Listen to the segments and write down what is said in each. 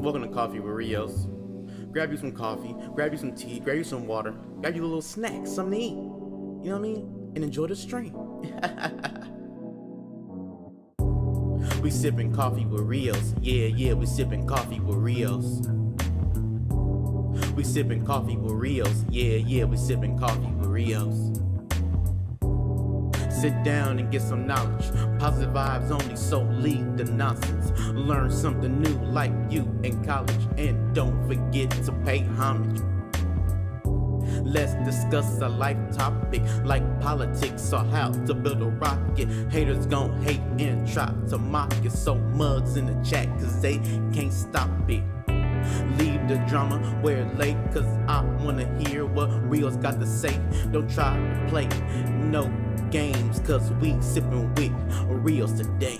Welcome to Coffee with Rios. Grab you some coffee, grab you some tea, grab you some water, grab you a little snack, something to eat. You know what I mean? And enjoy the stream. We sipping coffee with Rios. Yeah, we sipping coffee with Rios. We sipping coffee with Rios. Yeah, we sipping coffee with Rios. Sit down and get some knowledge. Positive vibes only, so leave the nonsense. Learn something new like you in college. And don't forget to pay homage. Let's discuss a life topic like politics or how to build a rocket. Haters gon' hate and try to mock it. So mugs in the chat cause they can't stop it. Leave the drama where it late, cause I wanna hear what Rios got to say. Don't try to play no games, cause we sippin' with Rios today.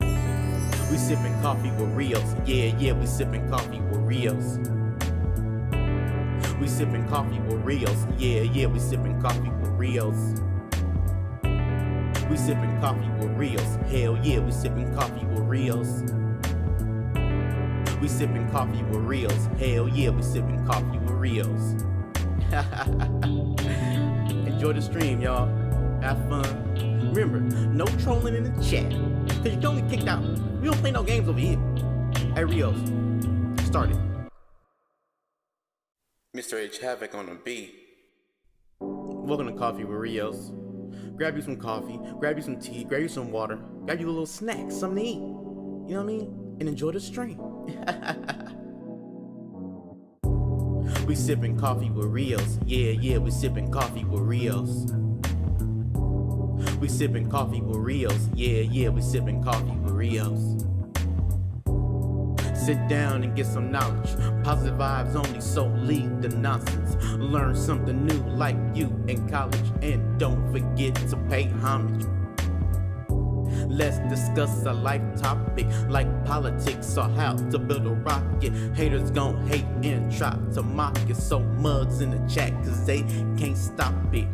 We sippin' coffee with Rios. Yeah, we sippin' coffee with Rios. We sippin' coffee with Rios. Yeah, we sippin' coffee with Rios. We sippin' coffee with Rios. Hell yeah, we sippin' coffee with Rios. We sippin' coffee with Rios. Hell yeah, we sippin' coffee with Rios. Enjoy the stream, y'all. Have fun. Remember, no trolling in the chat, cause you don't get kicked out. We don't play no games over here. Hey Rios, start it. Mr. H Havoc on the beat. Welcome to Coffee with Rios. Grab you some coffee, grab you some tea, grab you some water, grab you a little snack, something to eat. You know what I mean? And enjoy the stream. We sippin' coffee with Rios. Yeah, we sippin' coffee with Rios. We sippin' coffee with Rios. Yeah, we sippin' coffee with Rios. Sit down and get some knowledge. Positive vibes only, so leave the nonsense. Learn something new like you in college. And don't forget to pay homage. Let's discuss a life topic like politics or how to build a rocket. Haters gon' hate and try to mock it. So mugs in the chat cause they can't stop it.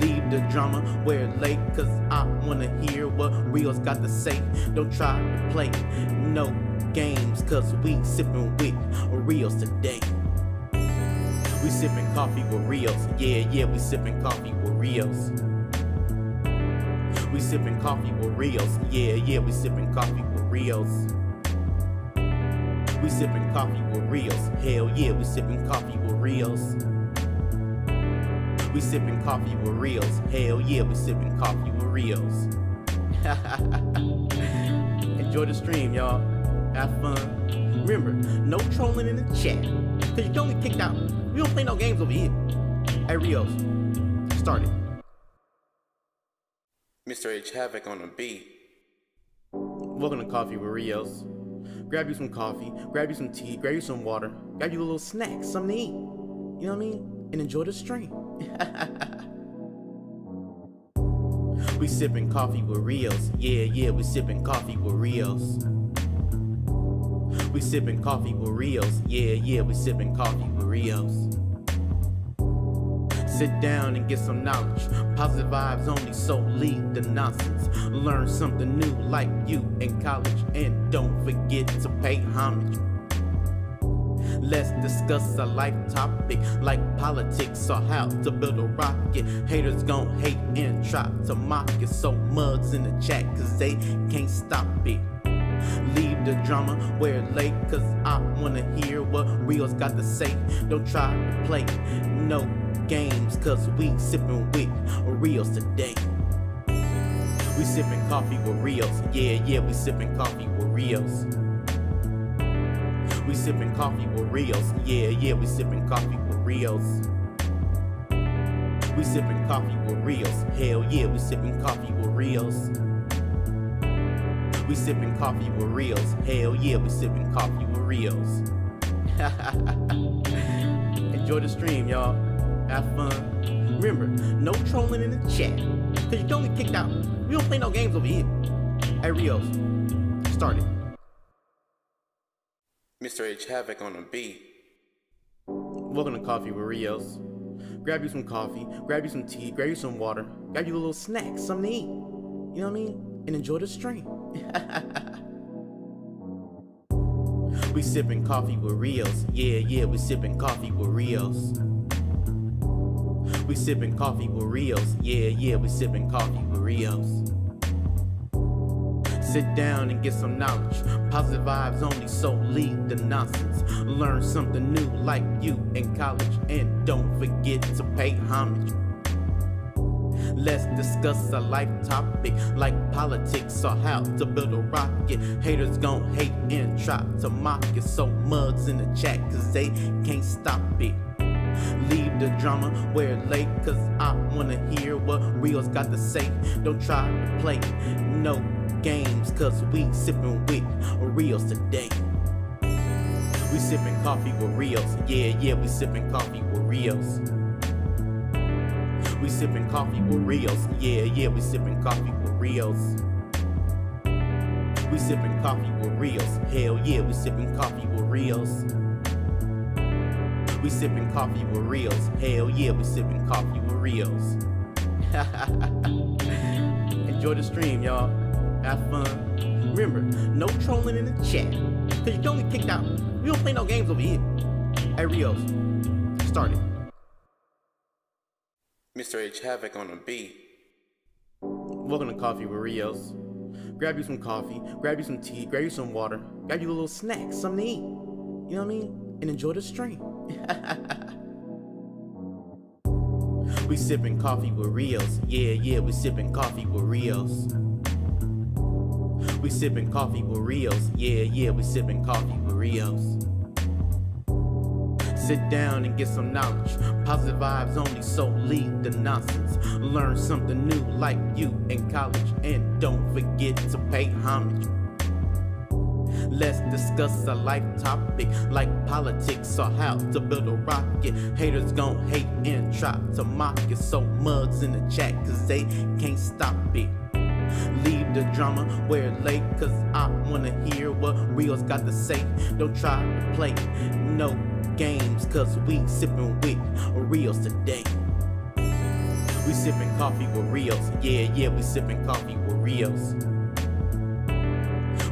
Leave the drama where it late, cause I wanna hear what Rios got to say. Don't try to play no games, cause we sippin' with Rios today. We sippin' coffee with Rios. Yeah, we sippin' coffee with Rios. We sippin' coffee with Rios. Yeah, we sippin' coffee with Rios. We sippin' coffee with Rios. Hell yeah, we sippin' coffee with Rios. We sippin' coffee with Rios. Hell yeah, we sippin' coffee with Rios. Enjoy the stream, y'all. Have fun. Remember, no trolling in the chat, cause you don't get kicked out. We don't play no games over here. Hey Rios, start it. Mr. H Havoc on the beat. Welcome to Coffee with Rios. Grab you some coffee, grab you some tea, grab you some water, grab you a little snack, something to eat. You know what I mean? And enjoy the stream. We sippin' coffee with Rios. Yeah, we sippin' coffee with Rios. We sippin' coffee with Rios. Yeah, we sippin' coffee with Rios. Sit down and get some knowledge. Positive vibes only, so leave the nonsense. Learn something new like you in college. And don't forget to pay homage. Let's discuss a life topic like politics or how to build a rocket. Haters gon' hate and try to mock it. So mugs in the chat cause they can't stop it. Leave the drama where it late, cause I wanna hear what Rios got to say. Don't try to play no games, cause we sippin' with Rios today. We sippin' coffee with Rios. Yeah, we sippin' coffee with Rios. We sippin' coffee with Rios. Yeah, we sippin' coffee with Rios. We sippin' coffee with Rios. Hell yeah, we sippin' coffee with Rios. We sippin' coffee with Rios. Hell yeah, we sippin' coffee with Rios. Enjoy the stream, y'all. Have fun. Remember, no trolling in the chat, cause you don't get kicked out. We don't play no games over here. Hey Rios, start it. Mr. H Havoc on the beat. Welcome to Coffee with Rios. Grab you some coffee, grab you some tea, grab you some water, grab you a little snack, something to eat. You know what I mean? And enjoy the stream. We sipping coffee with Rios. Yeah, we sipping coffee with Rios. We sipping coffee with Rios. Yeah, we sipping coffee with Rios. Sit down and get some knowledge. Positive vibes only, so leave the nonsense. Learn something new like you in college. And don't forget to pay homage. Let's discuss a life topic like politics or how to build a rocket. Haters gon' hate and try to mock it. So mugs in the chat cause they can't stop it. Leave the drama where it lay, cause I wanna hear what Rios got to say. Don't try to play no games, cause we sippin' with Rios today. We sippin' coffee with Rios. Yeah, we sippin' coffee with Rios. We sippin' coffee with Rios. Yeah, we sippin' coffee with Rios. We sippin' coffee with Rios. Hell yeah, we sippin' coffee with Rios. We sippin' coffee with Rios. Hell yeah, we sippin' coffee with Rios. Enjoy the stream, y'all. Have fun. Remember, no trolling in the chat, cause you don't get kicked out. We don't play no games over here. Hey Rios, start it. Mr. H Havoc on the beat. Welcome to Coffee with Rios. Grab you some coffee, grab you some tea, grab you some water, grab you a little snack, something to eat. You know what I mean? And enjoy the stream. We sippin' coffee with Rios. Yeah, we sippin' coffee with Rios. We sippin' coffee with Rios. Yeah, we sippin' coffee with Rios. Sit down and get some knowledge. Positive vibes only, so leave the nonsense. Learn something new like you in college. And don't forget to pay homage. Let's discuss a life topic like politics or how to build a rocket. Haters gon' hate and try to mock it. So mugs in the chat cause they can't stop it. Leave the drama where it lay, cause I wanna hear what Rios got to say. Don't try to play no games, cause we sippin' with Rios today. We sippin' coffee with Rios. Yeah, we sippin' coffee with Rios.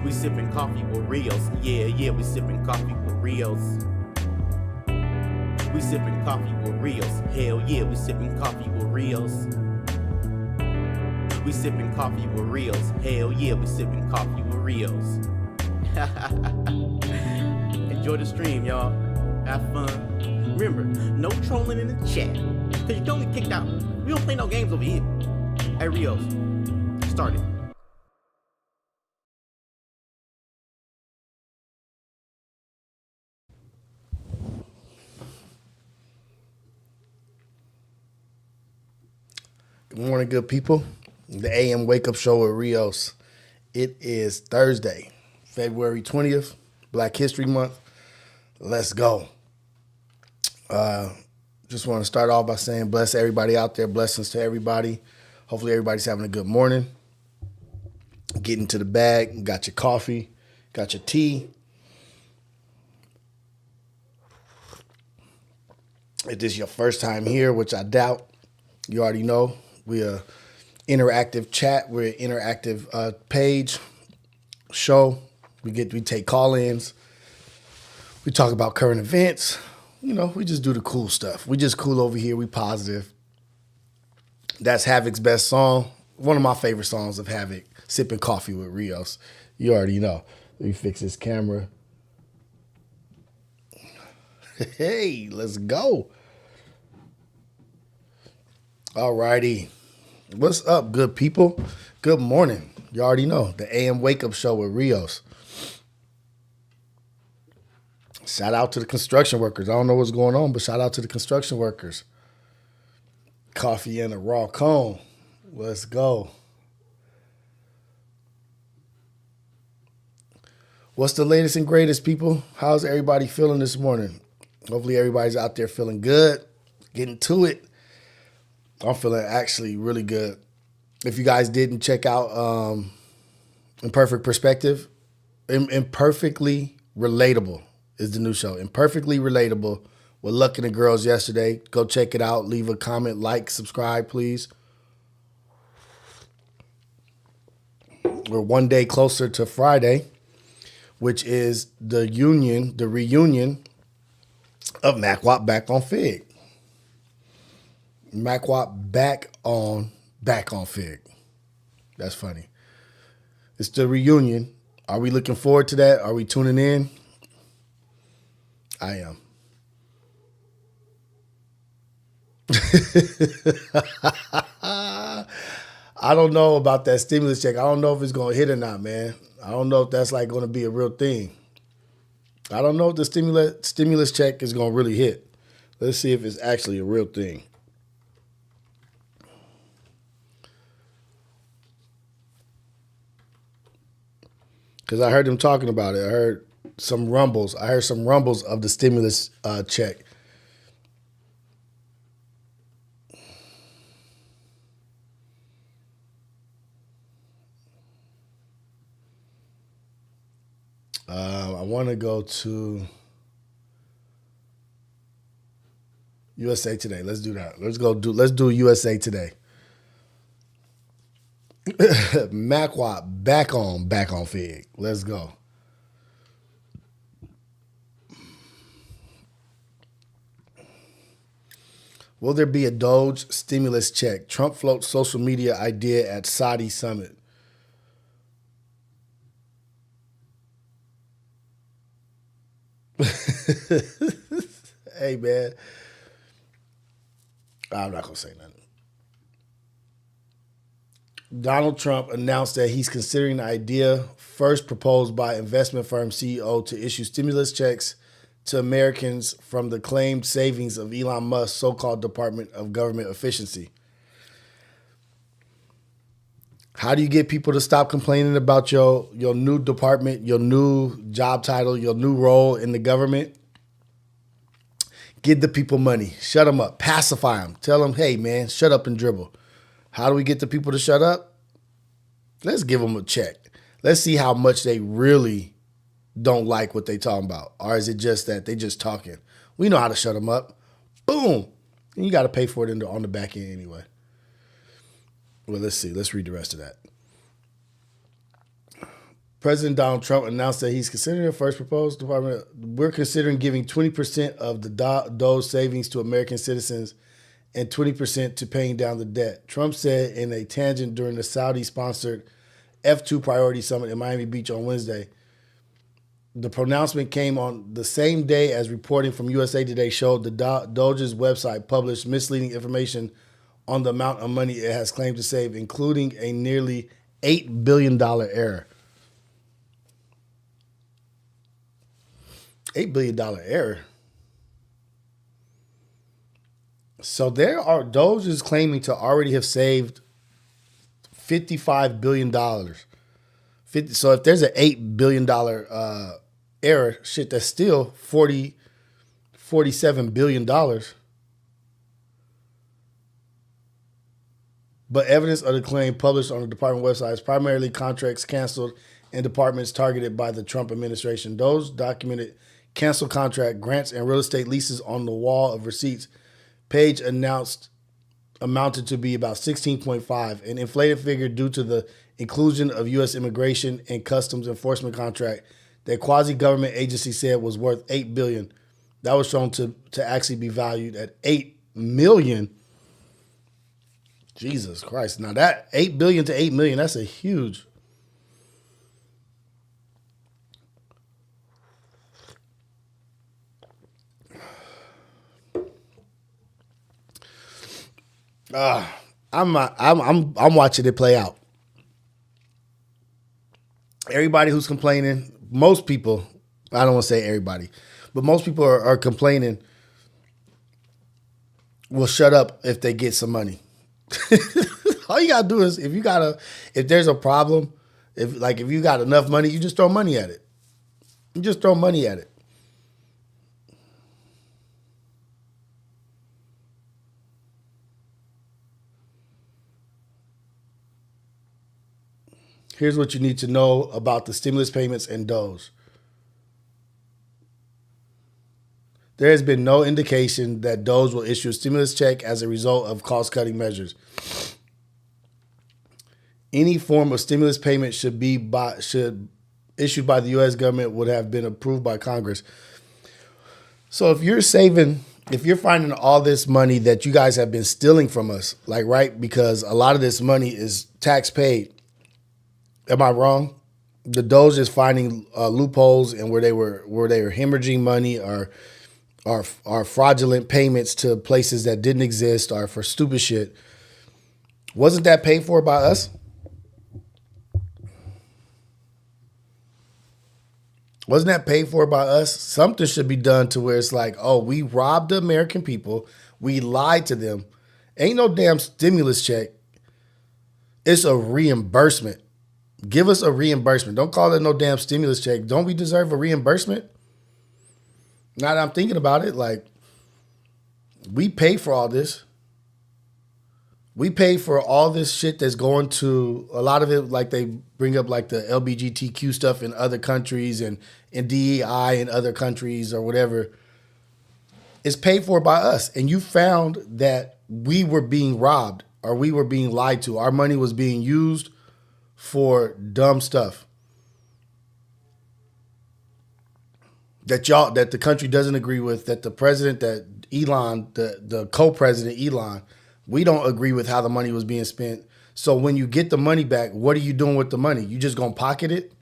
We sippin' coffee with Rios. Yeah, we sippin' coffee with Rios. We sippin' coffee with Rios. Hell yeah, we sippin' coffee with Rios. We sippin' coffee with Rios. Hell yeah, we sippin' coffee with Rios. Enjoy the stream, y'all. Have fun. Remember, no trolling in the chat, cause you don't get kicked out. We don't play no games over here. Hey Rios, start it. Good morning, good people. The AM Wake Up Show with Rios. It is Thursday, February 20th, Black History Month. Let's go. Just want to start off by saying bless everybody out there. Blessings to everybody. Hopefully everybody's having a good morning. Get into the bag. Got your coffee. Got your tea. If this is your first time here, which I doubt, you already know, we're interactive chat. We're an interactive page show. We take call-ins. We talk about current events. You know, we just do the cool stuff. We just cool over here. We positive. That's Havoc's best song. One of my favorite songs of Havoc, Sipping Coffee with Rios. You already know. Let me fix this camera. Hey, let's go. All righty. What's up, good people? Good morning. You already know, the AM Wake Up Show with Rios. Shout out to the construction workers. I don't know what's going on, but shout out to the construction workers. Coffee and a raw cone. Let's go. What's the latest and greatest, people? How's everybody feeling this morning? Hopefully everybody's out there feeling good, getting to it. I'm feeling actually really good. If you guys didn't check out Imperfect Perspective, Imperfectly Relatable is the new show. Imperfectly Relatable with Luck and the Girls yesterday. Go check it out. Leave a comment, like, subscribe, please. We're one day closer to Friday. which is the reunion of MacWap back on Fig. MacWap back on Fig. That's funny. It's the reunion. Are we looking forward to that? Are we tuning in? I am. I don't know about that stimulus check. I don't know if it's going to hit or not, man. I don't know if that's like going to be a real thing. I don't know if the stimulus check is going to really hit. Let's see if it's actually a real thing. Because I heard them talking about it. I heard some rumbles. Of the stimulus check. I want to go to USA Today. Let's do that. Let's do USA Today. MacWap back on Fig. Let's go. Will there be a Doge stimulus check? Trump floats social media idea at Saudi summit. Hey, man. I'm not going to say nothing. Donald Trump announced that he's considering the idea first proposed by investment firm CEO to issue stimulus checks to Americans from the claimed savings of Elon Musk's so-called Department of Government Efficiency. How do you get people to stop complaining about your new department, your new job title, your new role in the government? Give the people money. Shut them up. Pacify them. Tell them, hey, man, shut up and dribble. How do we get the people to shut up? Let's give them a check. Let's see how much they really don't like what they talking about. Or is it just that they just talking? We know how to shut them up. Boom. And you got to pay for it on the back end anyway. Well, let's see. Let's read the rest of that. President Donald Trump announced that he's considering the first proposed department. We're considering giving 20% of the Doge savings to American citizens and 20% to paying down the debt. Trump said in a tangent during the Saudi-sponsored F2 Priority Summit in Miami Beach on Wednesday. The pronouncement came on the same day as reporting from USA Today showed the Doge's website published misleading information on the amount of money it has claimed to save, including a nearly $8 billion error. $8 billion error. So Doge is claiming to already have saved $55 billion. So if there's an $8 billion error, shit, that's still $47 billion. But evidence of the claim published on the department website is primarily contracts canceled and departments targeted by the Trump administration. Those documented canceled contract grants and real estate leases on the wall of receipts page announced amounted to be about 16.5, an inflated figure due to the inclusion of U.S. immigration and customs enforcement contract that quasi-government agency said was worth $8 billion. That was shown to actually be valued at $8 million. Jesus Christ. Now that $8 billion to $8 million, that's a huge. I'm watching it play out. Everybody who's complaining, most people, I don't want to say everybody, but most people are complaining will shut up if they get some money. All you gotta do is if there's a problem, if you got enough money, you just throw money at it. You just throw money at it. Here's what you need to know about the stimulus payments and Doge. There has been no indication that Doge will issue a stimulus check as a result of cost-cutting measures. Any form of stimulus payment should issued by the U.S. government would have been approved by Congress. So if you're saving, if you're finding all this money that you guys have been stealing from us, like, right, because a lot of this money is tax paid. Am I wrong? The Doge is finding loopholes and where they were hemorrhaging money or fraudulent payments to places that didn't exist or for stupid shit. Wasn't that paid for by us? Wasn't that paid for by us? Something should be done to where it's like, oh, we robbed the American people. We lied to them. Ain't no damn stimulus check. It's a reimbursement. Give us a reimbursement. Don't call it no damn stimulus check. Don't we deserve a reimbursement? Now that I'm thinking about it, like, we pay for all this. We pay for all this shit that's going to, a lot of it, like they bring up like the LGBTQ stuff in other countries and DEI in other countries or whatever. It's paid for by us. And you found that we were being robbed or we were being lied to. Our money was being used for dumb stuff that the country doesn't agree with, that the president, that Elon, the co-president Elon, we don't agree with how the money was being spent. So when you get the money back, what are you doing with the money? You just gonna pocket it?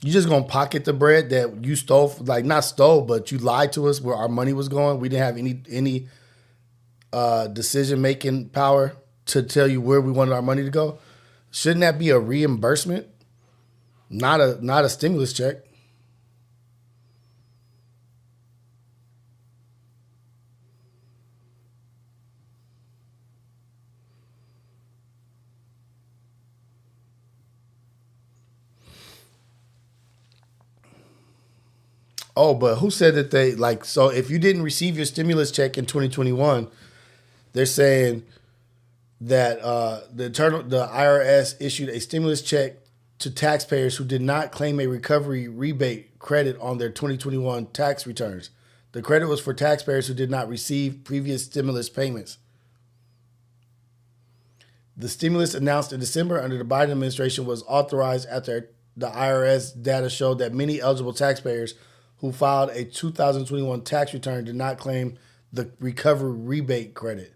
You just gonna pocket the bread that you stole, like not stole, but you lied to us where our money was going. We didn't have any decision-making power to tell you where we wanted our money to go. Shouldn't that be a reimbursement? Not a stimulus check. Oh, but who said that they, like, so if you didn't receive your stimulus check in 2021, they're saying that the IRS issued a stimulus check to taxpayers who did not claim a recovery rebate credit on their 2021 tax returns. The credit was for taxpayers who did not receive previous stimulus payments. The stimulus announced in December under the Biden administration was authorized after the IRS data showed that many eligible taxpayers who filed a 2021 tax return did not claim the recovery rebate credit.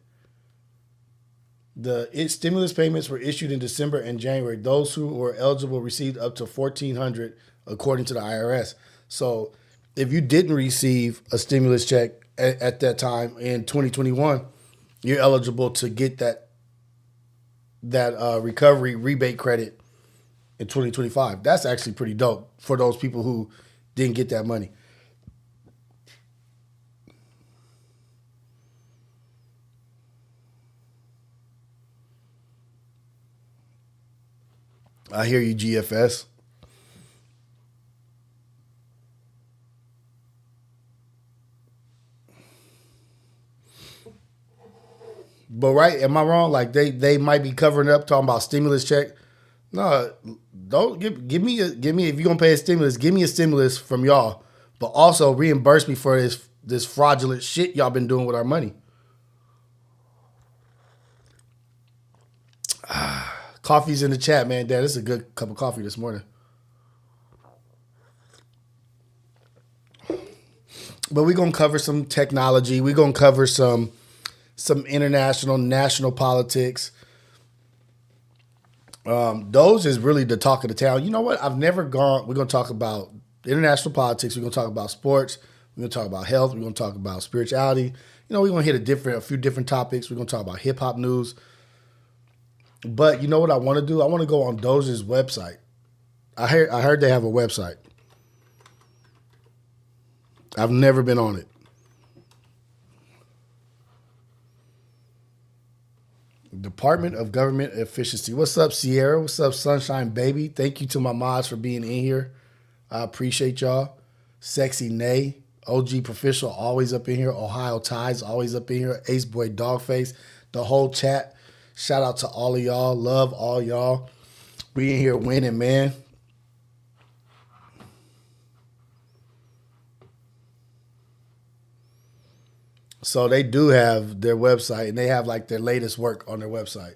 The stimulus payments were issued in December and January. Those who were eligible received up to $1,400, according to the IRS. So if you didn't receive a stimulus check at that time in 2021, you're eligible to get that recovery rebate credit in 2025. That's actually pretty dope for those people who didn't get that money. I hear you, GFS. But right, am I wrong? Like they might be covering up talking about stimulus check. No, don't give me if you're gonna pay a stimulus, give me a stimulus from y'all, but also reimburse me for this fraudulent shit y'all been doing with our money. Coffee's in the chat, man. Dad, this is a good cup of coffee this morning. But we're gonna cover some technology. We're gonna cover some international, national politics. Those is really the talk of the town. You know what? We're going to talk about international politics. We're going to talk about sports. We're going to talk about health. We're going to talk about spirituality. We're going to hit a few different topics. We're going to talk about hip hop news. But you know what I want to do? I want to go on Doge's website. I heard they have a website. I've never been on it. Department of Government Efficiency. What's up, Sierra? What's up, Sunshine Baby? Thank you to my mods for being in here. I appreciate y'all. Sexy Nay, OG Proficial, always up in here. Ohio Ties, always up in here. Ace Boy Dogface, the whole chat. Shout out to all of y'all. Love all y'all. We in here winning, man. So they do have their website, and they have like their latest work on their website.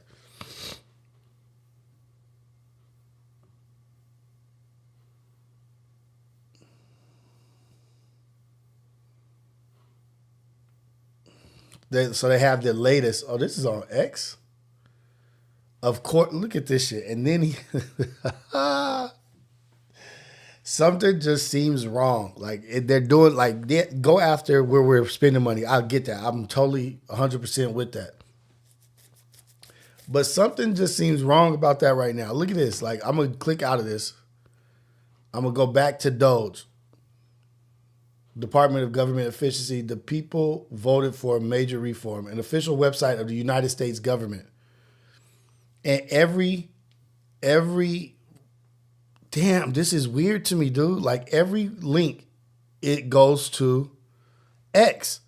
So they have the latest. Oh, this is on X. Of course, look at this shit. And then he something just seems wrong. Like they're doing like go after where we're spending money. I'll get that. I'm totally 100% with that. But something just seems wrong about that right now. Look at this. Like I'm gonna click out of this. I'm gonna go back to Doge. Department of Government Efficiency. The people voted for a major reform, an official website of the United States government. And every damn, this is weird to me, dude. Like every link, it goes to X,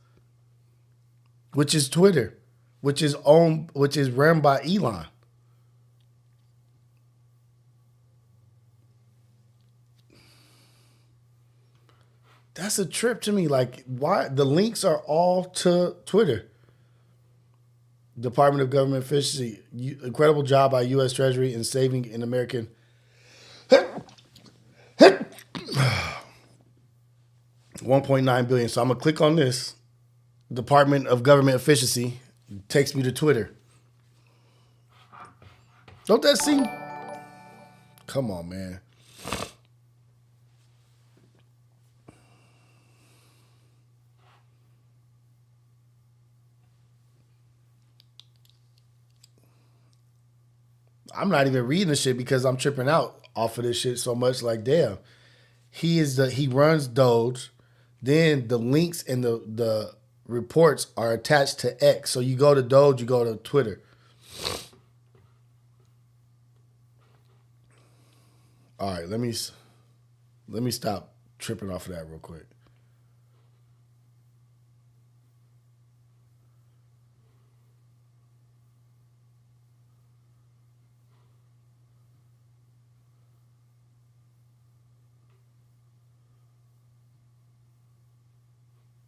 which is Twitter, which is run by Elon. That's a trip to me. Like, why the links are all to Twitter. Department of Government Efficiency, incredible job by U.S. Treasury in saving an American. 1.9 billion. So I'm gonna click on this. Department of Government Efficiency takes me to Twitter. Don't that seem? Come on, man. I'm not even reading the shit because I'm tripping out off of this shit so much. Like, damn, he runs Doge. Then the links and the reports are attached to X. So you go to Doge, you go to Twitter. All right, let me stop tripping off of that real quick.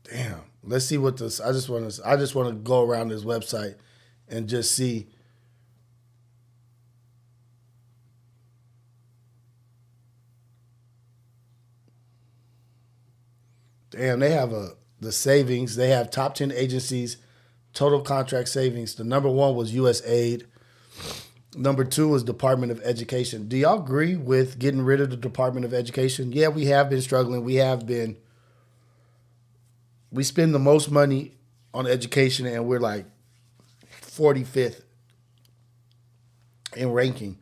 Damn. Let's see what this. I just want to go around this website and just see. Damn, they have the savings. They have top 10 agencies, total contract savings. The number one was USAID. Number two was Department of Education. Do y'all agree with getting rid of the Department of Education? Yeah, we have been struggling. We spend the most money on education, and we're like 45th in ranking.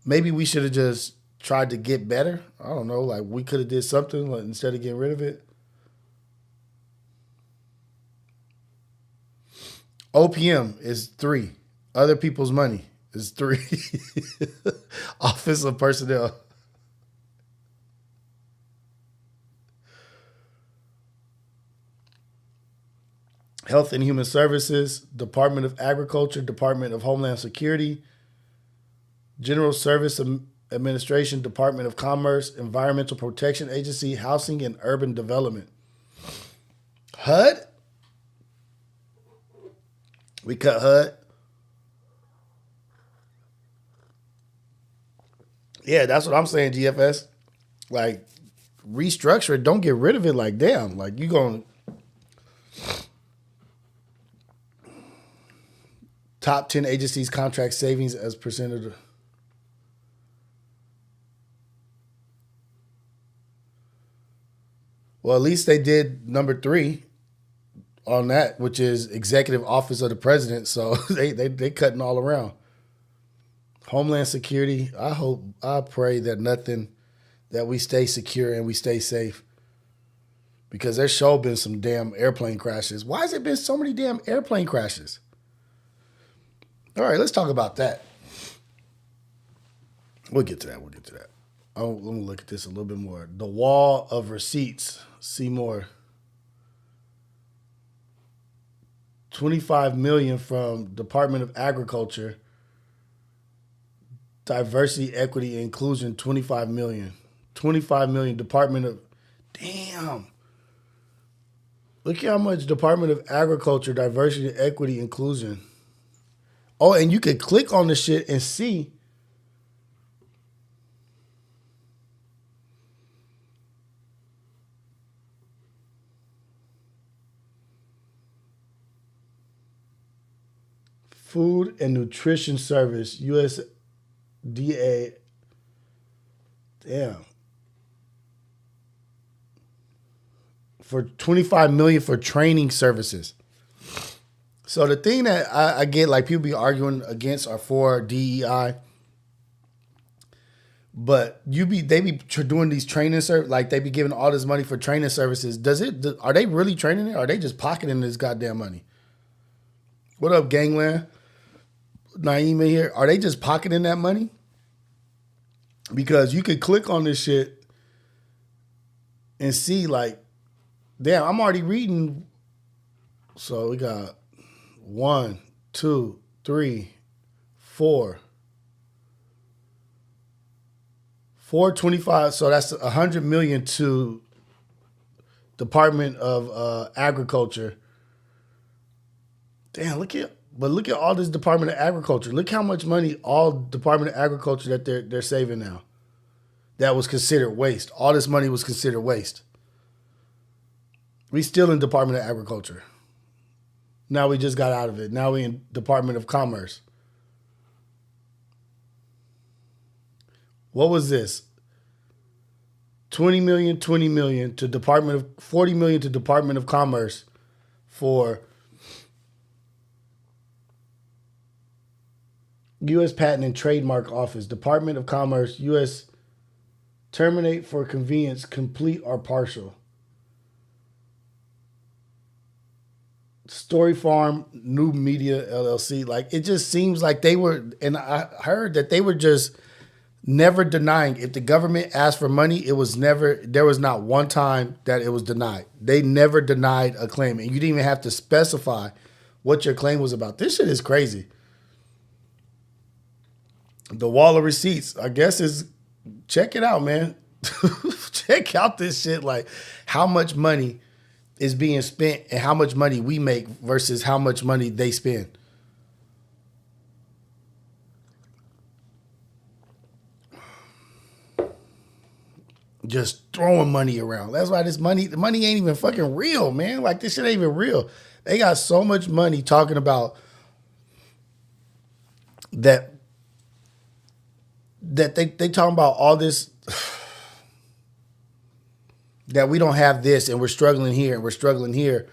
Maybe we should have just tried to get better. I don't know. Like we could have did something instead of getting rid of it. OPM is 3. Other people's money is 3. Office of Personnel. Health and Human Services, Department of Agriculture, Department of Homeland Security, General Service Administration, Department of Commerce, Environmental Protection Agency, Housing and Urban Development. HUD? We cut HUD. Yeah, that's what I'm saying, GFS. Like, restructure it. Don't get rid of it. Like, damn. Like, you going to... Top 10 agencies contract savings as percent of the... Well, at least they did number 3 on that, which is Executive Office of the President. So they cutting all around. Homeland Security. I pray that we stay secure and we stay safe. Because there's sure been some damn airplane crashes. Why has there been so many damn airplane crashes? All right, let's talk about that. We'll get to that. Let me look at this a little bit more. The wall of receipts. See more. $25 million from Department of Agriculture. Diversity, Equity, and Inclusion, $25 million. $25 million, Department of... Damn. Look at how much Department of Agriculture, Diversity, Equity, Inclusion. Oh, and you could click on the shit and see. Food and Nutrition Service, USDA. Damn. For $25 million for training services. So the thing that I get, like people be arguing against or for DEI, but they be doing these training like they be giving all this money for training services. Are they really training it? Or are they just pocketing this goddamn money? What up, gangland? Naeem in here. Are they just pocketing that money? Because you could click on this shit and see, like, damn, I'm already reading. So we got 1, 2, 3, 4. 425. So that's $100 million to Department of Agriculture. Damn, look at all this Department of Agriculture. Look how much money all Department of Agriculture that they're saving now. That was considered waste. All this money was considered waste. We still in Department of Agriculture. Now we just got out of it. Now we in Department of Commerce. What was this? 20 million to $40 million to Department of Commerce for U.S. Patent and Trademark Office, Department of Commerce, U.S. Terminate for convenience, complete or partial. Story Farm, New Media LLC. Like, it just seems like they were, and I heard that they were just never denying. If the government asked for money, there was not one time that it was denied. They never denied a claim. And you didn't even have to specify what your claim was about. This shit is crazy. The wall of receipts, I guess, check it out, man. Check out this shit. Like, how much money is being spent and how much money we make versus how much money they spend. Just throwing money around. That's why the money ain't even fucking real, man. Like, this shit ain't even real. They got so much money talking about that they talking about all this, that we don't have this and we're struggling here and we're struggling here.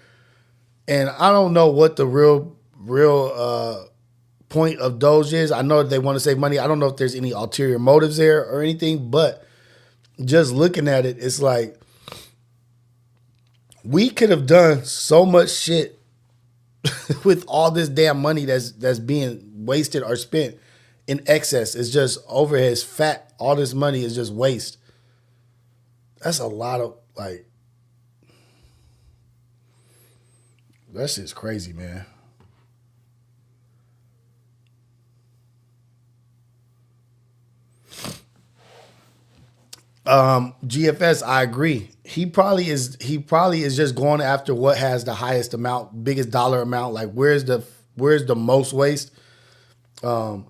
And I don't know what the real point of Doge is. I know that they want to save money. I don't know if there's any ulterior motives there or anything, but just looking at it, it's like we could have done so much shit with all this damn money that's being wasted or spent in excess. It's just overhead, it's fat. All this money is just waste. That's a lot of, like, that shit's crazy, man. GFS, I agree. He probably is just going after what has the highest amount, biggest dollar amount. Like, where's the most waste? I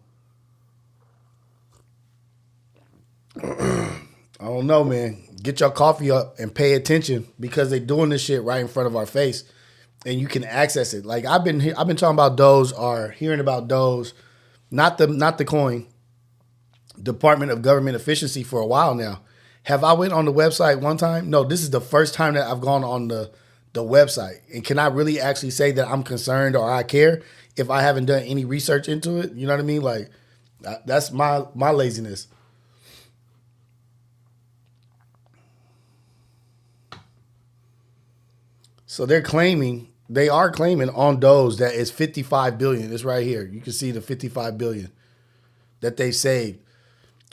don't know, man. Get your coffee up and pay attention, because they're doing this shit right in front of our face, and you can access it. Like, I've been talking about Doge, or hearing about Doge, not the coin, Department of Government Efficiency, for a while now. Have I went on the website one time? No, this is the first time that I've gone on the website. And can I really actually say that I'm concerned or I care if I haven't done any research into it? You know what I mean? Like, that's my laziness. So they are claiming on Doge that it's $55 billion. It's right here. You can see the $55 billion that they saved,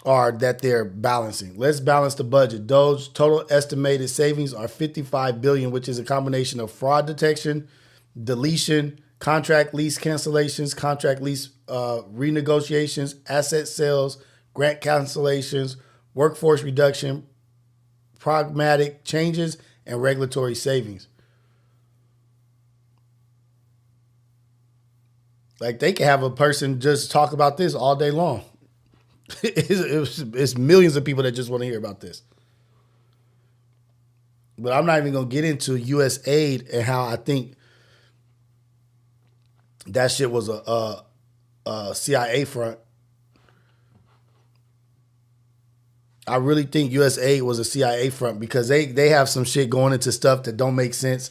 or that they're balancing. Let's balance the budget. Doge total estimated savings are $55 billion, which is a combination of fraud detection, deletion, contract lease cancellations, contract lease renegotiations, asset sales, grant cancellations, workforce reduction, pragmatic changes, and regulatory savings. Like, they can have a person just talk about this all day long. It's millions of people that just want to hear about this. But I'm not even going to get into U.S. aid and how I think that shit was CIA front. I really think USAID was a CIA front because they have some shit going into stuff that don't make sense.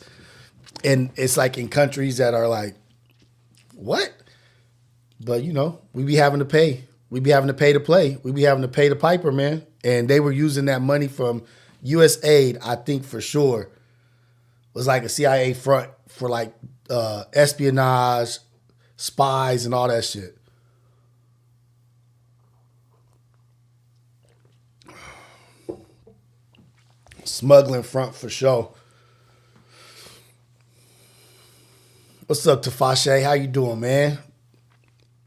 And it's like in countries that are like, what? But, we be having to pay. We be having to pay to play. We be having to pay the piper, man. And they were using that money from USAID, I think for sure, was like a CIA front for like espionage, spies, and all that shit. Smuggling front for sure. What's up, Tafashe? How you doing, man?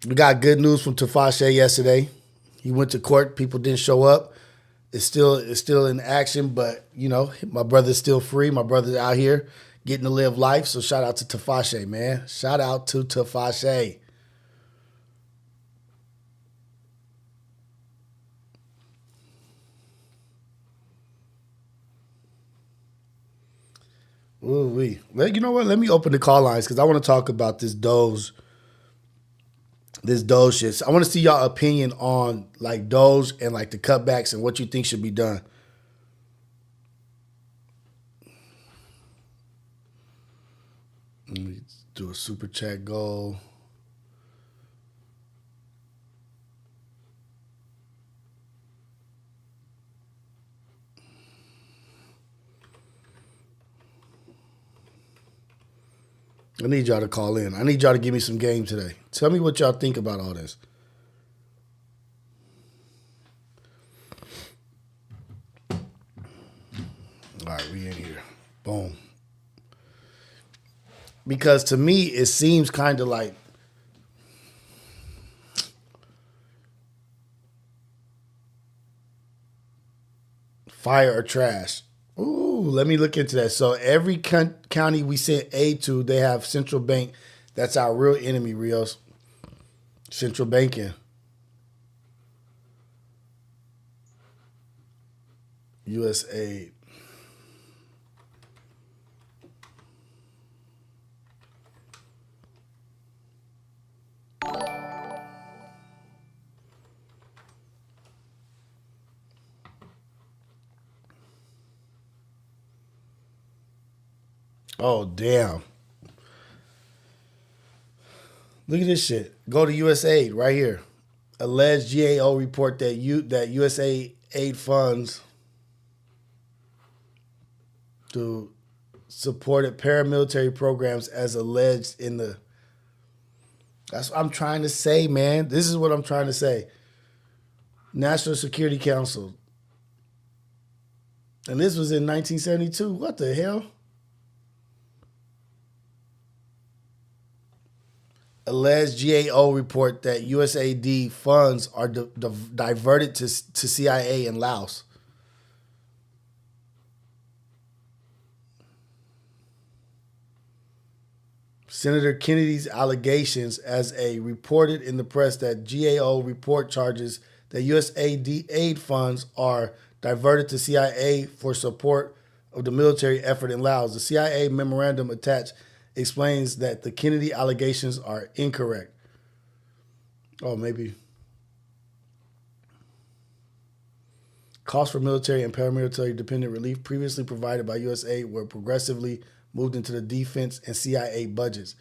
We got good news from Tafashe yesterday. He went to court. People didn't show up. It's still in action, but my brother's still free. My brother's out here getting to live life. So shout out to Tafashe, man. Shout out to Tafashe. Ooh-wee. Well, you know what? Let me open the call lines because I want to talk about this Doge shit. I want to see y'all opinion on like Doge and like the cutbacks and what you think should be done. Let me do a super chat goal. I need y'all to call in. I need y'all to give me some game today. Tell me what y'all think about all this. All right, we in here. Boom. Because to me, it seems kind of like fire or trash. Ooh, let me look into that. So every county we sent aid to, they have central bank. That's our real enemy, Rios. Central banking. USAID. Oh, damn. Look at this shit. Go to USAID right here. Alleged GAO report that USAID funds to supported paramilitary programs as alleged in the... That's what I'm trying to say, man. This is what I'm trying to say. National Security Council. And this was in 1972. What the hell? Alleged GAO report that USAID funds are diverted to CIA in Laos. Senator Kennedy's allegations as a reported in the press that GAO report charges that USAID aid funds are diverted to CIA for support of the military effort in Laos. The CIA memorandum attached explains that the Kennedy allegations are incorrect. Oh, maybe. Costs for military and paramilitary dependent relief previously provided by USAID were progressively moved into the defense and CIA budgets.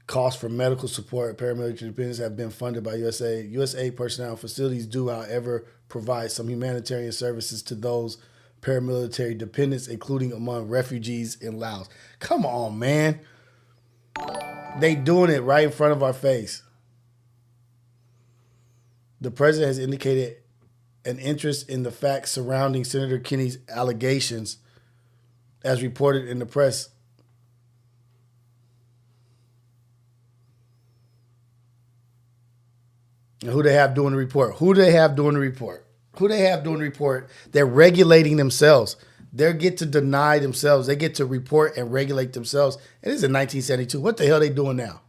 Costs for medical support and paramilitary dependents have been funded by USAID. USAID personnel and facilities do, however, provide some humanitarian services to those paramilitary dependents, including among refugees in Laos. Come on, man. They doing it right in front of our face. The president has indicated an interest in the facts surrounding Senator Kennedy's allegations as reported in the press. And who they have doing the report? They're regulating themselves. They get to deny themselves. They get to report and regulate themselves. It is in 1972. What the hell are they doing now?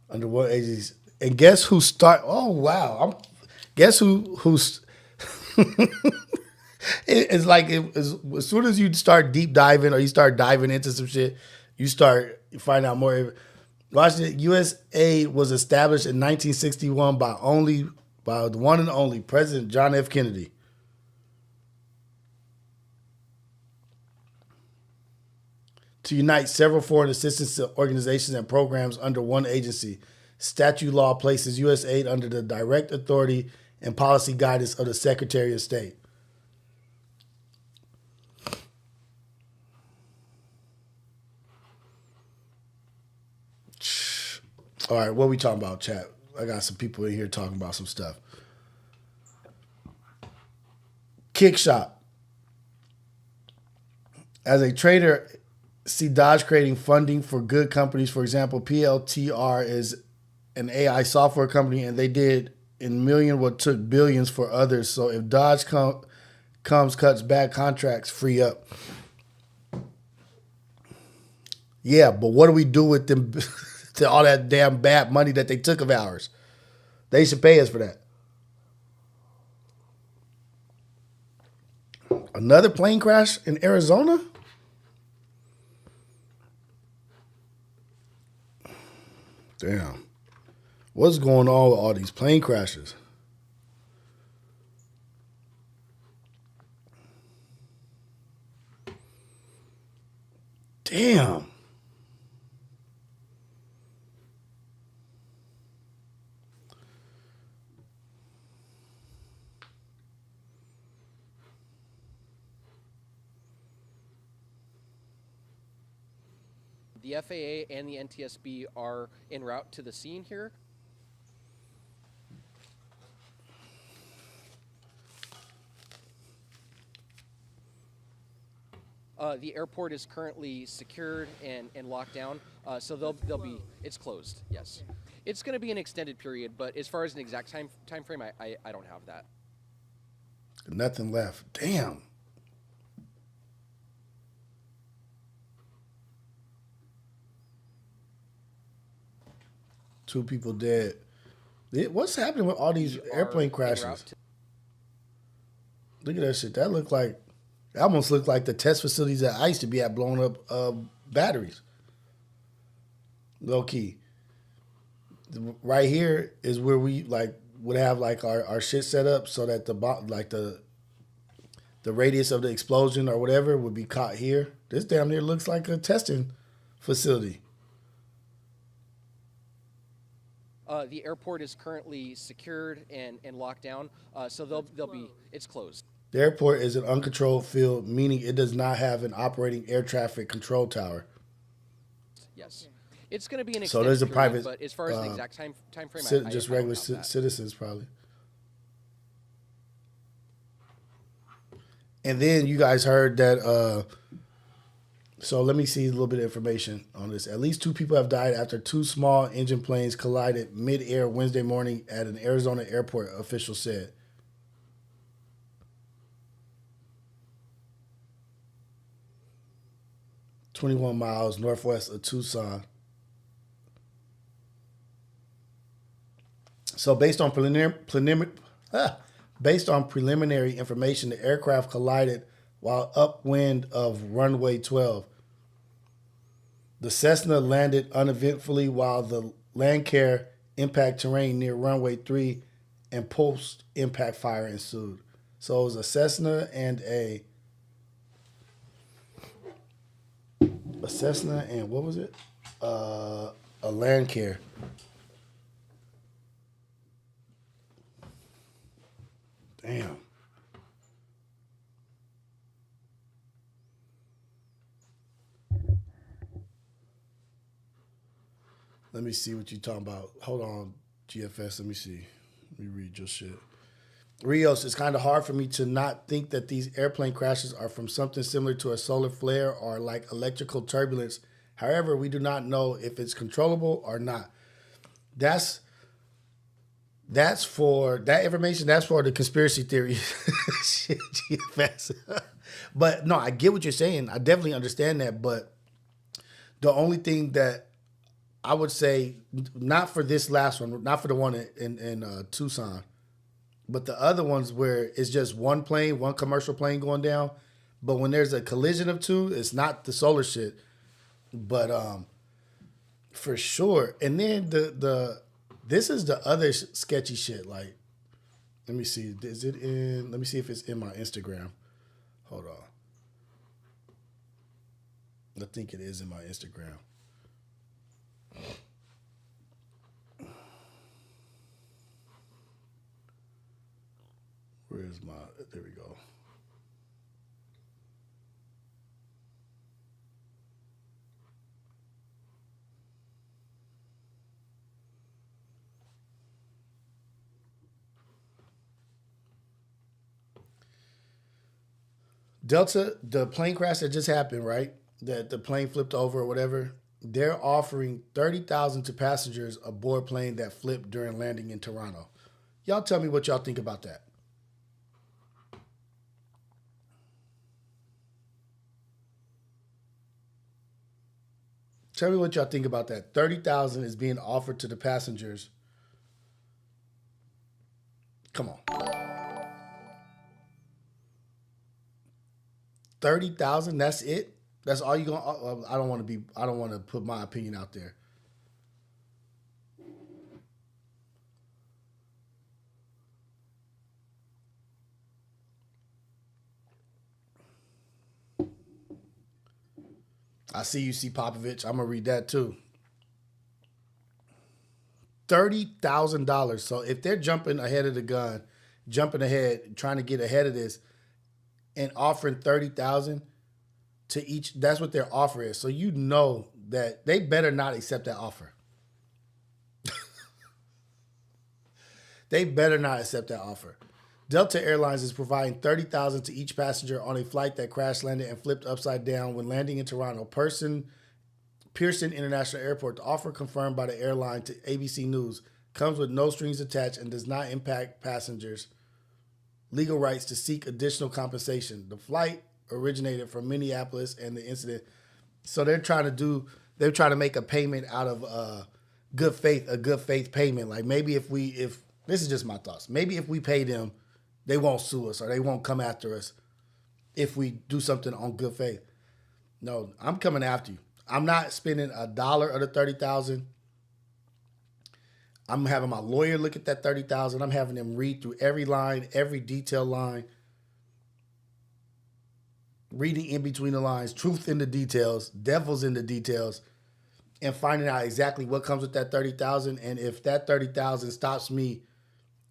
under one agency. And guess who start? Oh wow! Guess who's? It's like as soon as you start deep diving or you start diving into some shit, you find out more. Washington USA was established in 1961 by the one and only President John F. Kennedy. To unite several foreign assistance organizations and programs under one agency. Statute law places USAID under the direct authority and policy guidance of the Secretary of State. All right, what are we talking about, chat? I got some people in here talking about some stuff. Kick shop. As a trader, see Dodge creating funding for good companies. For example, PLTR is an AI software company, and they did in million what took billions for others. So if Dodge comes, cuts bad contracts, free up. Yeah, but what do we do with them? To all that damn bad money that they took of ours? They should pay us for that. Another plane crash in Arizona? Damn. What's going on with all these plane crashes? Damn. The FAA and the NTSB are en route to the scene here. The airport is currently secured and locked down, so they'll be, it's closed, yes. It's going to be an extended period, but as far as an exact time frame, I don't have that. Nothing left. Damn. Two people dead. What's happening with all these airplane crashes? Look at that shit. That almost looked like the test facilities that I used to be at blowing up batteries. Low key. Right here is where we would have our shit set up so that the radius of the explosion or whatever would be caught here. This damn near looks like a testing facility. The airport is currently secured and locked down, so they'll be, it's closed. The airport is an uncontrolled field, meaning it does not have an operating air traffic control tower. Yes. It's going to be an so there's a period, private, but as far as the exact time frame, just regular citizens probably. And then you guys heard that. So let me see a little bit of information on this. At least 2 people have died after 2 small engine planes collided mid-air Wednesday morning at an Arizona airport, officials said. "21 miles northwest of Tucson." So based on preliminary information, the aircraft collided while upwind of runway 12. The Cessna landed uneventfully while the Lancair impact terrain near runway 3 and post-impact fire ensued. So it was a Cessna and a Cessna and what was it? A Lancair. Damn. Let me see what you're talking about. Hold on, GFS. Let me see. Let me read your shit. Rios, it's kind of hard for me to not think that these airplane crashes are from something similar to a solar flare or like electrical turbulence. However, we do not know if it's controllable or not. That's for that information. That's for the conspiracy theory shit, GFS. But no, I get what you're saying. I definitely understand that. But the only thing that I would say not for this last one, not for the one in Tucson, but the other ones where it's just one plane, one commercial plane going down. But when there's a collision of two, it's not the solar shit. But for sure. And then this is the other sketchy shit. Like, let me see. Let me see if it's in my Instagram. Hold on. I think it is in my Instagram. Where's my, there we go. Delta, the plane crash that just happened, right? That the plane flipped over or whatever. They're offering $30,000 to passengers aboard plane that flipped during landing in Toronto. Y'all tell me what y'all think about that. Tell me what y'all think about that. $30,000 is being offered to the passengers. Come on. 30,000, that's it? That's all you gonna I don't want to put my opinion out there. I see you, see Popovich. I'm gonna read that too. $30,000. So if they're jumping ahead of the gun, jumping ahead, trying to get ahead of this, and offering $30,000 to each, that's what their offer is. So you know that they better not accept that offer. They better not accept that offer. Delta Airlines is providing $30,000 to each passenger on a flight that crash landed and flipped upside down when landing in Toronto. Pearson International Airport. The offer confirmed by the airline to ABC News comes with no strings attached and does not impact passengers' legal rights to seek additional compensation. The flight originated from Minneapolis and the incident. So they're trying to make a payment out of good faith payment. Like maybe if this is just my thoughts. Maybe if we pay them, they won't sue us or they won't come after us if we do something on good faith. No, I'm coming after you. I'm not spending $1 of the $30,000. I'm having my lawyer look at that $30,000. I'm having them read through every line, every detail line, reading in between the lines, truth in the details, devils in the details, and finding out exactly what comes with that $30,000. And if that $30,000 stops me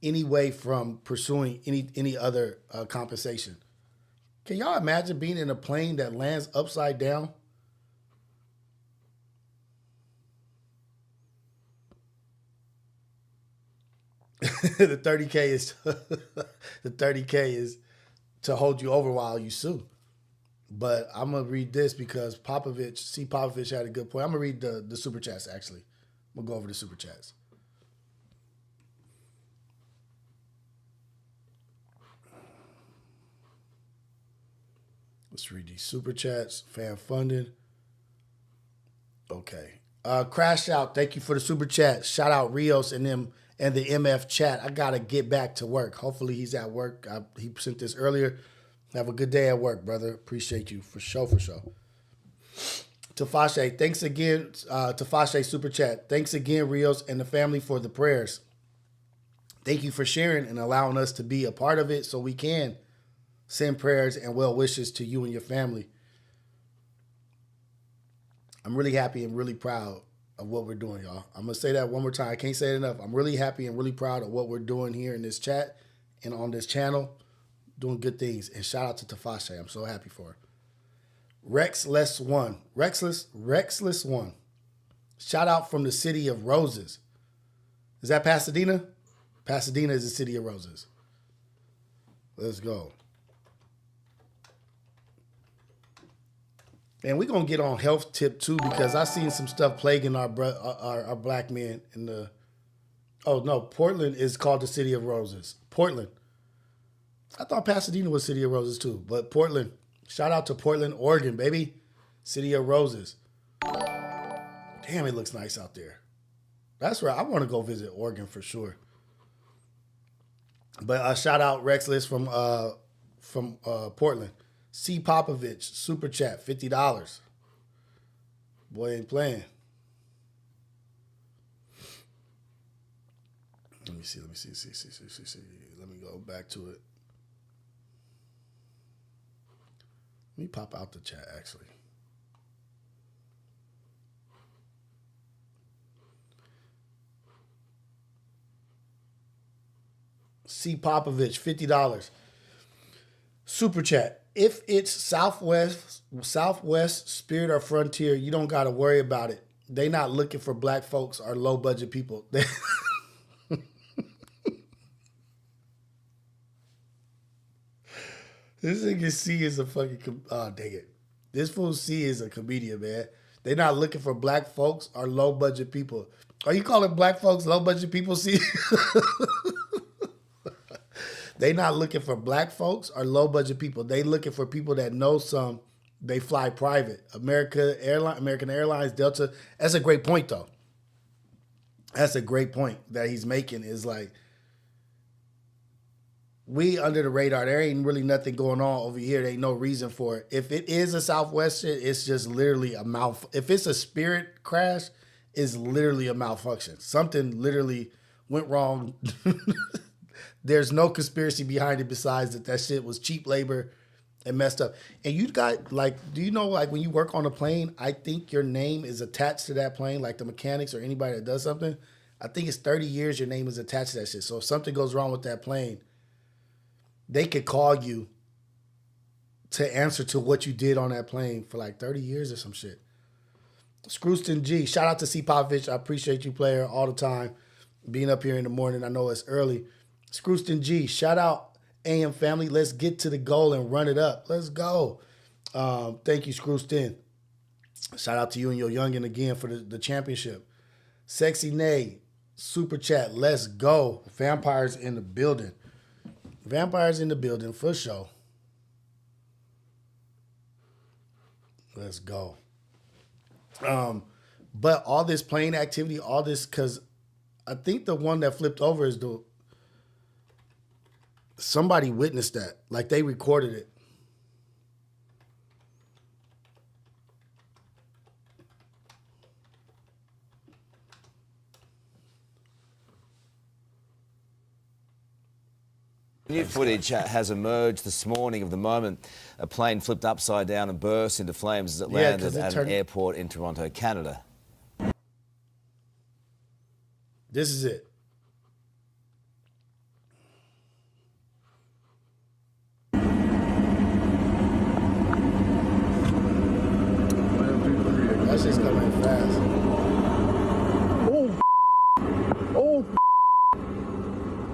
anyway from pursuing any other compensation. Can y'all imagine being in a plane that lands upside down? The 30K is the 30K is to hold you over while you sue. But I'm gonna read this because Popovich had a good point. I'm gonna read the super chats actually. We'll go over the super chats. Let's read these super chats. Fan funded. Okay. Crash Out. Thank you for the super chat. Shout out Rios and them and the MF chat. I gotta get back to work. Hopefully he's at work. He sent this earlier. Have a good day at work, brother. Appreciate you for sure. Tafashe, thanks again. Tafashe super chat. Thanks again, Rios and the family for the prayers. Thank you for sharing and allowing us to be a part of it so we can send prayers and well wishes to you and your family. I'm really happy and really proud of what we're doing, y'all. I'm going to say that one more time. I can't say it enough. I'm really happy and really proud of what we're doing here in this chat and on this channel. Doing good things. And shout out to Tafashe. I'm so happy for her. Rexless1. Rexless1. Shout out from the city of roses. Is that Pasadena? Pasadena is the city of roses. Let's go. And we're going to get on health tip too because I seen some stuff plaguing our black men in the... Oh, no. Portland is called the city of roses. Portland. I thought Pasadena was city of roses too. But Portland. Shout out to Portland, Oregon, baby. City of roses. Damn, it looks nice out there. That's where I want to go visit Oregon for sure. But shout out Rexless from Portland. C. Popovich, super chat, $50. Boy ain't playing. Let me see. Let me go back to it. Let me pop out the chat, actually. C. Popovich, $50. Super chat. If it's Southwest, Spirit, or Frontier, you don't got to worry about it. They not looking for black folks or low budget people. This nigga C is a fucking, oh, dang it. This fool C is a comedian, man. They not looking for black folks or low budget people. Are you calling black folks low budget people, C? They not looking for black folks or low budget people. They looking for people that know some. They fly private. American Airlines, Delta. That's a great point, though. That's a great point that he's making. Is like, we under the radar. There ain't really nothing going on over here. There ain't no reason for it. If it is a Southwest shit, it's just literally a If it's a Spirit crash, it's literally a malfunction. Something literally went wrong. There's no conspiracy behind it besides that shit was cheap labor and messed up. And you got, like, do you know, like, when you work on a plane, I think your name is attached to that plane, like the mechanics or anybody that does something. I think it's 30 years your name is attached to that shit. So if something goes wrong with that plane, they could call you to answer to what you did on that plane for like 30 years or some shit. Scrooston G, shout out to C. Popovich. I appreciate you, player, all the time. Being up here in the morning, I know it's early. Scrooston G, shout out AM family. Let's get to the goal and run it up. Let's go. Thank you, Scrooston. Shout out to you and your youngin' again for the championship. Sexy Nay, super chat. Let's go. Vampires in the building. Vampires in the building for sure. Let's go. But all this playing activity, all this, because I think the one that flipped over is somebody witnessed that. Like, they recorded it. New footage has emerged this morning of the moment a plane flipped upside down and burst into flames as it landed at an airport in Toronto, Canada. This is it. That shit's coming fast.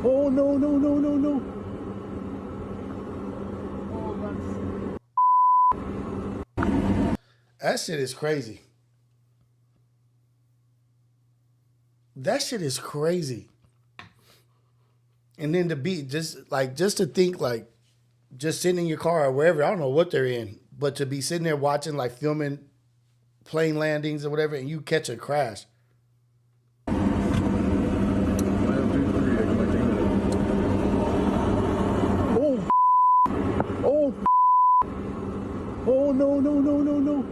Oh, no. That shit is crazy. That shit is crazy. And then to be just to think, like, just sitting in your car or wherever, I don't know what they're in, but to be sitting there watching, like, filming plane landings or whatever, and you catch a crash. Oh, no.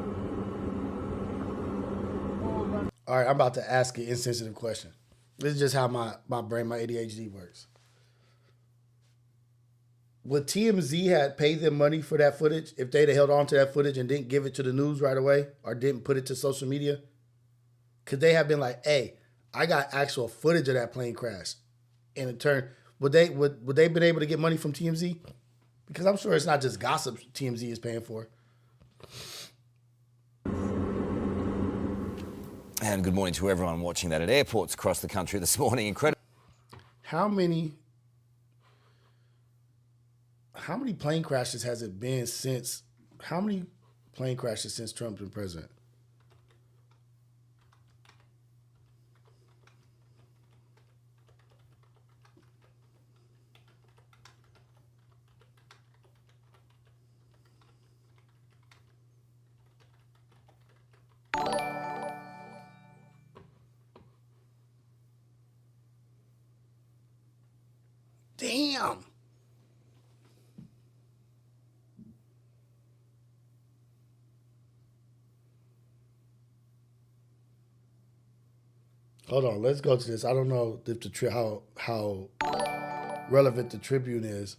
All right, I'm about to ask an insensitive question. This is just how my brain, my ADHD works. Would TMZ had paid them money for that footage if they'd have held on to that footage and didn't give it to the news right away or didn't put it to social media? Could they have been like, hey, I got actual footage of that plane crash? And in turn, would they been able to get money from TMZ? Because I'm sure it's not just gossip TMZ is paying for. And good morning to everyone watching that at airports across the country this morning. Incredible. How many plane crashes has it been since? How many plane crashes since Trump's been president? Damn. Hold on, let's go to this. I don't know if how relevant the Tribune is.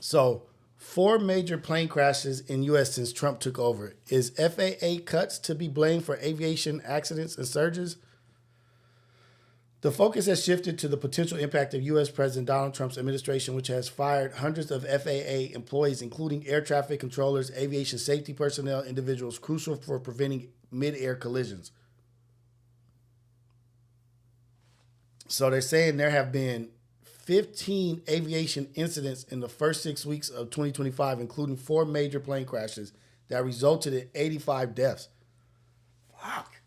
So, 4 major plane crashes in U.S. since Trump took over. Is FAA cuts to be blamed for aviation accidents and surges? The focus has shifted to the potential impact of U.S. President Donald Trump's administration, which has fired hundreds of FAA employees, including air traffic controllers, aviation safety personnel, individuals crucial for preventing mid-air collisions. So they're saying there have been 15 aviation incidents in the first 6 weeks of 2025, including 4 major plane crashes that resulted in 85 deaths. Fuck.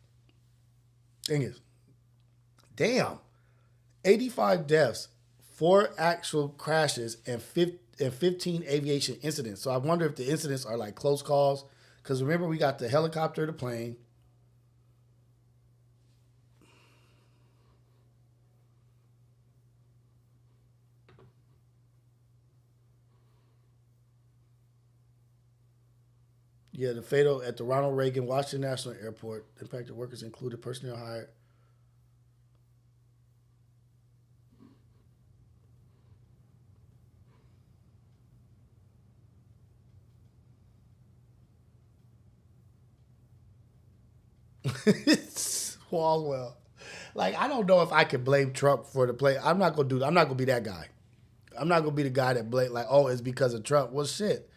Dang it. Damn. 85 deaths, 4 actual crashes, and 15 aviation incidents. So I wonder if the incidents are like close calls. Because remember, we got the helicopter, the plane. Yeah, the fatal at the Ronald Reagan Washington National Airport. Impacted workers included personnel hired. Swalwell. Like, I don't know if I could blame Trump for the play. I'm not gonna be that guy. I'm not gonna be the guy that blame like, oh, it's because of Trump. Well, shit.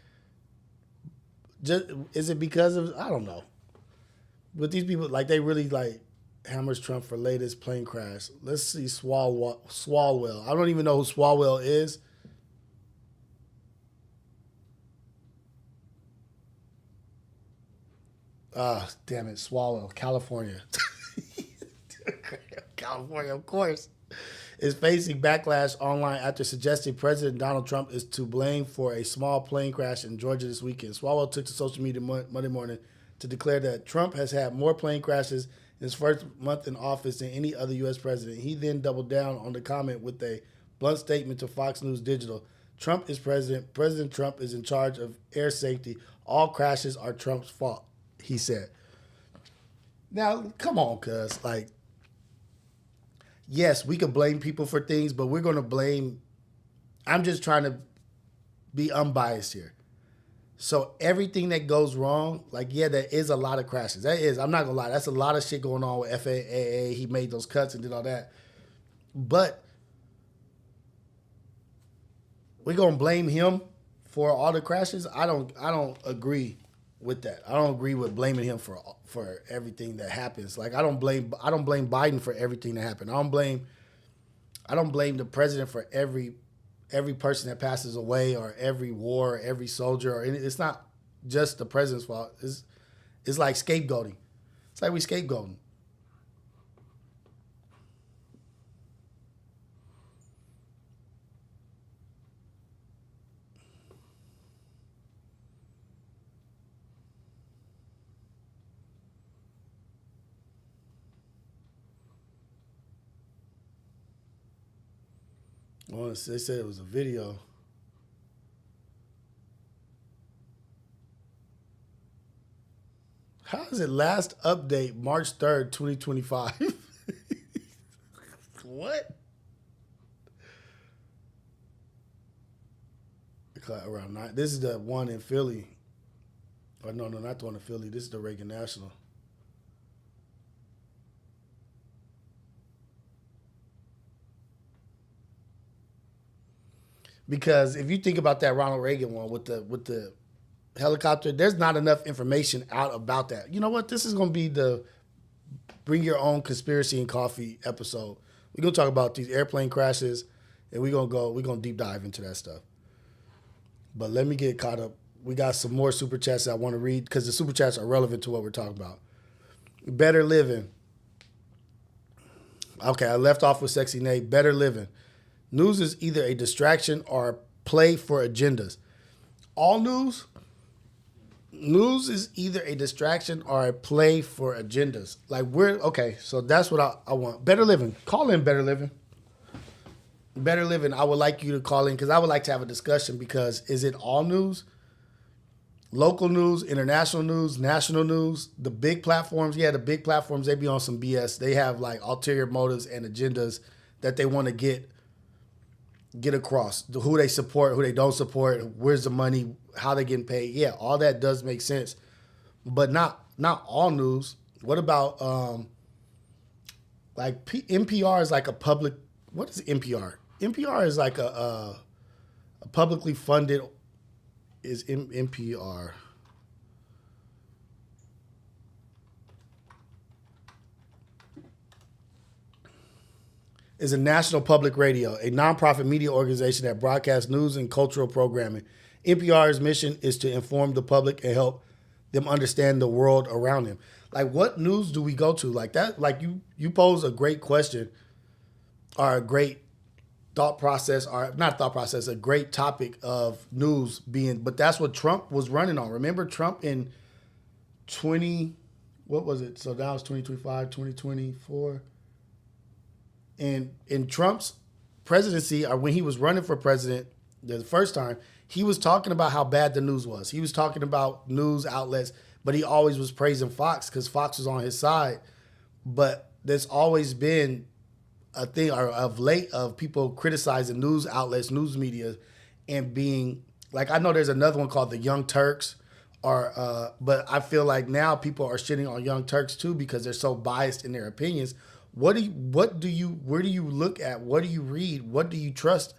Just is it because of I don't know. But these people like they really like hammers Trump for latest plane crash. Let's see Swalwell. I don't even know who Swalwell is. Damn it, Swalwell, California. California, of course, is facing backlash online after suggesting President Donald Trump is to blame for a small plane crash in Georgia this weekend. Swalwell took to social media Monday morning to declare that Trump has had more plane crashes in his first month in office than any other U.S. president. He then doubled down on the comment with a blunt statement to Fox News Digital. Trump is president. President Trump is in charge of air safety. All crashes are Trump's fault, he said. Now, come on, cuz. Like, yes, we could blame people for things, but we're going to blame... I'm just trying to be unbiased here. So everything that goes wrong, like, yeah, there is a lot of crashes. That is, I'm not going to lie, that's a lot of shit going on with FAA. He made those cuts and did all that. But we're going to blame him for all the crashes? I don't agree with that. I don't agree with blaming him for everything that happens. Like I don't blame Biden for everything that happened. I don't blame the president for every person that passes away or every war, or every soldier, or it's not just the president's fault. It's like scapegoating. It's like we scapegoating. Well, they said it was a video. How is it last update March 3rd, 2025? What? Around 9. This is the one in Philly. Oh, no, not the one in Philly. This is the Reagan National. Because if you think about that Ronald Reagan one with the helicopter, there's not enough information out about that. You know what? This is going to be the Bring Your Own Conspiracy and Coffee episode. We're going to talk about these airplane crashes, and we're going to deep dive into that stuff. But let me get caught up. We got some more super chats I want to read because the super chats are relevant to what we're talking about. Better living. Okay, I left off with Sexy Nate. Better living. News is either a distraction or a play for agendas. All news is either a distraction or a play for agendas. Like okay, so that's what I want. Better living. Call in Better Living. Better Living, I would like you to call in because I would like to have a discussion because is it all news? Local news, international news, national news, the big platforms. Yeah, the big platforms, they be on some BS. They have like ulterior motives and agendas that they want to get across. Who they support, who they don't support, where's the money, how they getting paid. Yeah, all that does make sense. But not all news. What about NPR is like a public, what is NPR? NPR is like a publicly funded is NPR. Is a national public radio, a nonprofit media organization that broadcasts news and cultural programming. NPR's mission is to inform the public and help them understand the world around them. Like, what news do we go to? Like that, like you pose a great question or a great thought process, or not thought process, a great topic of news being, but that's what Trump was running on. Remember Trump in what was it? So that was 2025, 2024. And in Trump's presidency, or when he was running for president the first time, he was talking about how bad the news was. He was talking about news outlets, but he always was praising Fox because Fox was on his side. But there's always been a thing of late of people criticizing news outlets, news media, and being like, I know there's another one called the Young Turks, but I feel like now people are shitting on Young Turks too because they're so biased in their opinions. Where do you look at? What do you read? What do you trust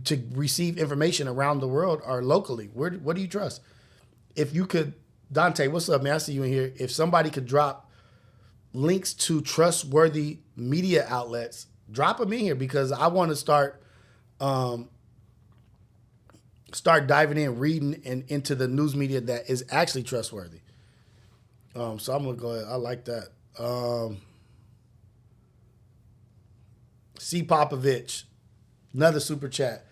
to receive information around the world or locally? What do you trust? If you could, Dante, what's up, man? I see you in here. If somebody could drop links to trustworthy media outlets, drop them in here because I want to start diving in, reading and into the news media that is actually trustworthy. So I'm gonna go ahead. I like that. C. Popovich, another super chat.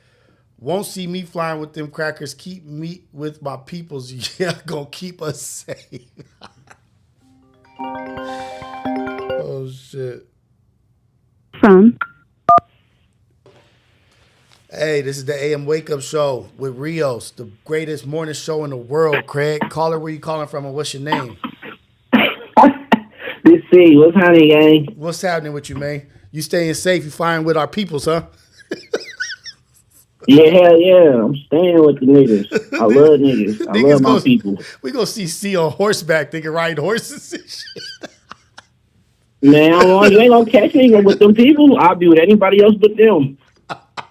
Won't see me flying with them crackers. Keep me with my peoples. Yeah, gonna keep us safe. Oh, shit. From. Hey, this is the AM Wake Up Show with Rios, the greatest morning show in the world, Craig. Caller, where you calling from and what's your name? Let's see. What's happening, gang? What's happening with you, man? You staying safe? You flying with our peoples, huh? Yeah, hell yeah. I'm staying with the niggas. I love niggas. I love my people. We gonna see C on horseback. They can ride horses and shit. Man, you ain't gonna catch me with them people. I'll be with anybody else but them.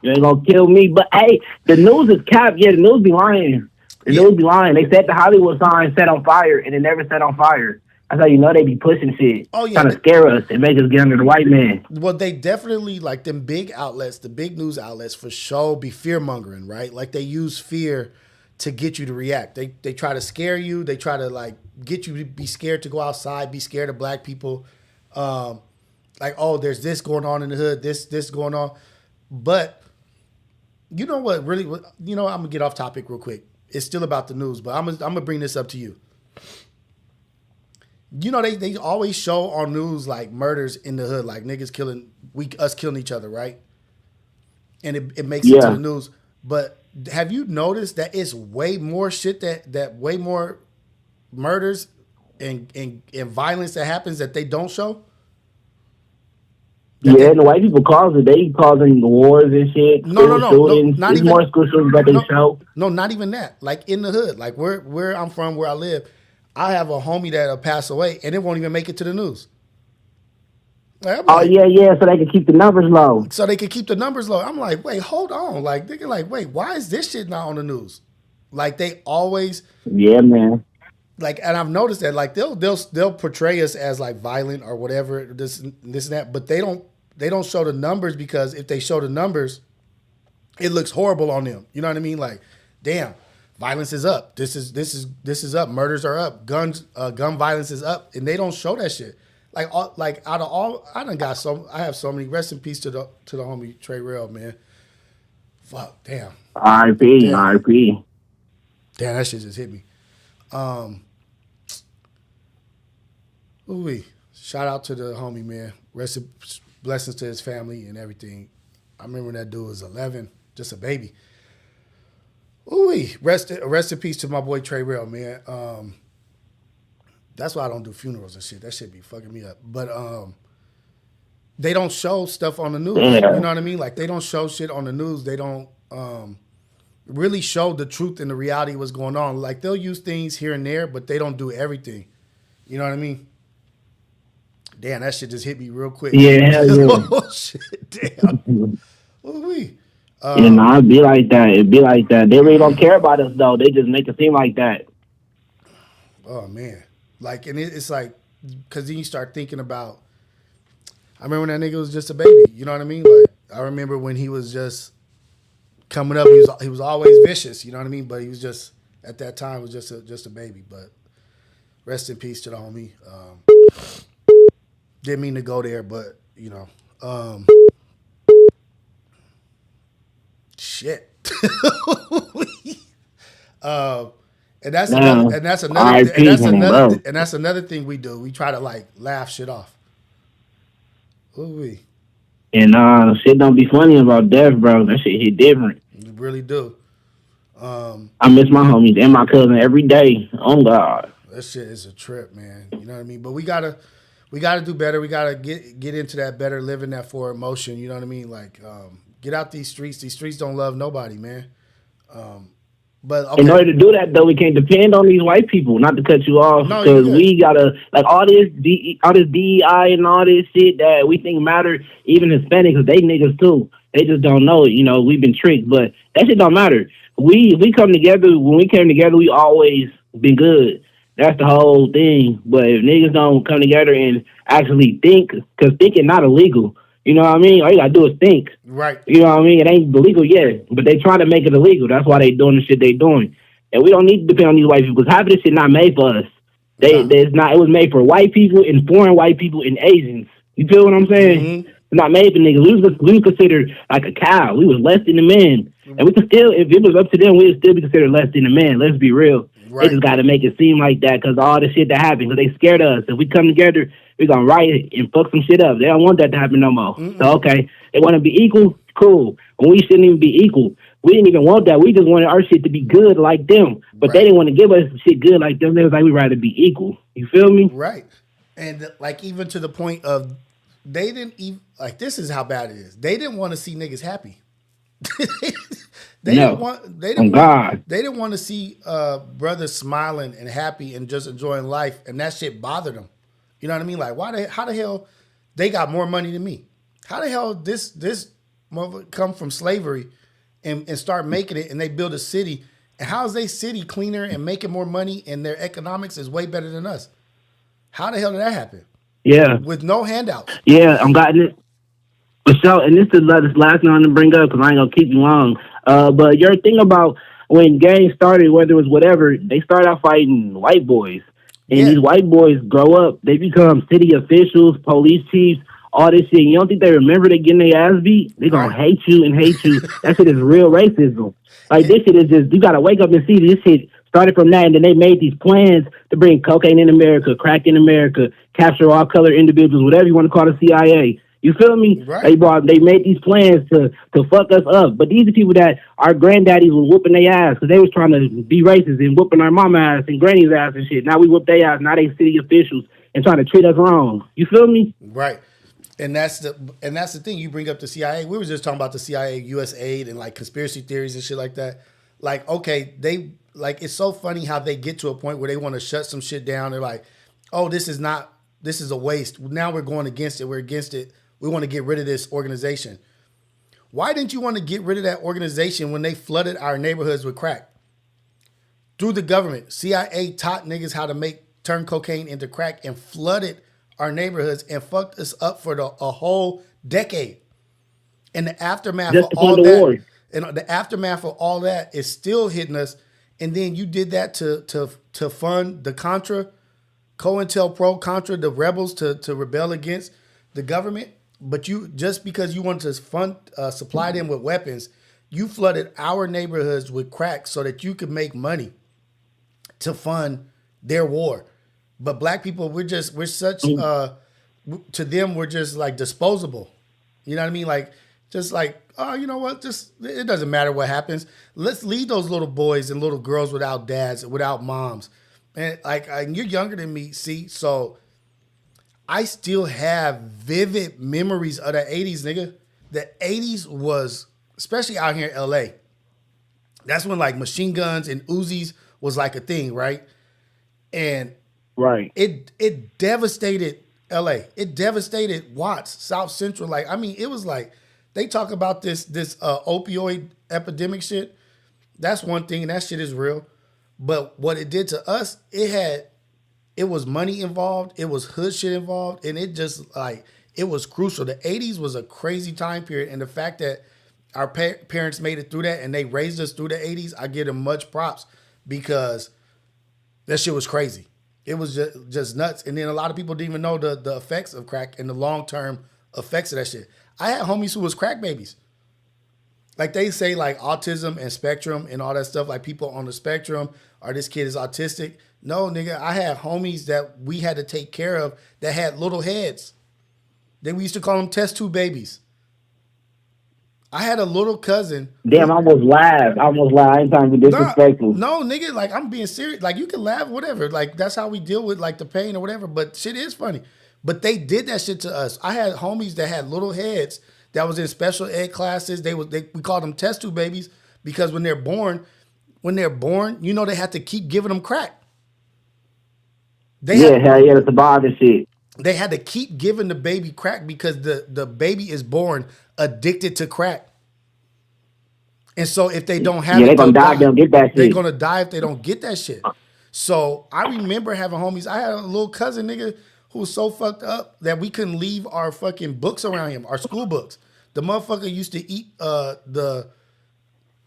You ain't gonna kill me. But hey, the news is capped. Yeah, the news be lying. The news be lying. They said the Hollywood sign set on fire, and it never set on fire. That's how you know they be pushing shit. Oh, yeah. Trying to scare us and make us get under the white man. Well, they definitely, like them big outlets, the big news outlets for sure be fear-mongering, right? Like they use fear to get you to react. They try to scare you. They try to like get you to be scared to go outside, be scared of black people. Like, oh, there's this going on in the hood, this going on. But you know what really, I'm going to get off topic real quick. It's still about the news, but I'm going to bring this up to you. You know, they always show on news like murders in the hood, like niggas killing each other, right? And it makes it to the news. But have you noticed that it's way more shit that way more murders and violence that happens that they don't show? And the white people cause it. They causing the wars and shit. No, not even more school shootings that they show. No, not even that. Like in the hood, like where I'm from, where I live. I have a homie that'll pass away, and it won't even make it to the news. Like, so they can keep the numbers low. I'm like, wait, hold on. Like, they're like, wait, why is this shit not on the news? Like, they always, man. Like, and I've noticed that, like, they'll portray us as like violent or whatever, this and that, but they don't show the numbers because if they show the numbers, it looks horrible on them. You know what I mean? Like, damn. Violence is up. This is up. Murders are up. Gun violence is up, and they don't show that shit. Like out of all, I have so many. Rest in peace to the homie Trey Rail, man. Fuck, damn. R.I.P. R.I.P. Damn, that shit just hit me. Shout out to the homie, man. Blessings to his family and everything. I remember when that dude was 11, just a baby. Ooh, rest in peace to my boy Trey Rail, man. That's why I don't do funerals and shit. That shit be fucking me up. But they don't show stuff on the news. You know what I mean? Like they don't show shit on the news. They don't really show the truth and the reality of what's going on. Like they'll use things here and there, but they don't do everything. You know what I mean? Damn, that shit just hit me real quick. Yeah. Oh shit, damn. Ooh-wee. It'd be like that. It'd be like that. They really don't care about us though. They just make it seem like that. Oh man, like, and it's like, cause then you start thinking about. I remember when that nigga was just a baby. You know what I mean? Like I remember when he was just coming up. He was always vicious. You know what I mean? But he was just at that time was just a baby. But rest in peace to the homie. Didn't mean to go there, but you know. Shit. And that's another thing we do. We try to like laugh shit off. Ooh-wee. And shit don't be funny about death, bro. That shit hit different. You really do. I miss my homies and my cousin every day. Oh God. That shit is a trip, man. You know what I mean? But we gotta do better. We gotta get into that better living, that forward motion. You know what I mean? Like get out these streets. These streets don't love nobody, man. But okay. In order to do that, though, we can't depend on these white people. Not to cut you off, because we gotta like all this DEI and all this shit that we think matter. Even Hispanics, they niggas too. They just don't know it. You know, we've been tricked, but that shit don't matter. We come together. When we came together, we always been good. That's the whole thing. But if niggas don't come together and actually think, because thinking not illegal. You know what I mean? All you gotta do is think. Right. You know what I mean? It ain't illegal yet, but they try to make it illegal. That's why they doing the shit they doing. And we don't need to depend on these white people, because half of this shit not made for us. It was made for white people and foreign white people and Asians. You feel what I'm saying? Mm-hmm. It's not made for niggas. We was considered like a cow. We was less than a man. And we could still, if it was up to them, we would still be considered less than a man. Let's be real. Right. They just got to make it seem like that because all the shit that happened, because they scared us. If we come together, we're going to riot and fuck some shit up. They don't want that to happen no more. Mm-mm. So, okay, they want to be equal, cool. But we shouldn't even be equal. We didn't even want that. We just wanted our shit to be good like them. But they didn't want to give us shit good like them. They was like, we'd rather be equal. You feel me? Right. And, like, even to the point of they didn't even, like, this is how bad it is. They didn't want to see niggas happy. They didn't want to see brothers smiling and happy and just enjoying life, and that shit bothered them. You know what I mean? Like, how the hell they got more money than me? How the hell this motherfucker come from slavery and start making it, and they build a city, and how is they city cleaner and making more money, and their economics is way better than us? How the hell did that happen? Yeah, with no handouts. Yeah, I'm gotten it. For sure, and this is the last thing I'm gonna bring up because I ain't gonna keep you long. But your thing about when gangs started, whether it was whatever, they start out fighting white boys, and these white boys grow up, they become city officials, police chiefs, all this shit. You don't think they remember they getting their ass beat? They gonna hate you and hate you. That shit is real racism. Like this shit is just you gotta wake up and see this shit started from that, and then they made these plans to bring cocaine in America, crack in America, capture all color individuals, whatever you want to call the CIA. You feel me? Right. They made these plans to fuck us up. But these are people that our granddaddies was whooping their ass because they was trying to be racist and whooping our mama ass and granny's ass and shit. Now we whoop their ass. Now they city officials and trying to treat us wrong. You feel me? Right. And that's the thing. You bring up the CIA. We were just talking about the CIA, U.S. aid, and like conspiracy theories and shit like that. Like, okay, it's so funny how they get to a point where they want to shut some shit down. They're like, oh, this is a waste. Now we're going against it. We're against it. We want to get rid of this organization. Why didn't you want to get rid of that organization when they flooded our neighborhoods with crack? Through the government, CIA taught niggas how to turn cocaine into crack and flooded our neighborhoods and fucked us up for a whole decade. And the aftermath of all that, and the aftermath of all that is still hitting us. And then you did that to fund the Contra, COINTELPRO, Contra, the rebels to rebel against the government. But you, just because you wanted to supply them with weapons, you flooded our neighborhoods with crack so that you could make money to fund their war. But black people, we're such to them, we're just like disposable. You know what I mean? Like Just like, oh, you know what? Just it doesn't matter what happens. Let's leave those little boys and little girls without dads, without moms. And like you're younger than me, see, so I still have vivid memories of the 80s, nigga. The 80s was, especially out here in LA, that's when like machine guns and Uzis was like a thing, right? And right, it devastated LA. It devastated Watts, South Central. Like, I mean, it was like they talk about this opioid epidemic shit. That's one thing, and that shit is real. But what it did to us, it was money involved, it was hood shit involved, and it just like it was crucial. The 80s was a crazy time period, and the fact that our parents made it through that and they raised us through the 80s, I give them much props because that shit was crazy. It was just nuts. And then a lot of people didn't even know the effects of crack and the long-term effects of that shit. I had homies who was crack babies. Like they say like autism and spectrum and all that stuff, like people on the spectrum or this kid is autistic. No, nigga, I had homies that we had to take care of that had little heads. We used to call them test tube babies. I had a little cousin. Damn, I almost laughed. I ain't trying to be disrespectful. No, nigga, like I'm being serious. Like you can laugh, whatever. Like that's how we deal with like the pain or whatever. But shit is funny. But they did that shit to us. I had homies that had little heads that was in special ed classes. We called them test tube babies because when they're born, you know they have to keep giving them crack. Hell yeah, to survive this shit. They had to keep giving the baby crack because the baby is born addicted to crack. And so if they don't have it, they're gonna die. They don't get that shit. They're gonna die if they don't get that shit. So I remember having homies. I had a little cousin, nigga, who was so fucked up that we couldn't leave our fucking books around him, our school books. The motherfucker used to eat the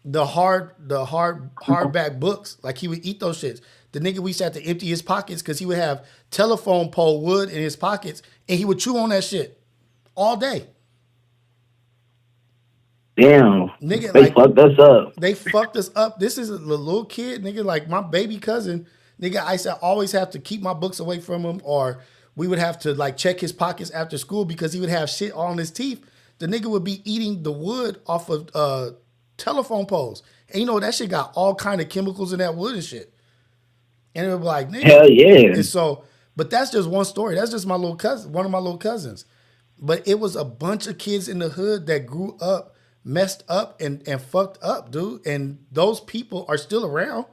hardback books. Like he would eat those shits. The nigga, we used to have to empty his pockets because he would have telephone pole wood in his pockets and he would chew on that shit all day. Damn. Nigga, they fucked us up. They fucked us up. This is a little kid, nigga, like my baby cousin. Nigga, I used to always have to keep my books away from him, or we would have to like check his pockets after school because he would have shit all in his teeth. The nigga would be eating the wood off of telephone poles. And you know, that shit got all kind of chemicals in that wood and shit. And it would be like, nigga. Hell yeah. And so, but that's just one story. That's just my little cousin, one of my little cousins. But it was a bunch of kids in the hood that grew up, messed up and fucked up, dude. And those people are still around.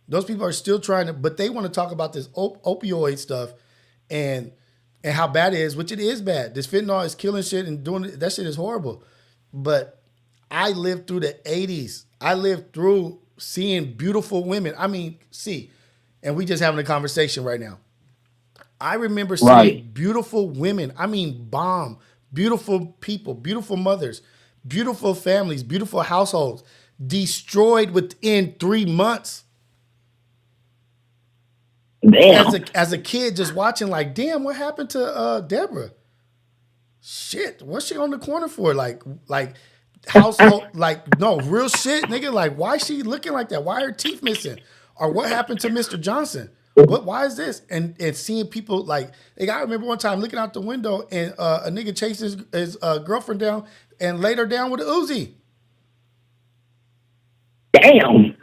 Those people are still trying to, but they want to talk about this opioid stuff and how bad it is, which it is bad. This fentanyl is killing shit and doing it. That shit is horrible. But I lived through the 80s. I lived through seeing beautiful women. I mean, and we just having a conversation right now. I remember seeing beautiful women. I mean, beautiful people, beautiful mothers, beautiful families, beautiful households, destroyed within 3 months. Damn. As a kid, just watching, like, damn, what happened to Deborah? Shit, what's she on the corner for? Like household, like, no, real shit, nigga. Like, why is she looking like that? Why are her teeth missing? Or what happened to Mr. Johnson? Why is this? And seeing people like, I remember one time looking out the window and a nigga chased his girlfriend down and laid her down with a Uzi. Damn.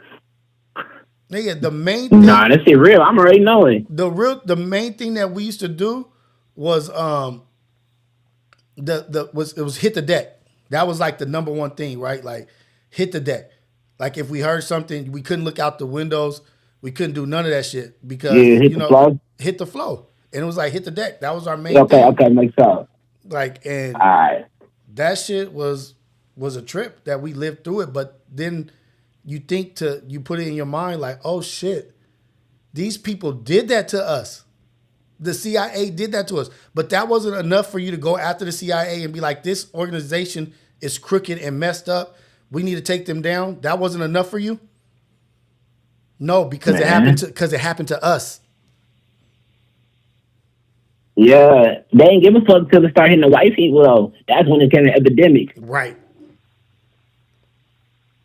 Nigga, the main thing. Nah, that shit real. I'm already knowing. The main thing that we used to do was it was hit the deck. That was like the number one thing, right? Like hit the deck. Like if we heard something, we couldn't look out the windows. We couldn't do none of that shit because hit the flow. And it was like hit the deck. That was our main thing. Okay, makes sense. Like, and that shit was a trip that we lived through it. But then you put it in your mind like, oh shit, these people did that to us. The CIA did that to us. But that wasn't enough for you to go after the CIA and be like, this organization is crooked and messed up. We need to take them down. That wasn't enough for you? No, because it happened to us. Yeah, they ain't give a fuck until they start hitting the white people though. That's when it became an epidemic. Right.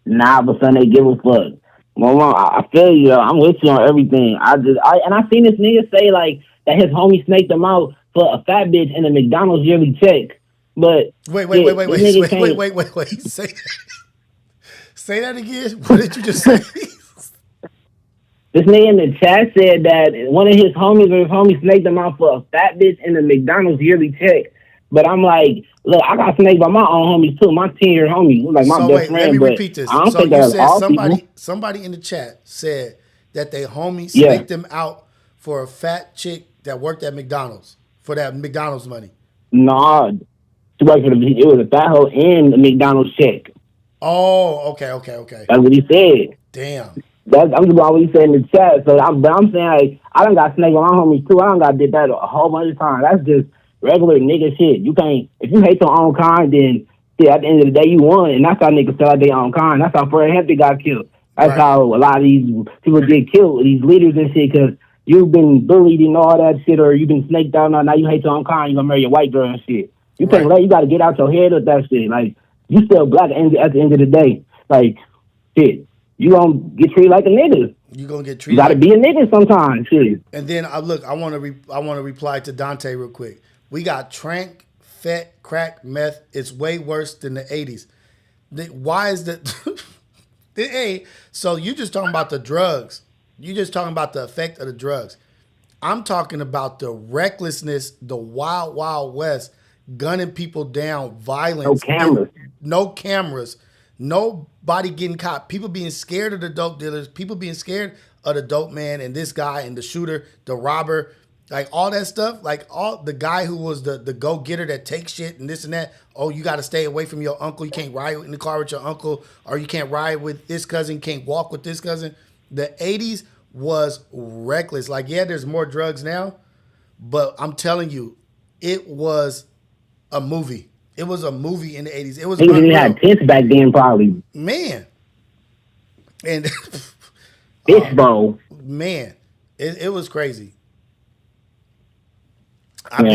Nah, but son, they give a fuck. Mom, I feel you. I'm with you on everything. I seen this nigga say like that his homie snaked him out for a fat bitch in a McDonald's yearly check. But Wait. this nigga can't- Wait. Say that again. What did you just say? This nigga in the chat said that one of his homies snaked him out for a fat bitch in the McDonald's yearly check. But I'm like, look, I got snaked by my own homies too. My 10-year homie, like my best friend. Let me but repeat this. I don't So think you that's said all people. somebody in the chat said that they homie Yeah. snaked them out for a fat chick that worked at McDonald's for that McDonald's money. Nah, she worked for it was a fat hoe and a McDonald's check. Oh, okay. That's what he said. Damn. I'm just about what he said in the chat. So I'm saying, like, I done got snaked with my homies too. I done got did that a whole bunch of times. That's just regular nigga shit. You can't, if you hate your own kind, then at the end of the day you won, and that's how niggas sell out their own kind. That's how Fred Hampton got killed. That's Right. how a lot of these people get killed, these leaders and shit, because you've been bullied and all that shit, or you've been snaked out. Now you hate your own kind. You gonna marry a white girl and shit. You can't let. You got to get out your head with that shit. Like, you still black at the end of the day. Like, shit, you gonna get treated like a nigga. You gonna get You treated. gotta be a nigga sometimes, shit. And then I want to reply to Dante real quick. We got trank, fet, crack, meth. It's way worse than the 80s. Why is that? Hey, so you just talking about the drugs. You just talking about the effect of the drugs. I'm talking about the recklessness, the wild, wild west, gunning people down, violence. No cameras. Nobody getting caught. People being scared of the dope dealers. People being scared of the dope man and this guy and the shooter, the robber, like all that stuff. Like all the guy who was the go-getter that takes shit and this and that. Oh, you got to stay away from your uncle. You can't ride in the car with your uncle, or you can't ride with this cousin. Can't walk with this cousin. The 80s was reckless. Like, yeah, there's more drugs now, but I'm telling you, it was a movie. It was a movie in the 80s. It was Niggas had tits back then, probably. Man. And Fishbowl. Man, it was crazy. Look.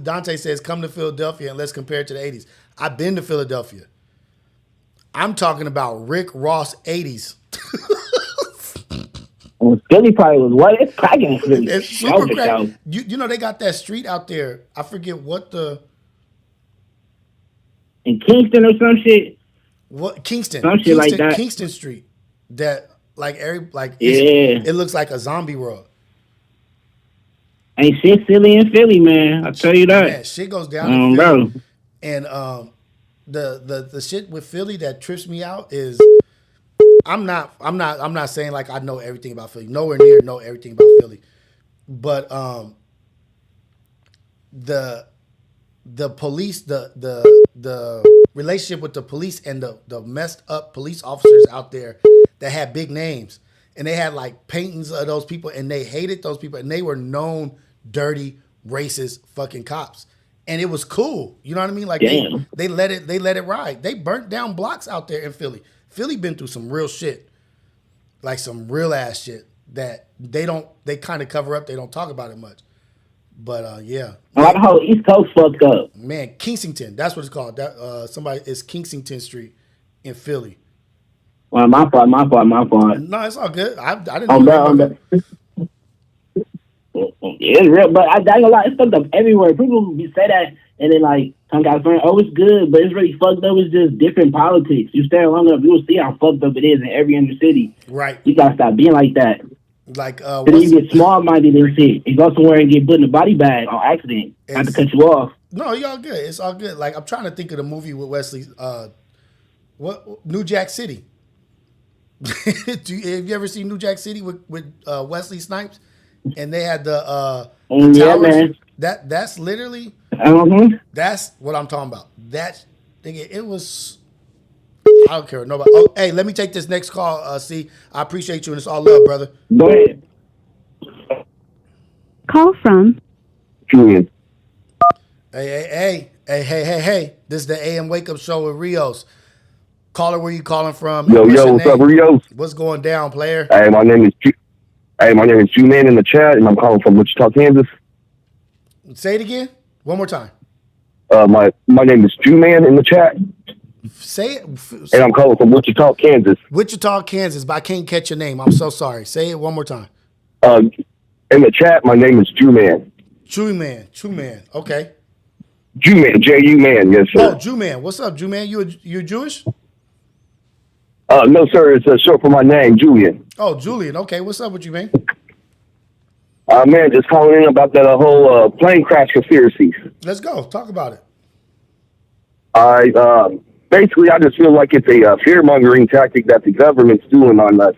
Dante says, come to Philadelphia and let's compare it to the 80s. I've been to Philadelphia. I'm talking about Rick Ross 80s. Well, Philly probably was what? It's cracking. It's super cracking. You know, they got that street out there. I forget what the... In Kingston or some shit? What? Kingston. Some shit like that. Kingston Street. That, yeah. It looks like a zombie world. Ain't shit silly in Philly, man. I tell you that. Man, shit goes down in Philly. Bro. And the shit with Philly that trips me out is I'm not saying like I know everything about Philly. Nowhere near know everything about Philly. But the police, the relationship with the police and the messed up police officers out there that had big names, and they had like paintings of those people, and they hated those people, and they were known dirty, racist fucking cops. And it was cool. You know what I mean? Like they let it ride. They burnt down blocks out there in Philly. Philly been through some real shit. Like some real ass shit that they kind of cover up. They don't talk about it much. But yeah. Like the whole East Coast fucked up. Man, Kingsington. That's what it's called. That it's Kingsington Street in Philly. Well, my fault. No, it's all good. I didn't know. It's real, but I ain't gonna lie, it's fucked up everywhere. People say that and then like some guys saying, "Oh, it's good," but it's really fucked up. It's just different politics. You stay long enough, you'll see how fucked up it is in every inner city. Right. You gotta stop being like that. Like then you get small-minded and shit. You go somewhere and get put in a body bag on accident. I have to cut you off. No, you're all good. It's all good. Like I'm trying to think of the movie with Wesley. What New Jack City? Have you ever seen New Jack City with Wesley Snipes? And they had the towers. Yeah, man. That's literally that's what I'm talking about. It was. I don't care nobody. Oh, hey, let me take this next call. See, I appreciate you, and it's all love, brother. Go ahead. Call from Julian. Hey. This is the AM Wake Up Show with Rios. Caller, where you calling from? Yo, what's up, Rios? What's going down, player? Hey, my name is G-Man in the chat, and I'm calling from Wichita, Kansas. Say it again. One more time. My name is G-Man in the chat. Say it. And I'm calling from Wichita, Kansas. Wichita, Kansas, but I can't catch your name. I'm so sorry. Say it one more time. In the chat, my name is G-Man. True man. Okay. Jew man, J-U man, yes, sir. Oh, Jew man. What's up, Jew man? You Jewish? No, sir, it's short for my name, Julian. Oh, Julian. Okay, what's up with you, man? Man, just calling in about that whole plane crash conspiracy. Let's go. Talk about it. Basically, I just feel like it's a fear-mongering tactic that the government's doing on us.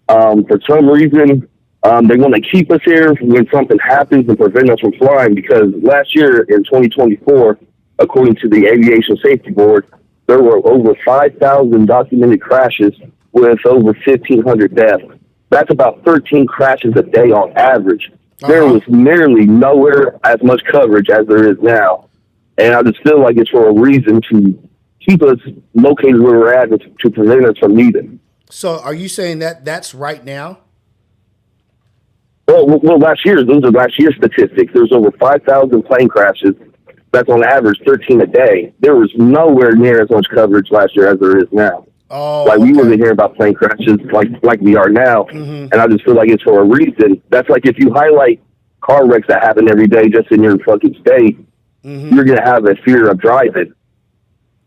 For some reason, they want to keep us here when something happens and prevent us from flying, because last year in 2024, according to the Aviation Safety Board, there were over 5,000 documented crashes with over 1,500 deaths. That's about 13 crashes a day on average. There was nearly nowhere as much coverage as there is now. And I just feel like it's for a reason to keep us located where we're at and to prevent us from leaving. So are you saying that that's right now? Well, those are last year's statistics. There's over 5,000 plane crashes. That's on average 13 a day. There was nowhere near as much coverage last year as there is now. Oh, like we wasn't hearing about plane crashes like we are now. And I just feel like it's for a reason. That's like if you highlight car wrecks that happen every day just in your fucking state, you're going to have a fear of driving.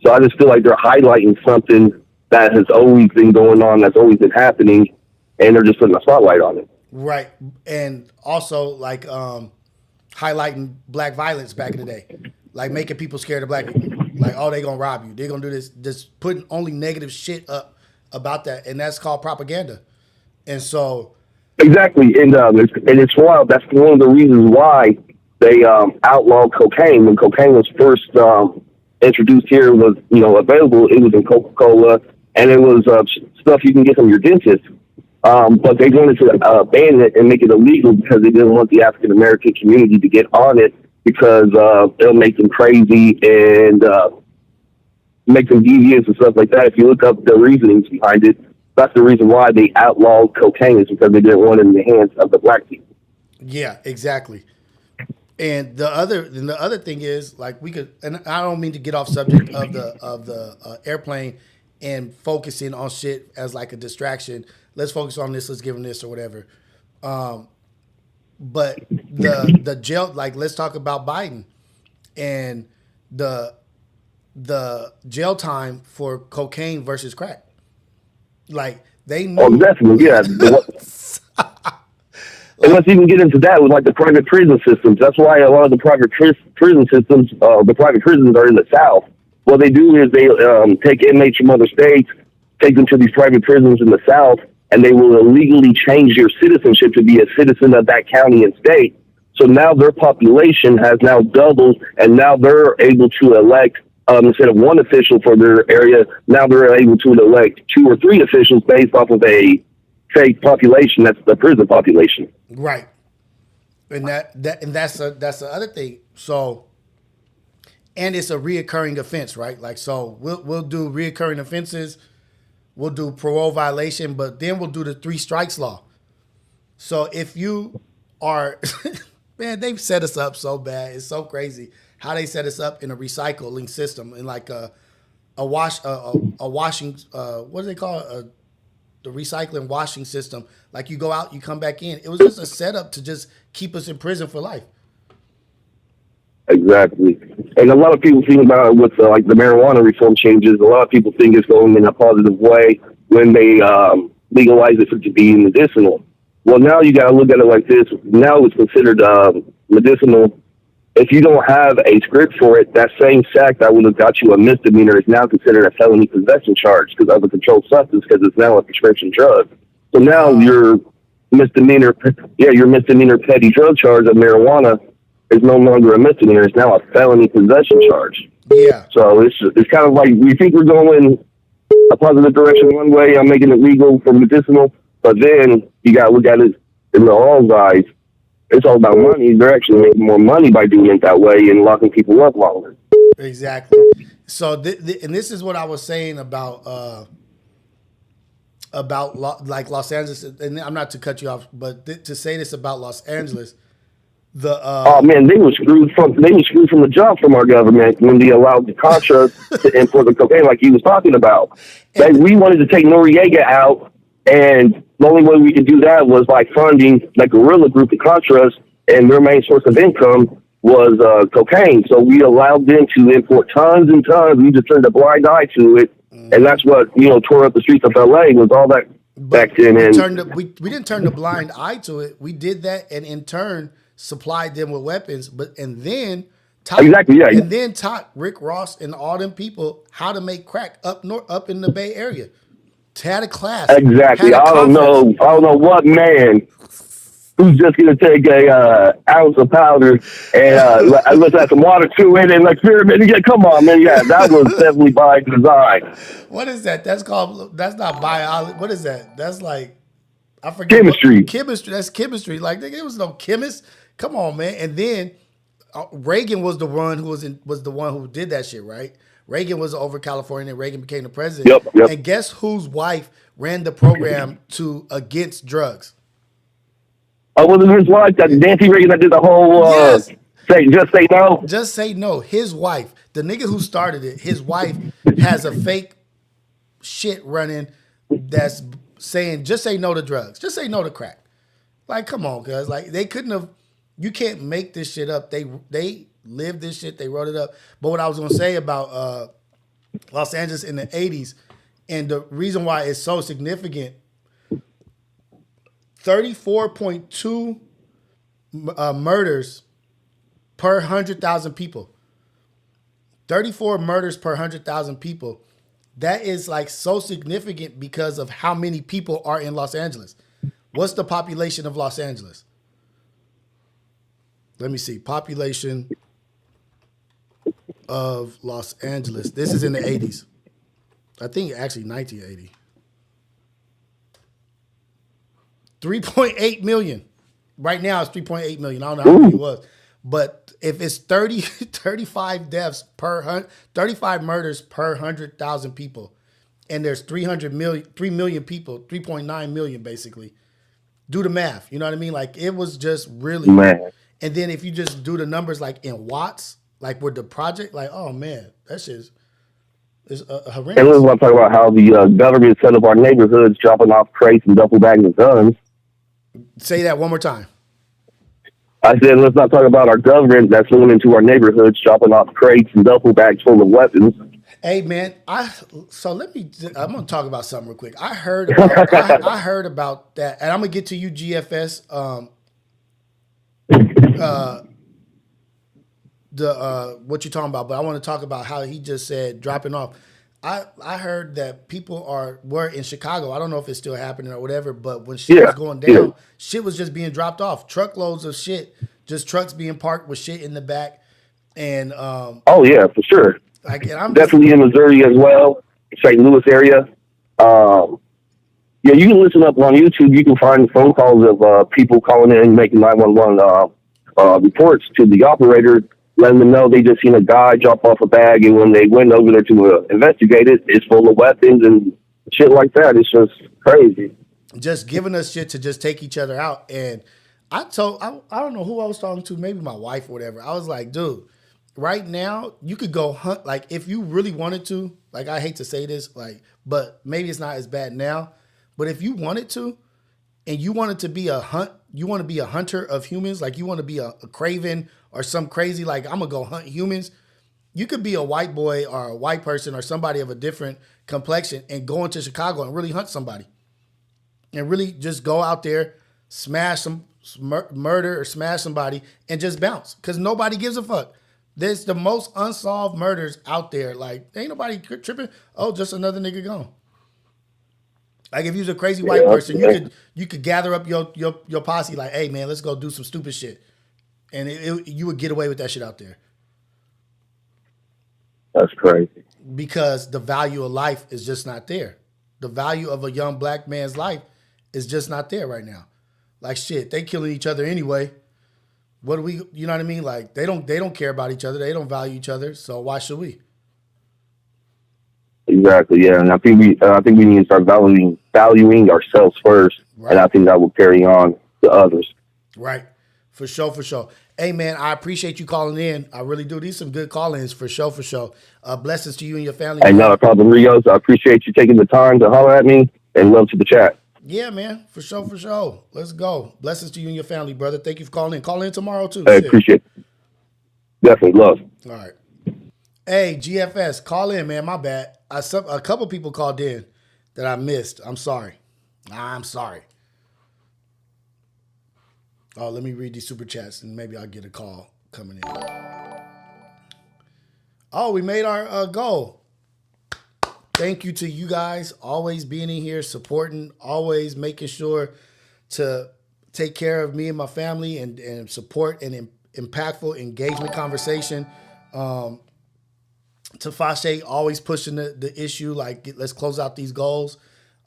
So I just feel like they're highlighting something that has always been going on, that's always been happening, and they're just putting a spotlight on it. Right. And also like highlighting black violence back in the day, like making people scared of black people. Like, oh, they going to rob you. They're going to do this, just putting only negative shit up about that. And that's called propaganda. And so. Exactly. And it's wild. That's one of the reasons why they outlawed cocaine. When cocaine was first introduced here, was available. It was in Coca-Cola, and it was stuff you can get from your dentist. But they wanted to ban it and make it illegal because they didn't want the African American community to get on it, because it'll make them crazy and make them devious and stuff like that. If you look up the reasonings behind it, that's the reason why they outlawed cocaine, is because they didn't want it in the hands of the black people. Yeah, exactly. And the other thing is, like, we could, and I don't mean to get off subject of the airplane and focusing on shit as like a distraction. Let's focus on this. Let's give them this or whatever. But the jail, like, let's talk about Biden and the jail time for cocaine versus crack. Like, they knew. Oh, definitely, yeah. And let's even get into that with like the private prison systems. That's why a lot of the private prison systems, the private prisons are in the South. What they do is they take inmates from other states, take them to these private prisons in the South, and they will illegally change your citizenship to be a citizen of that county and state. So now their population has now doubled, and now they're able to elect, instead of one official for their area, now they're able to elect 2 or 3 officials based off of a fake population. That's the prison population. Right. And that's the other thing. So, and it's a reoccurring offense, right? Like, so we'll do reoccurring offenses. We'll do parole violation, but then we'll do the 3 strikes law. So if you are, man, they've set us up so bad. It's so crazy how they set us up in a recycling system, in like a washing, what do they call it? The recycling washing system. Like, you go out, you come back in. It was just a setup to just keep us in prison for life. Exactly. And a lot of people think about it with like the marijuana reform changes. A lot of people think it's going in a positive way when they legalize it to be medicinal. Well, now you got to look at it like this. Now it's considered medicinal. If you don't have a script for it, that same sack that would have got you a misdemeanor is now considered a felony possession charge because of a controlled substance, because it's now a prescription drug. So now your misdemeanor petty drug charge of marijuana is no longer a misdemeanor. It's now a felony possession charge. Yeah. So it's kind of like, we think we're going a positive direction one way, I'm making it legal for medicinal, but then you got to look at it in the wrong eyes. It's all about money. They're actually making more money by doing it that way and locking people up longer. Exactly. So, and this is what I was saying about like Los Angeles. And I'm not to cut you off, but to say this about Los Angeles, oh man, they were screwed from the jump from our government when they allowed the Contras to import the cocaine, like he was talking about. We wanted to take Noriega out, and the only way we could do that was by funding like guerrilla group, the Contras, and their main source of income was cocaine. So we allowed them to import tons and tons. We just turned a blind eye to it, and that's what tore up the streets of LA was all that back then. We didn't turn the blind eye to it. We did that, and in turn supplied them with weapons. And then taught Rick Ross and all them people how to make crack up in the Bay Area. Had a class. Exactly. I don't know what man who's just going to take a ounce of powder and let's add some water to it and let's experiment. Yeah, come on, man. Yeah, that was definitely by design. What is that? That's not biology. What is that? That's like, I forget. Chemistry. Chemistry. That's chemistry. Like, there was no chemist. Come on, man. And then Reagan was the one who was the one who did that shit, right? Reagan was over California, and Reagan became the president. Yep. And guess whose wife ran the program against drugs? Oh, was it his wife? That Nancy Reagan that did the whole yes. Just say no? Just say no. His wife, the nigga who started it, his wife has a fake shit running that's saying, just say no to drugs. Just say no to crack. Like, come on, cuz. Like, they couldn't have, you can't make this shit up. They lived this shit. They wrote it up. But what I was going to say about Los Angeles in the 80s, and the reason why it's so significant, 34.2 murders per 100,000 people. 34 murders per 100,000 people. That is like so significant because of how many people are in Los Angeles. What's the population of Los Angeles? Let me see. Population of Los Angeles. This is in the 80s. I think actually 1980. 3.8 million. Right now it's 3.8 million. I don't know how many it was. But if it's 35 deaths per 35 murders per 100,000 people, and there's 3 million people, 3.9 million basically, do the math. You know what I mean? Like, it was just really, man. And then if you just do the numbers like in watts, like with the project, like, oh man, that shit is horrendous. And let's want to talk about how the government set up our neighborhoods, dropping off crates and duffel bags of guns. Say that one more time. I said, let's not talk about our government that's going into our neighborhoods, dropping off crates and duffel bags full of weapons. Hey man, I'm gonna talk about something real quick. I heard about that, and I'm gonna get to you, GFS. What you're talking about, but I want to talk about how he just said dropping off. I heard that people were in Chicago. I don't know if it's still happening or whatever, but when shit was going down, shit was just being dropped off. Truckloads of shit, just trucks being parked with shit in the back. And oh yeah, for sure. Like, and I'm definitely in Missouri as well, St. Louis area. Yeah, you can listen up on YouTube. You can find phone calls of people calling in, making 911 reports to the operator, letting them know they just seen a guy drop off a bag, and when they went over there to investigate it, it's full of weapons and shit like that. It's just crazy. Just giving us shit to just take each other out. And I don't know who I was talking to, maybe my wife or whatever. I was like, dude, right now you could go hunt. Like, if you really wanted to, like, I hate to say this, like, but maybe it's not as bad now. But if you wanted to, and you wanted to be you want to be a hunter of humans, like you want to be a craven or some crazy, like, I'm gonna go hunt humans. You could be a white boy or a white person or somebody of a different complexion and go into Chicago and really hunt somebody. And really just go out there, smash some murder or smash somebody and just bounce. Because nobody gives a fuck. There's the most unsolved murders out there. Like, ain't nobody tripping. Oh, just another nigga gone. Like, if you was a crazy white person, you could gather up your posse, like, hey man, let's go do some stupid shit, and you would get away with that shit out there. That's crazy. Because the value of life is just not there. The value of a young black man's life is just not there right now. Like, shit, they killing each other anyway. What do we? You know what I mean? Like, they don't care about each other. They don't value each other. So why should we? Exactly, yeah, and I think we need to start valuing ourselves first, right. And I think that will carry on to others. Right, for sure. Hey man, I appreciate you calling in. I really do. These are some good call-ins for sure. Blessings to you and your family. Hey, not a problem, Rios. I appreciate you taking the time to holler at me, and love to the chat. Yeah, man, for sure. Let's go. Blessings to you and your family, brother. Thank you for calling in. Call in tomorrow too. I appreciate it. Definitely love. All right. Hey, GFS, call in, man. My bad. A couple people called in that I missed. I'm sorry. Oh, let me read these super chats and maybe I'll get a call coming in. Oh, we made our goal. Thank you to you guys always being in here, supporting, always making sure to take care of me and my family and support an impactful engagement conversation. Tafashe always pushing the issue, like, let's close out these goals.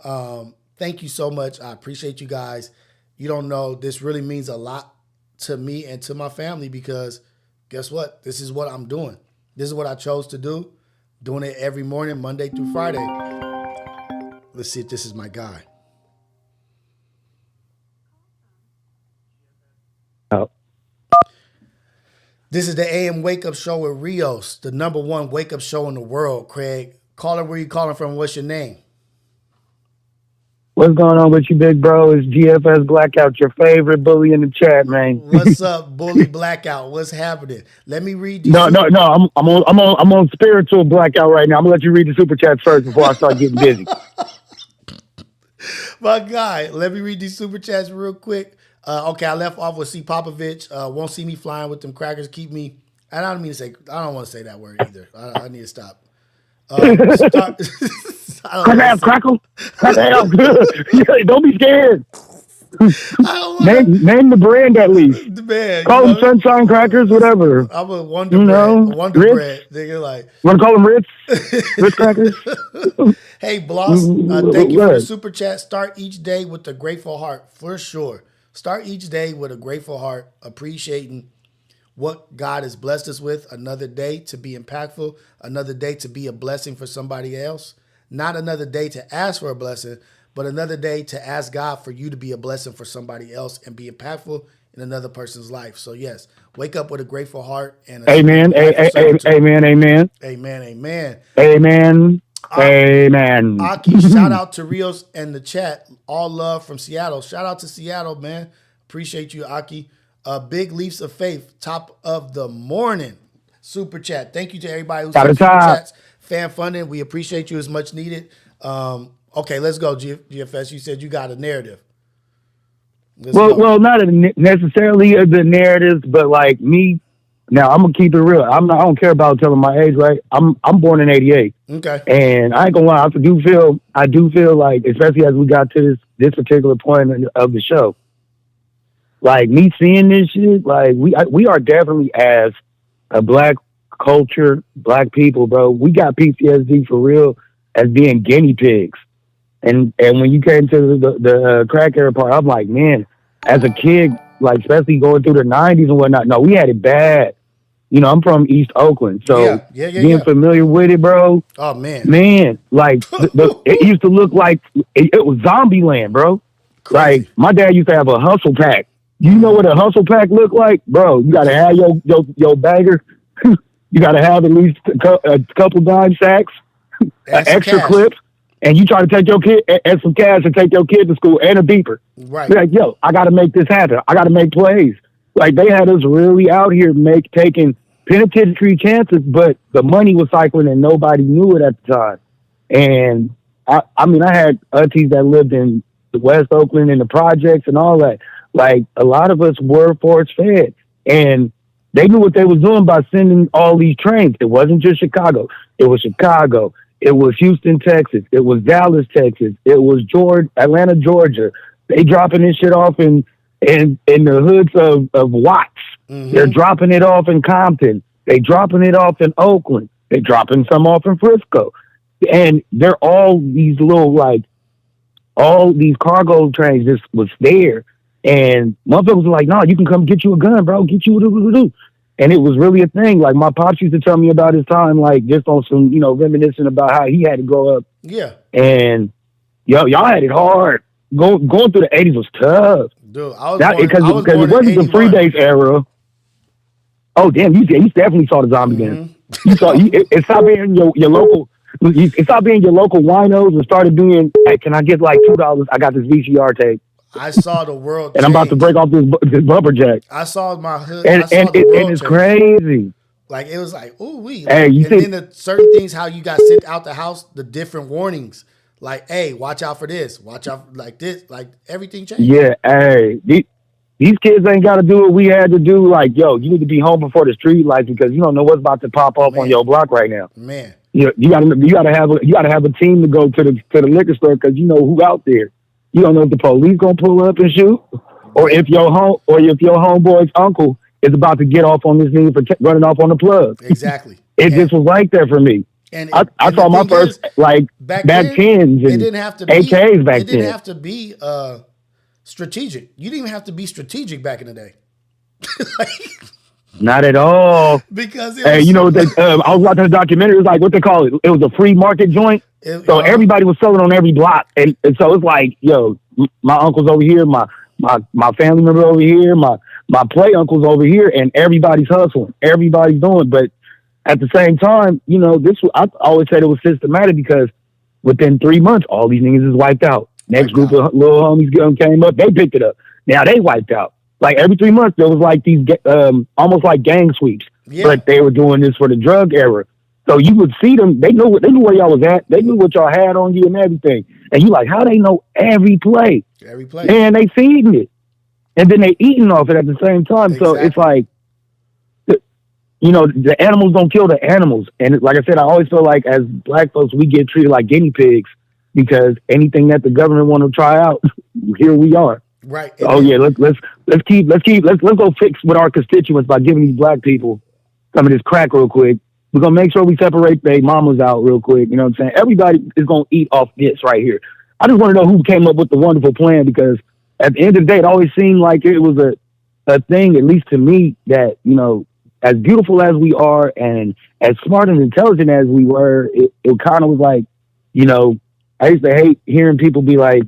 Thank you so much. I appreciate you guys. You don't know, this really means a lot to me and to my family because guess what? This is what I'm doing. This is what I chose to do. Doing it every morning, Monday through Friday. Let's see if this is my guy. Oh. This is the AM Wake Up Show with Rios, the #1 wake up show in the world, Craig. Caller, where you calling from? What's your name? What's going on with you, big bro? It's GFS Blackout, your favorite bully in the chat, man. What's up, Bully Blackout? What's happening? Let me read these. No. I'm on spiritual blackout right now. I'm gonna let you read the super chats first before I start getting busy. My guy, let me read these super chats real quick. Okay, I left off with C. Popovich. Won't see me flying with them crackers. Keep me. I don't want to say that word either. I need to stop. Crackle. Don't be scared. Name the brand at least. Man, call them Sunshine Crackers, whatever. I'm a Wonder Bread. Wonder Ritz? Bread. They're like, want to call them Ritz? Ritz Crackers? Hey, Bloss, thank you for the super chat. Start each day with a grateful heart, for sure. Start each day with a grateful heart, appreciating what God has blessed us with. Another day to be impactful, another day to be a blessing for somebody else. Not another day to ask for a blessing, but another day to ask God for you to be a blessing for somebody else and be impactful in another person's life. So yes, wake up with a grateful heart and amen. Amen. Aki, shout out to Rios and the chat. All love from Seattle. Shout out to Seattle, man. Appreciate you, Aki. Big Leaps of Faith, top of the morning. Super chat. Thank you to everybody who's super chats. Fan funding. We appreciate you as much needed. Okay, let's go, GFS. You said you got a narrative. Well, not necessarily the narratives, but like me. Now I'm gonna keep it real. I don't care about telling my age, right? I'm born in '88. Okay. And I ain't gonna lie, I do feel like, especially as we got to this particular point of the show, like me seeing this shit, like we are definitely, as a black culture, black people, bro, we got PTSD for real as being guinea pigs. And when you came to the crack era part, I'm like, man, as a kid, like especially going through the '90s and whatnot, no, we had it bad. You know, I'm from East Oakland, so being familiar with it, bro. Oh man, like it used to look like it was zombie land, bro. Crazy. Like my dad used to have a hustle pack. You know what a hustle pack look like, bro? You gotta have your bagger. You gotta have at least a couple dime sacks, an extra clip, and you try to take your kid and some cash and take your kid to school and a beeper. Right? You're like, yo, I gotta make this happen. I gotta make plays. Like they had us really out here taking penitentiary chances, but the money was cycling and nobody knew it at the time. And I mean, I had aunties that lived in the West Oakland and the projects and all that. Like a lot of us were force fed, and they knew what they was doing by sending all these trains. It wasn't just Chicago. It was Chicago. It was Houston, Texas. It was Dallas, Texas. It was Atlanta, Georgia. They dropping this shit off in the hoods of Watts. Mm-hmm. They're dropping it off in Compton. They dropping it off in Oakland. They dropping some off in Frisco. And they're all these all these cargo trains just was there. And motherfuckers were like, no, you can come get you a gun, bro. Get you do. And it was really a thing. Like my pops used to tell me about his time, like just on some, reminiscing about how he had to grow up. Yeah. And y'all had it hard. Going through the 80s was tough. Dude, because it wasn't the free days era. Oh damn, you definitely saw the zombie then. You saw it stopped being your local. It stopped being your local winos and started being, hey, can I get like $2? I got this VCR tape. I saw the world and change. I'm about to break off this bumper jack. I saw my hood. And, I saw and, the world and it's change. crazy. Like it was like, ooh wee. Hey, Like, you and see, then the certain things, how you got sent out the house, the different warnings. Like, hey, watch out for this. Watch out like this. Like everything changed. Yeah, hey, these kids ain't got to do what we had to do. Like, yo, you need to be home before the street lights because you don't know what's about to pop off on your block right now. Man, you gotta have a team to go to the liquor store because you know who out there. You don't know if the police gonna pull up and shoot, or if your homeboy's uncle is about to get off on this nigga for running off on the plug. Exactly. It just was like that for me. And I saw my first back tens and it didn't have to be AKs back it didn't then. have to be strategic. You didn't even have to be strategic back in the day. Not at all. Because hey, you know what I was watching a documentary. It was like what they call it. It was a free market joint. So everybody was selling on every block, and so it's like, yo, my uncle's over here, my family member over here, my play uncle's over here, and everybody's hustling, everybody's doing. But at the same time, you know, I always said it was systematic because within 3 months, all these niggas is wiped out. Next group of little homies came up, they picked it up. Now they wiped out. Like every 3 months, there was like these almost like gang sweeps, but they were doing this for the drug era. So you would see them. They knew where y'all was at. They knew what y'all had on you and everything. And you like, how they know every play? Every play. Man, they feeding it, and then they eating off it at the same time. Exactly. So it's like, you know, the animals don't kill the animals. And like I said, I always feel like as black folks, we get treated like guinea pigs because anything that the government want to try out, here we are. Right. Oh yeah, let's go fix with our constituents by giving these black people some of this crack real quick. We're gonna make sure we separate their mamas out real quick. You know what I'm saying? Everybody is gonna eat off this right here. I just want to know who came up with the wonderful plan because at the end of the day, it always seemed like it was a thing, at least to me, that, you know, as beautiful as we are and as smart and intelligent as we were, it kind of was like, you know, I used to hate hearing people be like,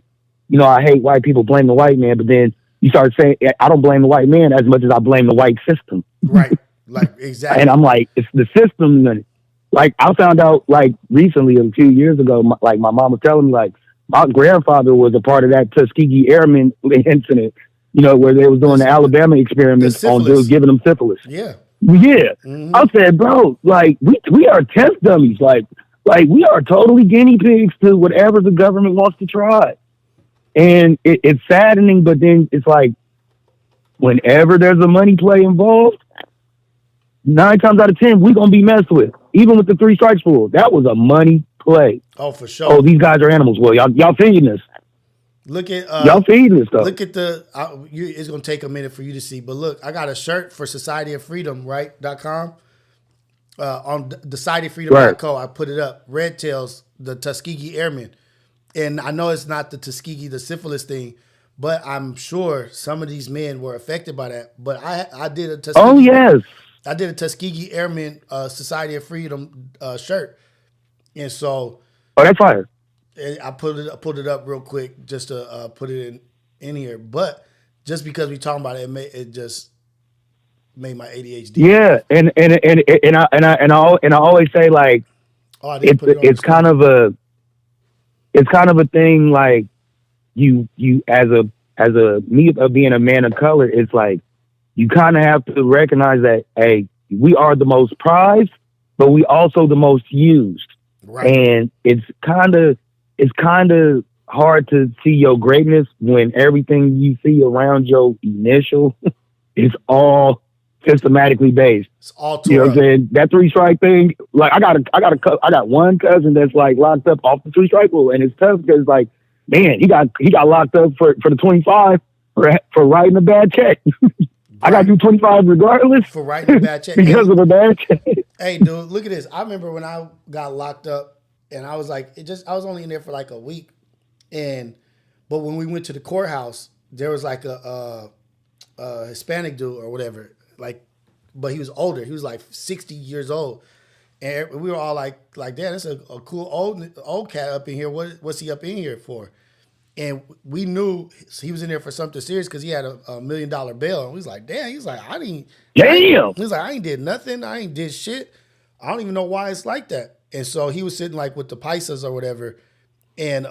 you know, I hate white people, blame the white man, but then you start saying, I don't blame the white man as much as I blame the white system. Right. Like, exactly. And I'm like, it's the system. Like, I found out, like, recently, a few years ago, my mom was telling me, like, my grandfather was a part of that Tuskegee Airmen incident, you know, where they was doing the Alabama experiments on giving them syphilis. Yeah. Yeah. Mm-hmm. I said, bro, like, we are test dummies. Like we are totally guinea pigs to whatever the government wants to try. And it's saddening, but then it's like, whenever there's a money play involved, 9 times out of 10, we're going to be messed with. Even with the 3 strikes rule, that was a money play. Oh, for sure. Oh, these guys are animals. Well, y'all feeding this. Look at y'all feeding this stuff. Look at it's going to take a minute for you to see, but look, I got a shirt for Society of Freedom, right? .com. On societyofreedom.co, I put it up. Red Tails, the Tuskegee Airmen. And I know it's not the Tuskegee, the syphilis thing, but I'm sure some of these men were affected by that. But I did a Tuskegee. Oh, yes. I did a Tuskegee Airmen Society of Freedom shirt. And so. Oh, that's fire. I pulled it up real quick just to put it in here. But just because we talking about it, it just made my ADHD. Yeah, and I always say, like, it's kind of a thing, like you as me being a man of color, it's like you kind of have to recognize that, hey, we are the most prized, but we also the most used. Right. And it's kind of hard to see your greatness when everything you see around your initial is all systematically based. It's all you know what I'm saying? That 3 strike thing, like I got one cousin that's like locked up off the 3 strike rule, and it's tough because, like, man, he got locked up for the 25 for writing a bad check. I got to do 25 regardless for writing a bad check because of a bad check. Hey, dude, look at this. I remember when I got locked up, and I was like, I was only in there for like a week, but when we went to the courthouse, there was like a Hispanic dude or whatever, like, but he was older. He was like 60 years old, and we were all like, damn, that's a cool old cat up in here. What's he up in here for? And we knew he was in there for something serious because he had a $1 million bail. And we was like, damn. He was like, I ain't did nothing. I ain't did shit. I don't even know why it's like that. And so he was sitting like with the paisas or whatever. And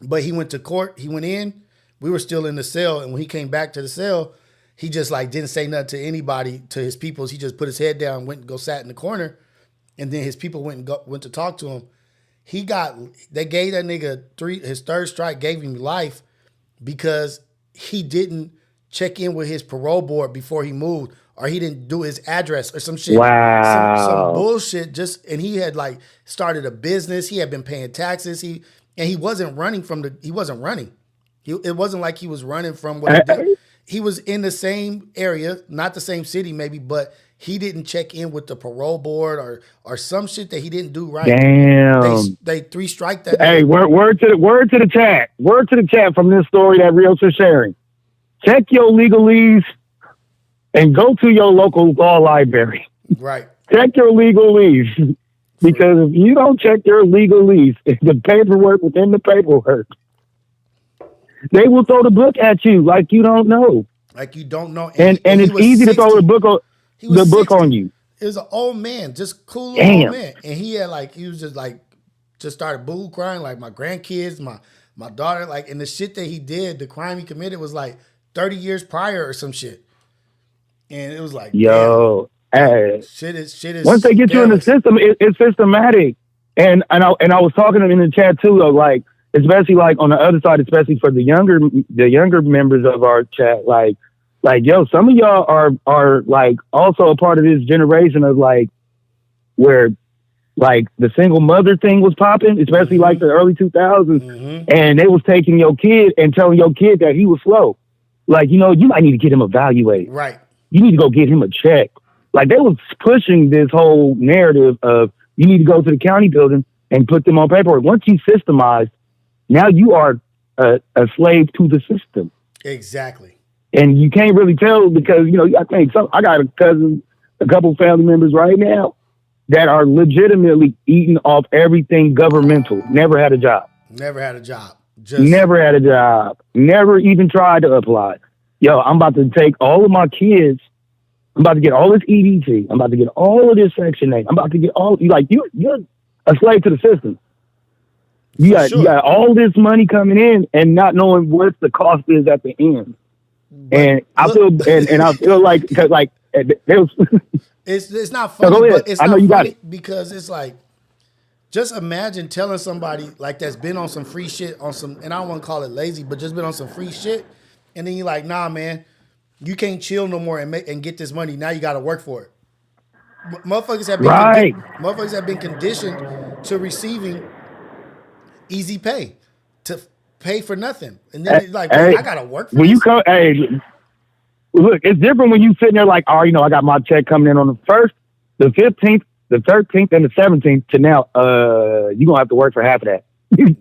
but he went to court. He went in. We were still in the cell. And when he came back to the cell, he just like didn't say nothing to anybody, to his peoples. He just put his head down, went and go sat in the corner. And then his people went to talk to him. They gave that nigga his third strike gave him life because he didn't check in with his parole board before he moved, or he didn't do his address or some shit. Wow. Some bullshit. And he had like started a business. He had been paying taxes. He wasn't running he wasn't running. It wasn't like he was running from what he did. He was in the same area, not the same city maybe, but he didn't check in with the parole board or some shit that he didn't do right. Damn. They 3-strike that. Hey, word to the chat. Word to the chat from this story that Rios is sharing. Check your legalese and go to your local law library. Right. Check your legalese. Because if you don't check your legalese, the paperwork within the paperwork, they will throw the book at you like you don't know. Like you don't know. And it's easy to throw the book on you. He was an old man, just cool old man. And he had he was just started boo crying, like my grandkids, my daughter, and the shit that he did, the crime he committed was like 30 years prior or some shit. And it was like, yo, hey, shit is once they get you in the system, it's systematic. And I was talking in the chat too, of especially on the other side, especially for the younger members of our chat, yo, some of y'all are also a part of this generation of where the single mother thing was popping, especially the early 2000s, and they was taking your kid and telling your kid that he was slow. You might need to get him evaluated. Right. You need to go get him a check. They was pushing this whole narrative of you need to go to the county building and put them on paperwork. Once you systemize, now you are a slave to the system. Exactly. And you can't really tell because, I think I got a couple family members right now that are legitimately eating off everything governmental. Never had a job. Never had a job. Never had a job. Never even tried to apply. Yo, I'm about to take all of my kids. I'm about to get all this EDT. I'm about to get all of this Section 8. I'm about to get you're a slave to the system. You got all this money coming in and not knowing what the cost is at the end. And I feel like because it's not funny, so but it's I know not you got funny it. because it's just imagine telling somebody that's been on some free shit and I don't want to call it lazy, but just been on some free shit, and then you're like, nah, man, you can't chill no more and get this money. Now you got to work for it. Motherfuckers have been conditioned to receiving easy pay, to pay for nothing, and then I gotta work for when this? you come. Hey, look, it's different when you sitting there I got my check coming in on the 1st, the 15th, the 13th, and the 17th. To now, you gonna have to work for half of that.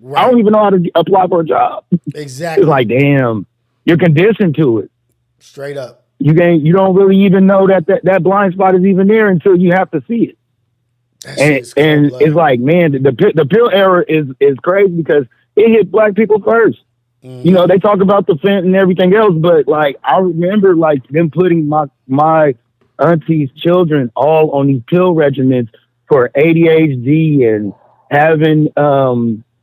Right. I don't even know how to apply for a job. Exactly. It's damn, you're conditioned to it. Straight up. You don't really even know that blind spot is even there until you have to see it. And it's man, the pill era is crazy because it hit black people first. Mm-hmm. They talk about the fent and everything else, but I remember them putting my auntie's children all on these pill regimens for ADHD and having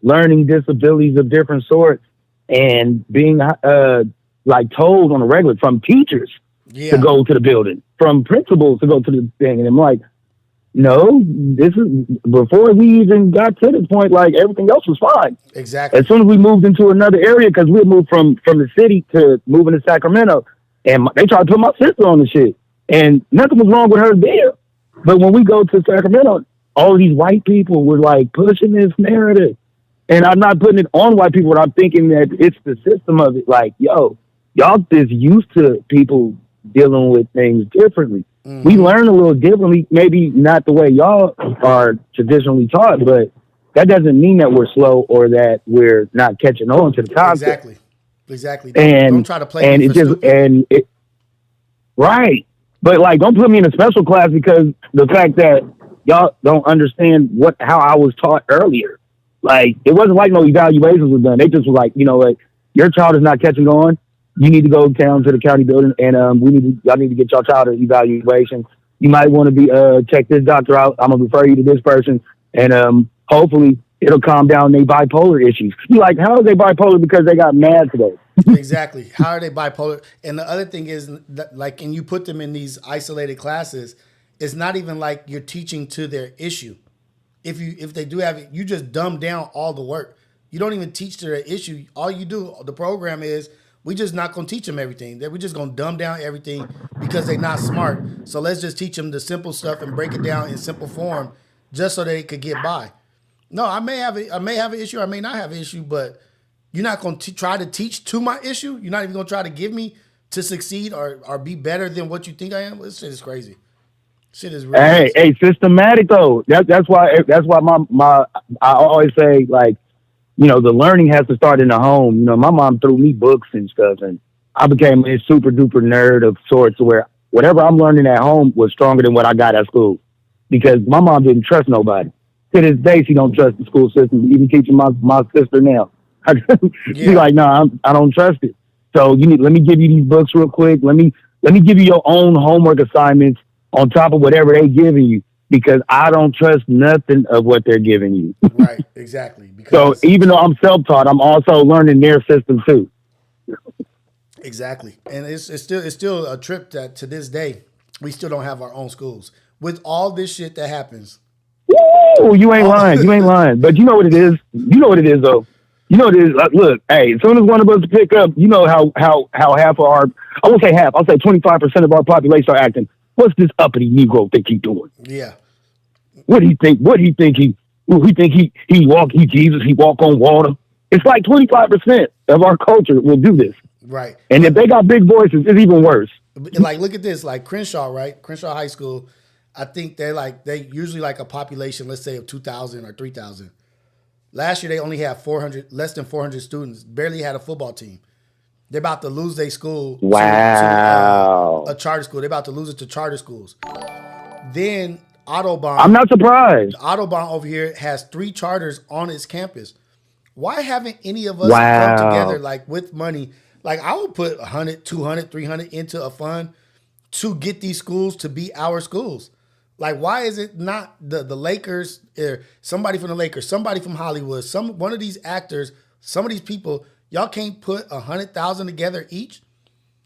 learning disabilities of different sorts and being told on a regular from teachers to go to the building, from principals to go to the thing. And I'm no, this is before we even got to this point, everything else was fine. Exactly. As soon as we moved into another area, because we moved from the city to moving to Sacramento, and they tried to put my sister on the shit. And nothing was wrong with her there. But when we go to Sacramento, all of these white people were pushing this narrative. And I'm not putting it on white people, but I'm thinking that it's the system of it. Yo, y'all just used to people dealing with things differently. Mm-hmm. We learn a little differently, maybe not the way y'all are traditionally taught, but that doesn't mean that we're slow or that we're not catching on to the concept. Exactly. Don't try to play me for stupid. Right. But don't put me in a special class because the fact that y'all don't understand how I was taught earlier. It wasn't no evaluations were done. They just were your child is not catching on. You need to go down to the county building and y'all need to get your child an evaluation. you might want to be check this doctor out. I'm gonna refer you to this person, and hopefully it'll calm down their bipolar issues. You like, how are they bipolar? Because they got mad today. Exactly. How are they bipolar? And the other thing is that, like, and you put them in these isolated classes, it's not even like you're teaching to their issue. If they do have it, you just dumb down all the work. You don't even teach to their issue. All you do, the program is, we just not gonna teach them everything. We're just gonna dumb down everything because they're not smart. So let's just teach them the simple stuff and break it down in simple form, just so they could get by. No, I may have an issue, I may not have an issue, but you're not gonna try to teach to my issue. You're not even gonna try to give me to succeed or be better than what you think I am. This shit is crazy. Shit is really hey, systematic though. That's why my I always say, like, you know, the learning has to start in the home. You know, my mom threw me books and stuff, and I became a super duper nerd of sorts, where whatever I'm learning at home was stronger than what I got at school, because my mom didn't trust nobody. To this day, she don't trust the school system. Even teaching my sister now, she's like, no, I don't trust it. So let me give you these books real quick. Let me give you your own homework assignments on top of whatever they giving you, because I don't trust nothing of what they're giving you. Right, exactly. So even though I'm self-taught, I'm also learning their system too. Exactly, and it's still a trip that to this day we still don't have our own schools with all this shit that happens. Woo! You ain't lying. You ain't lying. But you know what it is. You know what it is though. You know what it is. Look, hey, as soon as one of us pick up, you know how half of our, I won't say half, I'll say 25% of our population are acting. What's this uppity Negro think he doing? Yeah. What do he think? He walk on water. It's like 25% of our culture will do this. Right. And if they got big voices, it's even worse. Like, look at this, like Crenshaw, right? Crenshaw High School. I think they usually like a population, let's say, of 2,000 or 3,000. Last year they only had less than 400 students. Barely had a football team. They're about to lose their school to a charter school. They're about to lose it to charter schools. Then Autobahn. I'm not surprised. Autobahn over here has 3 charters on its campus. Why haven't any of us come together, like, with money? Like, I would put 100, 200, 300 into a fund to get these schools to be our schools. Like, why is it not the Lakers, or somebody from the Lakers, somebody from Hollywood, one of these actors, some of these people? Y'all can't put 100,000 together each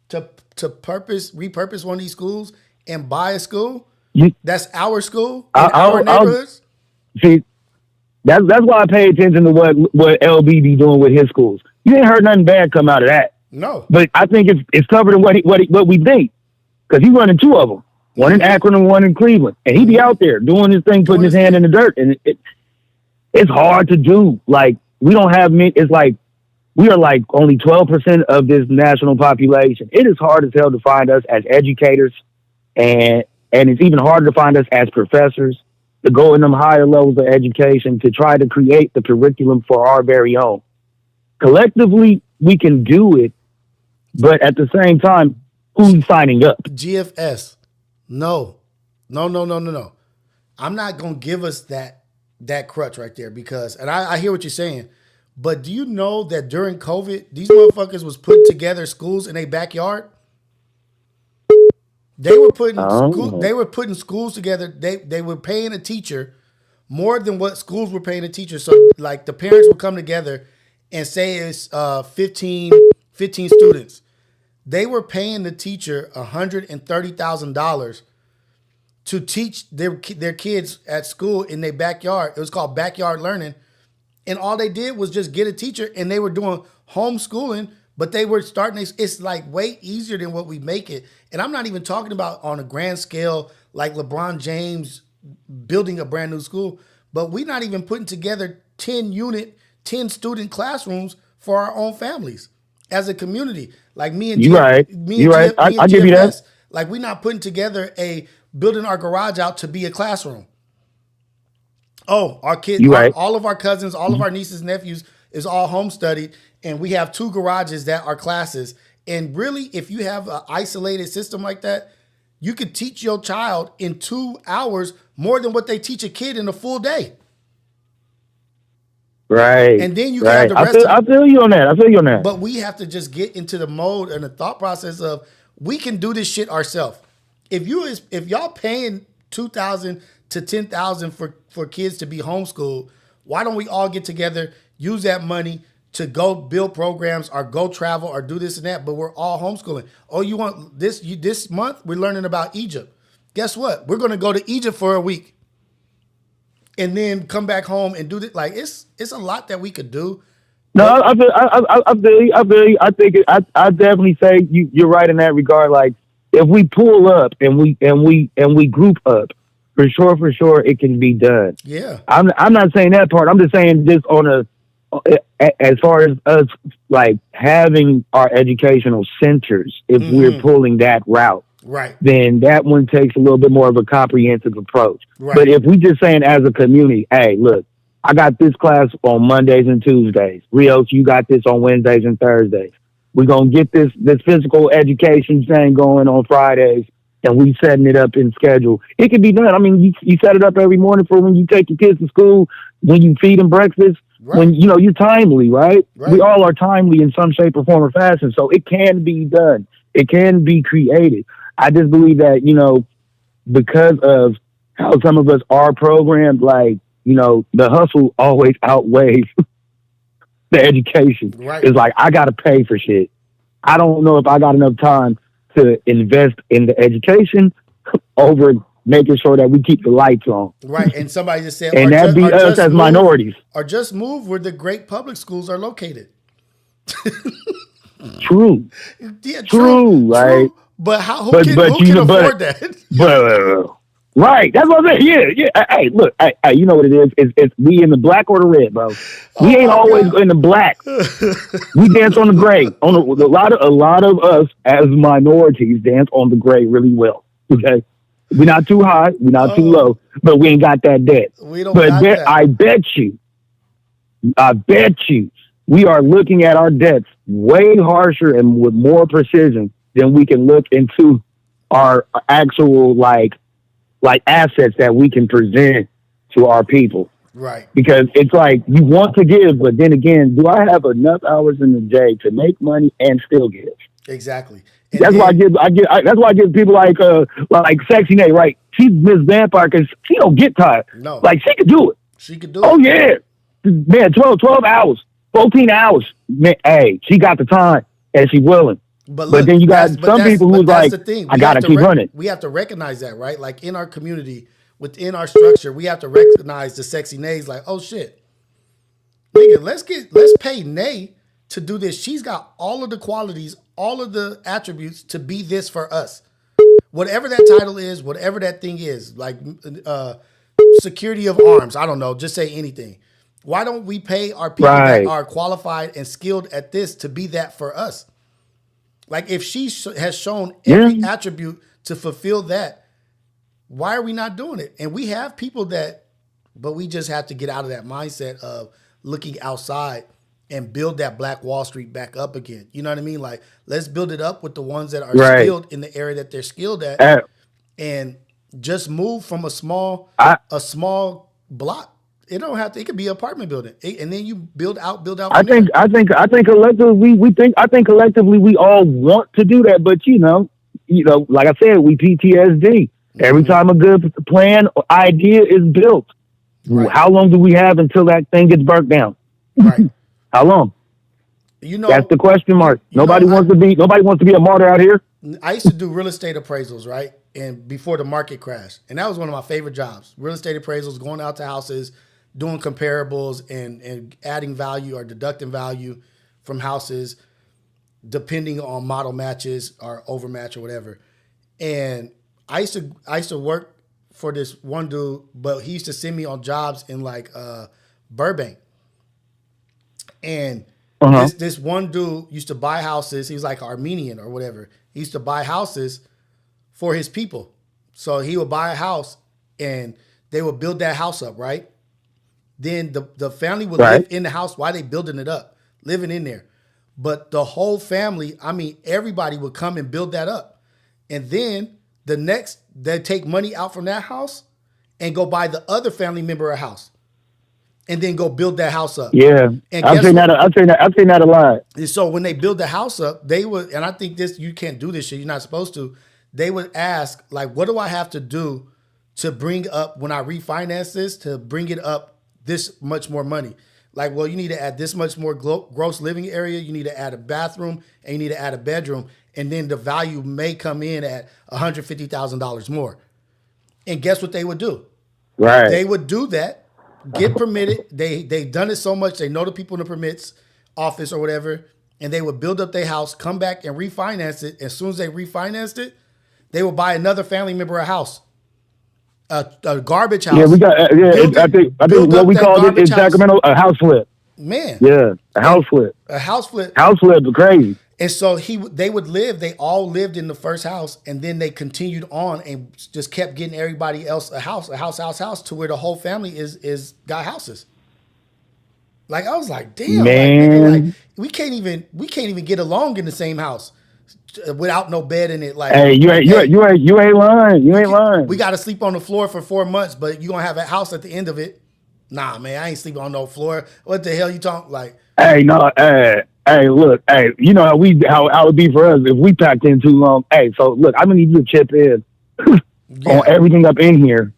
to repurpose one of these schools and buy a school that's our school in our neighborhoods. See, that's why I pay attention to what LB be doing with his schools. You ain't heard nothing bad come out of that. No, but I think it's covered in what we think, because he's running 2 of them, one in Akron and one in Cleveland, and he be out there doing his thing, putting his hand in the dirt, and it's hard to do. Like, we don't have many. It's like, we are like only 12% of this national population. It is hard as hell to find us as educators, and it's even harder to find us as professors, to go in them higher levels of education to try to create the curriculum for our very own. Collectively, we can do it, but at the same time, who's signing up? GFS. No. I'm not going to give us that crutch right there, because, and I hear what you're saying, but do you know that during COVID, these motherfuckers was putting together schools in their backyard? They were putting schools together. They were paying a teacher more than what schools were paying a teacher. So, like, the parents would come together and say it's 15 students. They were paying the teacher $130,000 to teach their kids at school in their backyard. It was called backyard learning. And all they did was just get a teacher, and they were doing homeschooling, but they were starting, it's like way easier than what we make it. And I'm not even talking about on a grand scale, like LeBron James building a brand new school, but we're not even putting together 10 student classrooms for our own families as a community. Like me and I give you that. Like, we're not putting together building our garage out to be a classroom. Oh, our kids, all of our cousins, all of our nieces and nephews is all home studied, and we have 2 garages that are classes. And really, if you have an isolated system like that, you could teach your child in 2 hours more than what they teach a kid in a full day. Right. And then you can have the rest I feel you on that. But we have to just get into the mode and the thought process of, we can do this shit ourselves. if y'all paying $2,000 to $10,000 for kids to be homeschooled, why don't we all get together, use that money to go build programs or go travel or do this and that? But we're all homeschooling. Oh, you want this? This month we're learning about Egypt. Guess what? We're going to go to Egypt for a week, and then come back home and do this. Like it's a lot that we could do. No, I definitely say you're right in that regard. Like if we pull up and we group up, for sure, it can be done. Yeah, I'm not saying that part. I'm just saying this as far as us like having our educational centers. If we're pulling that route, right, then that one takes a little bit more of a comprehensive approach. Right. But if we just saying as a community, hey, look, I got this class on Mondays and Tuesdays. Rios, you got this on Wednesdays and Thursdays. We're going to get this physical education thing going on Fridays, and we setting it up in schedule. It can be done. I mean, you set it up every morning for when you take your kids to school, when you feed them breakfast, right. when, you're timely, right? Right? We all are timely in some shape or form or fashion, so it can be done. It can be created. I just believe that, because of how some of us are programmed, like, the hustle always outweighs the education. Right. It's like, I got to pay for shit. I don't know if I got enough time to invest in the education over making sure that we keep the lights on. Right. And somebody just said, and that be us as minorities. Or just move where the great public schools are located. True. Yeah, true. Right. But who can afford that? But right. That's what I'm saying. Yeah. Hey, look. Hey, you know what it is? It's we in the black or the red, bro. We ain't always in the black. We dance on the gray. A lot of us as minorities dance on the gray really well. Okay. We're not too high. We're not too low. But we ain't got that debt. We don't got that. I bet you, we are looking at our debts way harsher and with more precision than we can look into our actual like assets that we can present to our people. Right. Because it's like you want to give, but then again, do I have enough hours in the day to make money and still give? Exactly. That's why that's why I give people like Sexy Nate, right? She's Miss Vampire because she don't get tired. No. Like she could do it. She could do it. Oh yeah. Man, 12 hours, 14 hours. Man, hey, she got the time and she's willing. But then you got some people who's like, I got to keep running. We have to recognize that, right? Like in our community, within our structure, we have to recognize the Sexy Nays like, oh shit. Nigga, let's pay Nay to do this. She's got all of the qualities, all of the attributes to be this for us. Whatever that title is, whatever that thing is, like security of arms, I don't know, just say anything. Why don't we pay our people that are qualified and skilled at this to be that for us? Like if she has shown every attribute to fulfill that, why are we not doing it? And we have people but we just have to get out of that mindset of looking outside and build that Black Wall Street back up again. You know what I mean? Like let's build it up with the ones that are skilled in the area that they're skilled at, and just move from a small block. It don't have to. It could be an apartment building, and then you build out. I think collectively we all want to do that, but like I said, we PTSD. Every time a good plan or idea is built, how long do we have until that thing gets burnt down? Right. How long? That's the question mark. Nobody wants to be a martyr out here. I used to do real estate appraisals, right? And before the market crashed, and that was one of my favorite jobs. Real estate appraisals, going out to houses, doing comparables and adding value or deducting value from houses, depending on model matches or overmatch or whatever. And I used to work for this one dude, but he used to send me on jobs in like Burbank. And this one dude used to buy houses. He was like Armenian or whatever. He used to buy houses for his people. So he would buy a house and they would build that house up, right? Then the family would live in the house while they building it up, living in there. But the whole family, everybody would come and build that up. And then they take money out from that house and go buy the other family member a house. And then go build that house up. Yeah. And I've seen that a lot. And so when they build the house up, they would, and I think you can't do this shit, you're not supposed to. they would ask, like, what do I have to do to bring up, when I refinance this, to bring it up this much more money? Like, well, you need to add this much more gross living area. You need to add a bathroom and you need to add a bedroom. And then the value may come in at $150,000 more. And guess what they would do? Right. They would do that, get permitted. They've done it so much. They know the people in the permits office or whatever. And they would build up their house, come back and refinance it. As soon as they refinanced it, they would buy another family member a house. A garbage house. Yeah, we got. I think what we call it in Sacramento a house flip. Man. Yeah, a house flip. A house flip. House flip is crazy. And so they would live. They all lived in the first house, and then they continued on and just kept getting everybody else a house, to where the whole family is got houses. Like, I was like, damn, man. like we can't even get along in the same house without no bed in it. Like, hey, you ain't lying. You ain't lying. We got to sleep on the floor for 4 months, but you gonna have a house at the end of it. Nah, man, I ain't sleeping on no floor. What the hell you talking like? Hey, no, hey, look, hey, you know how it would be for us if we packed in too long. Hey, so look, I'm gonna need you to chip in on everything up in here,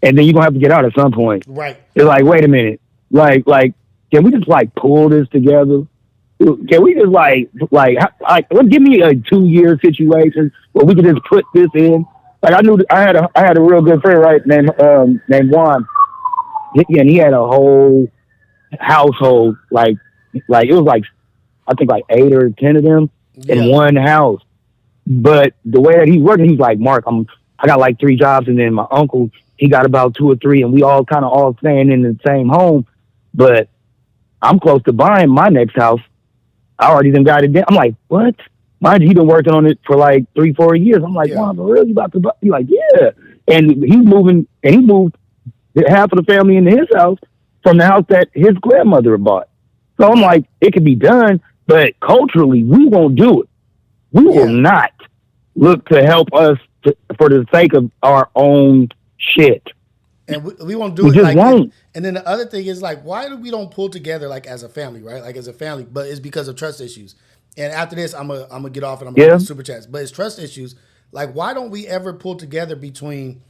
and then you're gonna have to get out at some point. Right. It's like, wait a minute, like, can we just like pull this together? Can we just like, give me a 2-year situation where we could just put this in? Like, I had a real good friend, right, named Juan. Yeah, and he had a whole household, like it was like, I think like 8 or 10 of them in one house. But the way that he's working, he's like, Mark, I got like 3 jobs, and then my uncle, he got about 2 or 3, and we all kind of all staying in the same home. But I'm close to buying my next house. I already done got it down. I'm like, what? Mind you, he been working on it for like 3-4 years. I'm like, Mom, really about to buy? He's like, yeah. And he moved half of the family into his house from the house that his grandmother had bought. So I'm like, it could be done, but culturally, we won't do it. We will not look to help us for the sake of our own shit. And we won't do it. Just won't. And then the other thing is, like, why do we don't pull together like as a family, right? Like as a family, but it's because of trust issues. And after this, I'm gonna get off and I'm gonna do super chats. But it's trust issues. Like, why don't we ever pull together between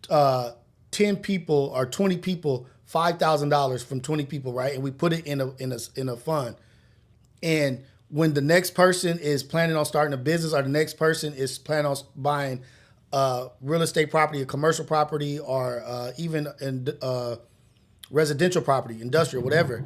10 people or 20 people, $5,000 from 20 people, right? And we put it in a fund. And when the next person is planning on starting a business, or the next person is planning on buying real estate property, a commercial property, or even residential property, industrial, whatever,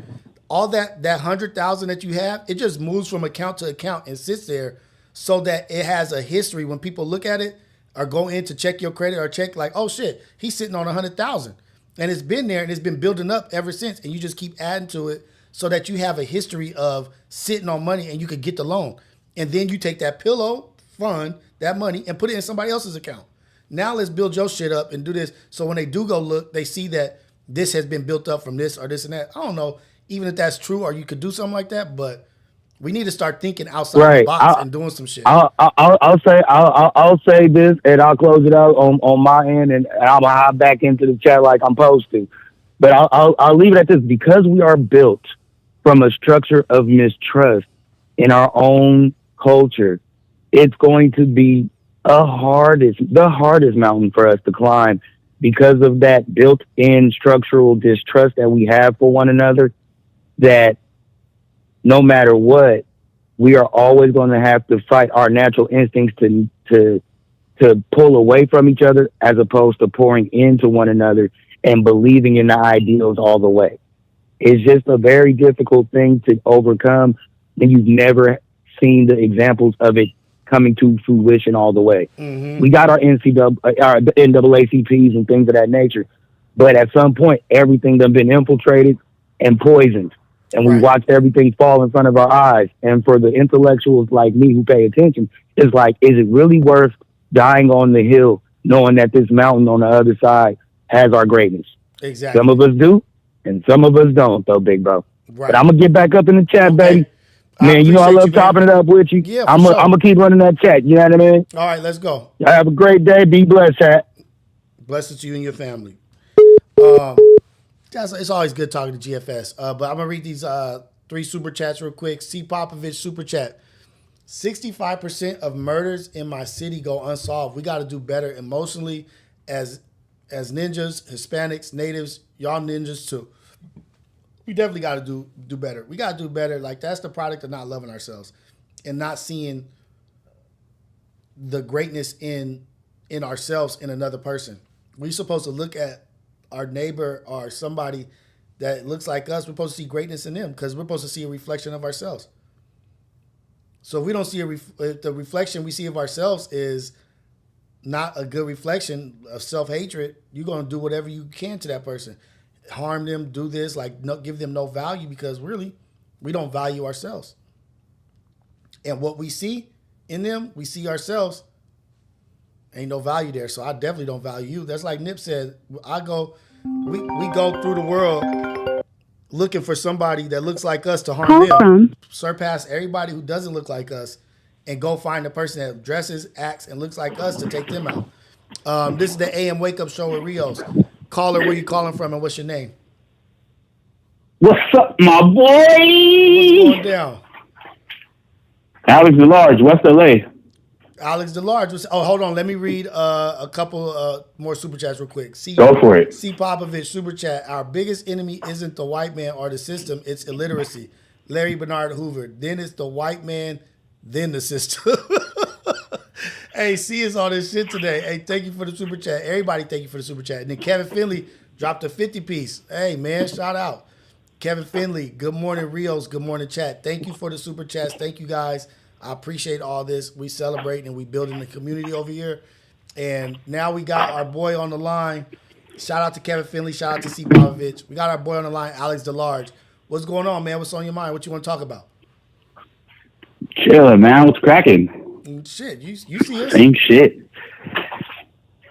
all that $100,000 that you have, it just moves from account to account and sits there so that it has a history. When people look at it or go in to check your credit or check, like, oh shit, he's sitting on $100,000, and it's been there and it's been building up ever since, and you just keep adding to it so that you have a history of sitting on money and you could get the loan. And then you take that pillow fund, that money, and put it in somebody else's account. Now let's build your shit up and do this. So when they do go look, they see that this has been built up from this or this and that. I don't know even if that's true or you could do something like that, but we need to start thinking outside the box and doing some shit. I'll say this, and I'll close it out on my end, and I'll hop back into the chat like I'm supposed to. But I'll leave it at this. Because we are built from a structure of mistrust in our own culture, it's going to be the hardest mountain for us to climb, because of that built-in structural distrust that we have for one another, that no matter what, we are always going to have to fight our natural instincts to pull away from each other, as opposed to pouring into one another and believing in the ideals all the way. It's just a very difficult thing to overcome, and you've never seen the examples of it coming to fruition all the way. Mm-hmm. We got our NAACPs and things of that nature, but at some point, everything done been infiltrated and poisoned, and we watched everything fall in front of our eyes. And for the intellectuals like me who pay attention, it's like, is it really worth dying on the hill knowing that this mountain on the other side has our greatness? Exactly. Some of us do, and some of us don't, though, big bro. Right. But I'm going to get back up in the chat, baby. Man, you know I love chopping it up with you. Yeah, I'm gonna keep running that chat. You know what I mean? All right, let's go. Have a great day. Be blessed, chat. Blessings to you and your family. It's always good talking to GFS. But I'm gonna read these 3 super chats real quick. C. Popovich super chat 65% of murders in my city go unsolved. We got to do better emotionally as ninjas, Hispanics, natives, y'all ninjas too. We definitely got to do better. We got to do better. Like, that's the product of not loving ourselves and not seeing the greatness in ourselves in another person. We're supposed to look at our neighbor or somebody that looks like us. We're supposed to see greatness in them because we're supposed to see a reflection of ourselves. So if we don't see if the reflection we see of ourselves is not a good reflection of self-hatred, you're going to do whatever you can to that person. Harm them, do this, like give them no value because really we don't value ourselves. And what we see in them, we see ourselves. Ain't no value there. So I definitely don't value you. That's like Nip said. We go through the world looking for somebody that looks like us to harm them. Surpass everybody who doesn't look like us and go find the person that dresses, acts, and looks like us to take them out. This is the AM Wake Up Show with Rios. Caller, where you calling from and what's your name? What's up, my boy? What's going down? Alex DeLarge, West LA. Alex DeLarge. Hold on. Let me read a couple more super chats real quick. Go for it. C. Popovich, super chat. Our biggest enemy isn't the white man or the system. It's illiteracy. Larry Bernard Hoover. Then it's the white man, then the system. Hey, C is on this shit today. Hey, thank you for the super chat. Everybody, thank you for the super chat. And then Kevin Finley dropped a 50 piece. Hey, man, shout out. Kevin Finley, good morning, Rios. Good morning, chat. Thank you for the super chats. Thank you, guys. I appreciate all this. We celebrate and we building the community over here. And now we got our boy on the line. Shout out to Kevin Finley. Shout out to C. Popovich. We got our boy on the line, Alex DeLarge. What's going on, man? What's on your mind? What you want to talk about? Chilling, man. What's cracking? Shit, you see us? Same shit.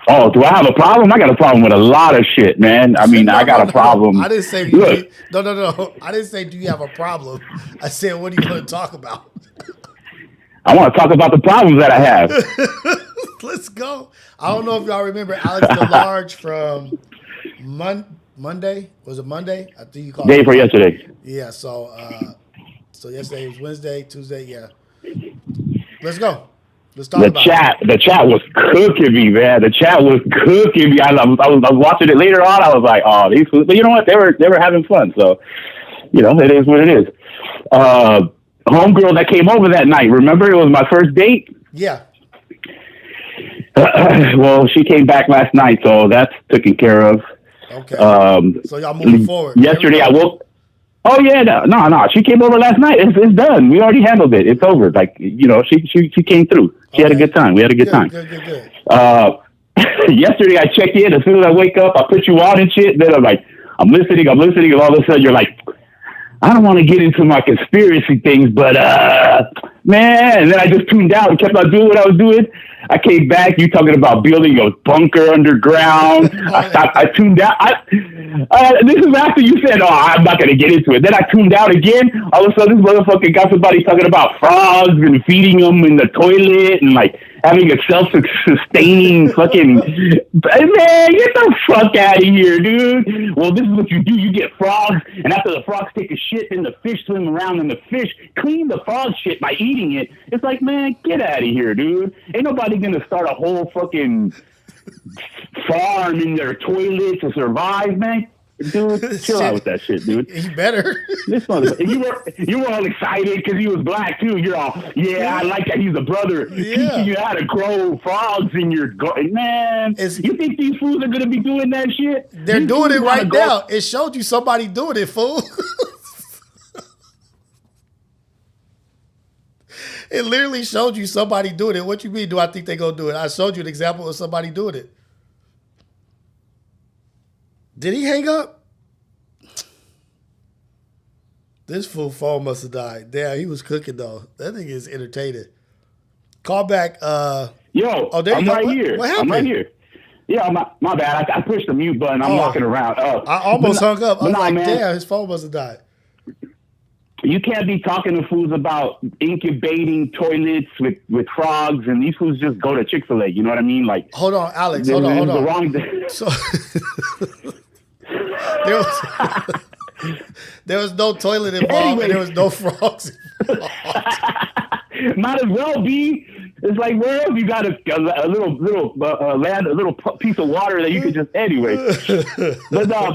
Oh, do I have a problem? I got a problem with a lot of shit, man. I mean, I got a problem. I didn't say no. I didn't say do you have a problem. I said what are you going to talk about? I want to talk about the problems that I have. Let's go. I don't know if y'all remember Alex DeLarge from Monday. Was it Monday? I think you called Day for yesterday. Yeah. So yesterday was Wednesday, Tuesday. Yeah. Let's go. Let's talk about it. The chat was cooking me, man. The chat was cooking me. I was watching it later on. I was like, oh, these fools. But you know what? They were having fun. So, it is what it is. Homegirl that came over that night. Remember, it was my first date. Yeah. Well, she came back last night, so that's taken care of. Okay. So y'all moving forward. Yesterday, I woke. Oh yeah, no. She came over last night. It's done. We already handled it. It's over. Like she came through. She had a good time. We had a good time. Good. Yesterday, I checked in. As soon as I wake up, I put you on and shit. Then I'm like, I'm listening, and all of a sudden you're like, I don't want to get into my conspiracy things, but man. And then I just tuned out and kept on doing what I was doing. I came back. You talking about building a bunker underground? I tuned out. This is after you said, "Oh, I'm not going to get into it." Then I tuned out again. All of a sudden, this motherfucker got somebody talking about frogs and feeding them in the toilet and like having a self-sustaining fucking. Man, get the fuck out of here, dude. Well, this is what you do. You get frogs, and after the frogs take a shit, then the fish swim around, and the fish clean the frog shit by eating it. It's like, man, get out of here, dude. Ain't nobody gonna start a whole fucking farm in their toilet to survive, man. Dude, chill out with that shit, dude. You better. This motherfucker. You were all excited because he was black too. You're all, yeah, I like that he's a brother. Yeah. Teaching you how to grow frogs in your garden. Man, you think these fools are gonna be doing that shit? They're doing it right now. It showed you somebody doing it, fool. It literally showed you somebody doing it. What you mean, do I think they're going to do it? I showed you an example of somebody doing it. Did he hang up? This fool phone must have died. Damn, he was cooking, though. That thing is entertaining. Call back. Yo, I'm right here. What happened? I'm right here. Yeah, my bad. I pushed the mute button. I'm walking around. I almost hung up. I was like, man. damn, his phone must have died. You can't be talking to fools about incubating toilets with frogs, and these fools just go to Chick-fil-A. You know what I mean? Like, hold on, Alex. Hold on. The wrong so there was no toilet involved, and there was no frogs involved. might as well be. It's like, where else you got a little land, a little piece of water that you could just anyway. But no,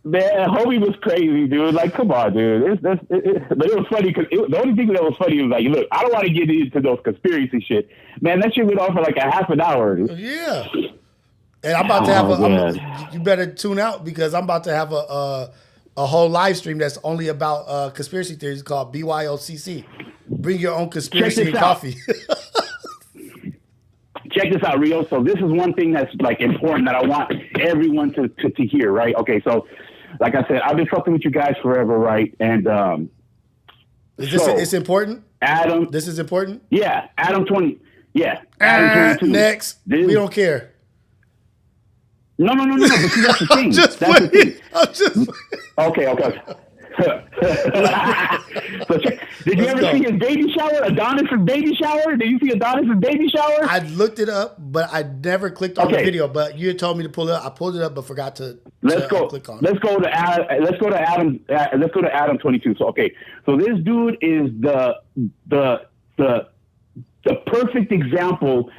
man, homie was crazy, dude. Like, come on, dude. But it was funny because the only thing that was funny was like, look, I don't want to get into those conspiracy shit, man. That shit went on for like a half an hour. Dude. Yeah. And I'm about to have you better tune out because I'm about to have a whole live stream that's only about conspiracy theories called BYOCC. Bring your own conspiracy and coffee. Check this out, Rio. So this is one thing that's like important that I want everyone to hear, right? Okay, so like I said, I've been fucking with you guys forever, right? And it's important? Adam. This is important? Yeah. Adam 20. Yeah. Adam 22. Next. We don't care. No. But see, that's the thing. Okay. So did you ever see his baby shower? Adonis' baby shower? Did you see Adonis' baby shower? I looked it up, but I never clicked on the video. But you had told me to pull it up. I pulled it up, but forgot to click on it. Let's go to Adam 22. So so this dude is the perfect example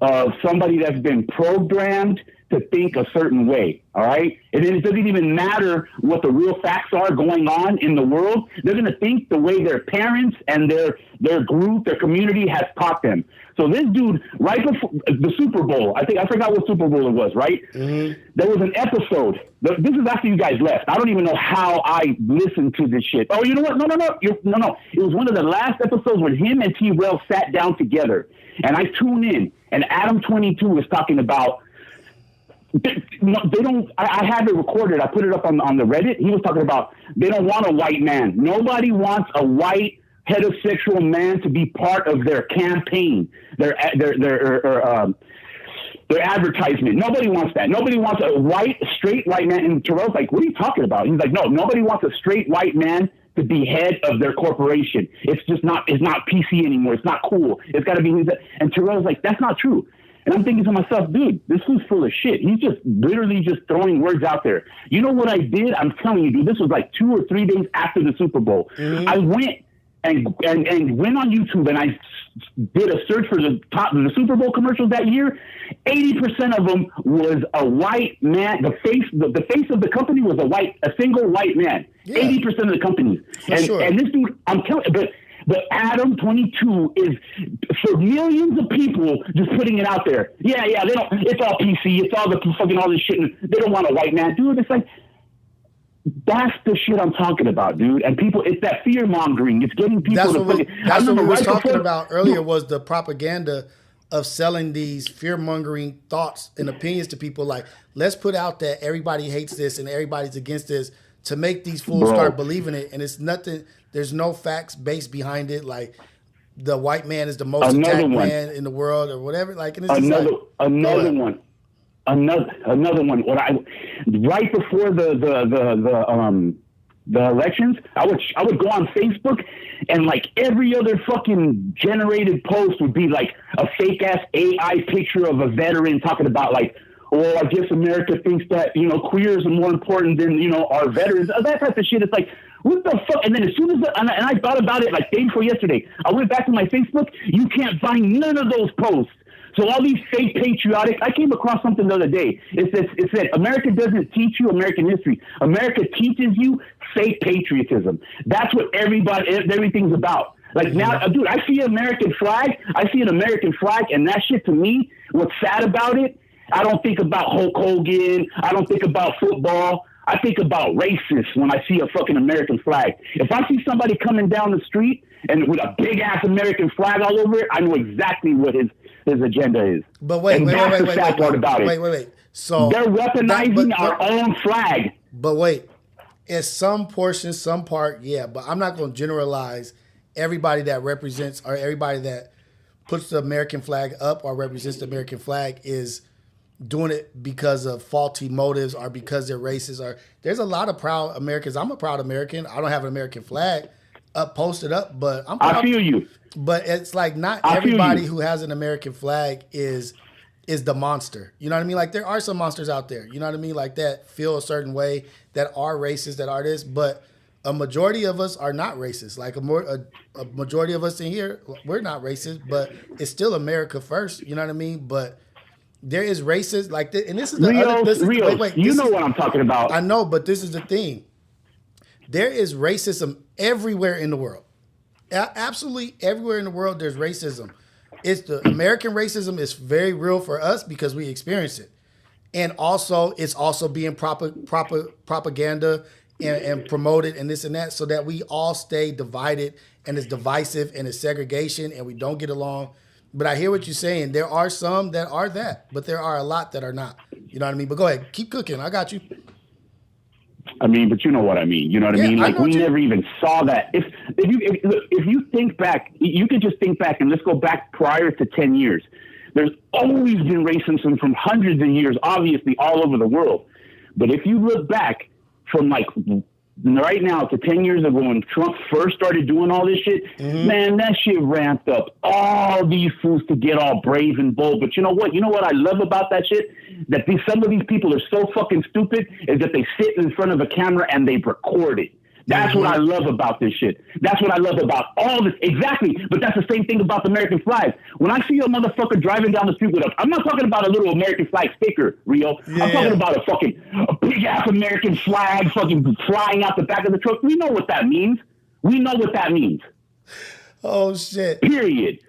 of somebody that's been programmed to think a certain way, all right? And it doesn't even matter what the real facts are going on in the world. They're going to think the way their parents and their group, their community has taught them. So this dude, right before the Super Bowl, I forgot what Super Bowl it was, right? Mm-hmm. There was an episode. This is after you guys left. I don't even know how I listened to this shit. Oh, you know what? No. It was one of the last episodes when him and T-Rail sat down together. And I tune in, and Adam 22 was talking about they don't. I have it recorded. I put it up on the Reddit. He was talking about they don't want a white man. Nobody wants a white heterosexual man to be part of their campaign, their advertisement. Nobody wants that. Nobody wants a straight white man. And Terrell's like, what are you talking about? He's like, no, nobody wants a straight white man to be head of their corporation. It's just not. It's not PC anymore. It's not cool. It's got to be. And Terrell's like, that's not true. And I'm thinking to myself, dude, this is full of shit. He's just literally just throwing words out there. You know what I did? I'm telling you, dude, this was like 2 or 3 days after the Super Bowl. Mm-hmm. I went and went on YouTube and I did a search for the Super Bowl commercials that year. 80% of them was a white man. The face of the company was a single white man. Yeah. 80% of the companies. And this dude, I'm telling you, but Adam 22 is for millions of people just putting it out there. Yeah, they don't. It's all PC. It's all all this shit. And they don't want a white man, dude. It's like that's the shit I'm talking about, dude. And people, it's that fear mongering. It's getting people. That's what we were talking about earlier. Was the propaganda of selling these fear mongering thoughts and opinions to people? Like, let's put out that everybody hates this and everybody's against this to make these fools start believing it. And it's nothing. There's no facts based behind it. Like the white man is the most attacked man in the world or whatever. Like, and it's another one. What right before the elections, I would go on Facebook and like every other fucking generated post would be like a fake ass AI picture of a veteran talking about like, oh, I guess America thinks that, queers are more important than, our veterans. That type of shit. It's like, what the fuck? And then as soon as and I thought about it like day before yesterday, I went back to my Facebook. You can't find none of those posts. So all these fake patriotic, I came across something the other day. It said America doesn't teach you American history. America teaches you fake patriotism. That's what everything's about. Like now, dude, I see an American flag. And that shit to me, what's sad about it, I don't think about Hulk Hogan. I don't think about football. I think about racist when I see a fucking American flag. If I see somebody coming down the street and with a big ass American flag all over it, I know exactly what his agenda is. But wait. So they're weaponizing our own flag. But wait, in some portion, some part, yeah. But I'm not going to generalize everybody that represents or everybody that puts the American flag up or represents the American flag is doing it because of faulty motives or because they're racist. Or there's a lot of proud Americans. I'm a proud American. I don't have an American flag posted up, but I'm proud. I feel you. But it's like not everybody who has an American flag is the monster. You know what I mean? Like there are some monsters out there. You know what I mean? Like that feel a certain way, that are racist, that are this. But a majority of us are not racist. Like a majority of us in here, we're not racist, but it's still America first. You know what I mean? But there is racist like this, and this is the Rios, wait. You know what I'm talking about. I know, but this is the thing. There is racism everywhere in the world. Absolutely everywhere in the world, there's racism. It's the American racism is very real for us because we experience it, and also it's also being propaganda and promoted and this and that, so that we all stay divided and it's divisive and it's segregation and we don't get along. But I hear what you're saying. There are some that are that, but there are a lot that are not. You know what I mean? But go ahead, keep cooking. I got you. I mean, but you know what I mean. You know what I mean? Like, we never even saw that. If you think back, you could just think back and let's go back prior to 10 years. There's always been racism from hundreds of years, obviously, all over the world. But if you look back from like right now to 10 years ago when Trump first started doing all this shit, man, that shit ramped up all these fools to get all brave and bold. But you know what? You know what I love about that shit? That some of these people are so fucking stupid is that they sit in front of a camera and they record it. That's what I love about this shit. That's what I love about all this. Exactly. But that's the same thing about the American flag. When I see a motherfucker driving down the street with I'm not talking about a little American flag sticker, Rio. I'm talking about a big ass American flag fucking flying out the back of the truck. We know what that means. We know what that means. Oh shit. Period.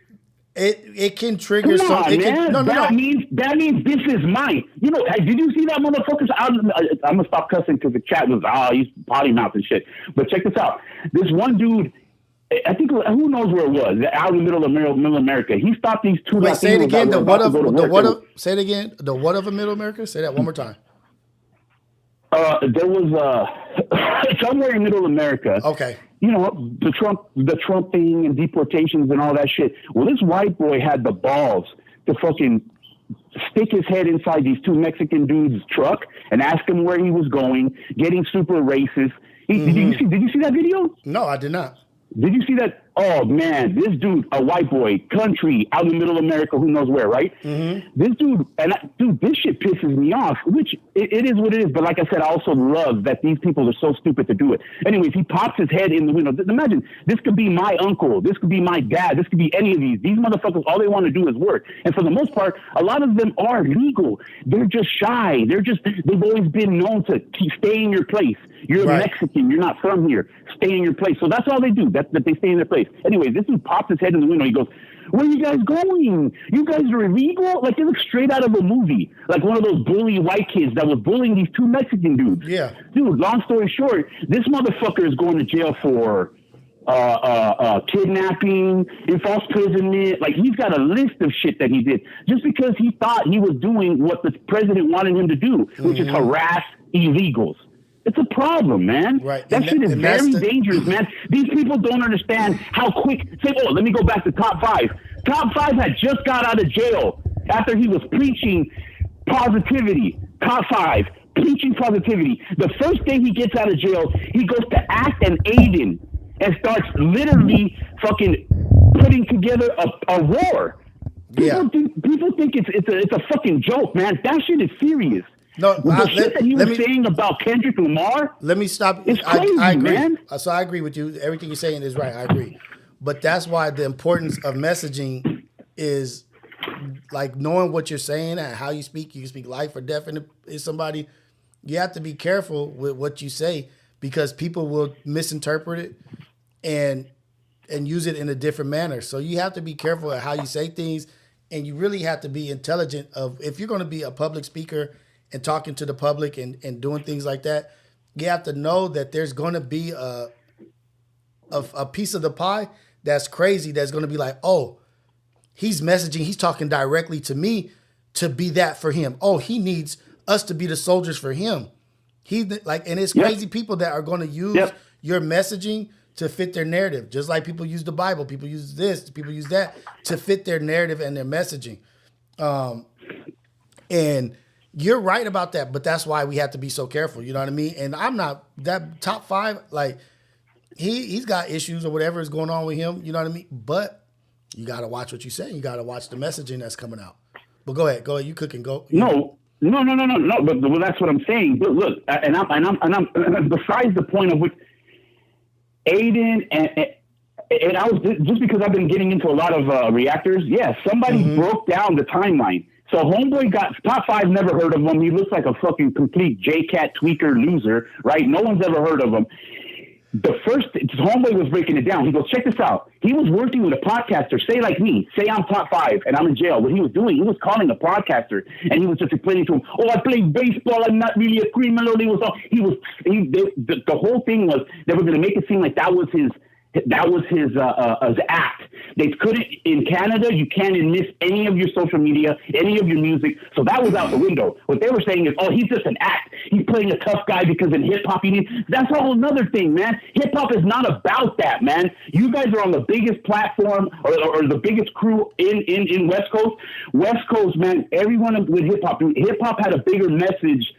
It can trigger Come on, man. That means this is mine. You know, did you see that motherfucker? I'm gonna stop cussing because the chat was he's potty mouth and shit. But check this out. This one dude, I think who knows where it was, out in the middle of middle America. He stopped these two. Wait, say it again. Say it again. The what of a middle America? Say that one more time. There was somewhere in middle America. Okay. You know, the Trump thing and deportations and all that shit. Well, this white boy had the balls to fucking stick his head inside these two Mexican dudes' truck and ask him where he was going, getting super racist. Did you see that video? No, I did not. Did you see that? Oh man, this dude, a white boy, country, out in the middle of America, who knows where, right? This dude, this shit pisses me off, which it is what it is. But like I said, I also love that these people are so stupid to do it. Anyways, he pops his head in the window. Imagine, this could be my uncle, this could be my dad, this could be any of these. These motherfuckers, all they want to do is work. And for the most part, a lot of them are legal. They're just shy. They've always been known to stay in your place. You're right. Mexican. You're not from here. Stay in your place. So that's all they do. That they stay in their place. Anyway, this dude pops his head in the window. He goes, "Where are you guys going? You guys are illegal?" Like it looks straight out of a movie. Like one of those bully white kids that was bullying these two Mexican dudes. Yeah. Dude, long story short, this motherfucker is going to jail for kidnapping, and false imprisonment. Like he's got a list of shit that he did just because he thought he was doing what the president wanted him to do, which is harass illegals. It's a problem, man. Right. That shit is very dangerous, man. These people don't understand how quick. Let me go back to Top 5. Top 5 had just got out of jail after he was preaching positivity. Top 5, preaching positivity. The first day he gets out of jail, he goes to Act and Aiden and starts literally fucking putting together a war. People think it's a fucking joke, man. That shit is serious. No, the shit that he was saying about Kendrick Lamar. Let me stop. It's crazy, I agree. Man. So I agree with you. Everything you're saying is right. I agree. But that's why the importance of messaging is like knowing what you're saying and how you speak. You can speak life or death in somebody. You have to be careful with what you say because people will misinterpret it and use it in a different manner. So you have to be careful at how you say things, and you really have to be intelligent of if you're going to be a public speaker and talking to the public and doing things like that, you have to know that there's going to be a piece of the pie that's crazy that's going to be like, oh, he's messaging, he's talking directly to me to be that for him. Oh, he needs us to be the soldiers for him. And it's crazy people that are going to use your messaging to fit their narrative, just like people use the Bible, people use this, people use that to fit their narrative and their messaging. And you're right about that, but that's why we have to be so careful. You know what I mean? And I'm not that Top 5. Like he's got issues or whatever is going on with him. You know what I mean? But you got to watch what you say. You got to watch the messaging that's coming out. But go ahead. You cook and go. No. But that's what I'm saying. But look, and I'm besides the point of which Aiden and I was just because I've been getting into a lot of reactors. Yeah, somebody broke down the timeline. So homeboy got top 5. Never heard of him. He looks like a fucking complete JCat tweaker loser, right? No one's ever heard of him. The first homeboy was breaking it down. He goes, check this out. He was working with a podcaster, say like me, say I'm top 5 and I'm in jail. What he was doing, he was calling a podcaster and he was just explaining to him, oh, I played baseball. I'm not really a criminal. The whole thing was they were going to make it seem like that was his act. They couldn't, in Canada, you can't miss any of your social media, any of your music. So that was out the window. What they were saying is, oh, he's just an act. He's playing a tough guy because in hip hop, that's a whole other thing, man. Hip hop is not about that, man. You guys are on the biggest platform or the biggest crew in West Coast. West Coast, man, everyone with hip hop had a bigger message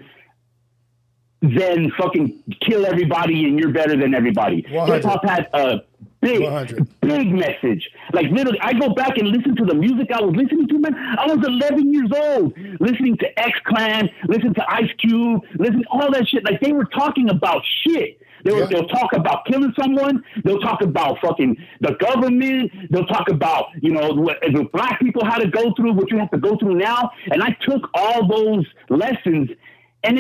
than fucking kill everybody and you're better than everybody. Hip hop had a big message. Like literally, I go back and listen to the music I was listening to, man. I was 11 years old, listening to X Clan, listening to Ice Cube, listening to all that shit. Like they were talking about shit. They'll talk about killing someone. They'll talk about fucking the government. They'll talk about, what the black people had to go through, what you have to go through now. And I took all those lessons, and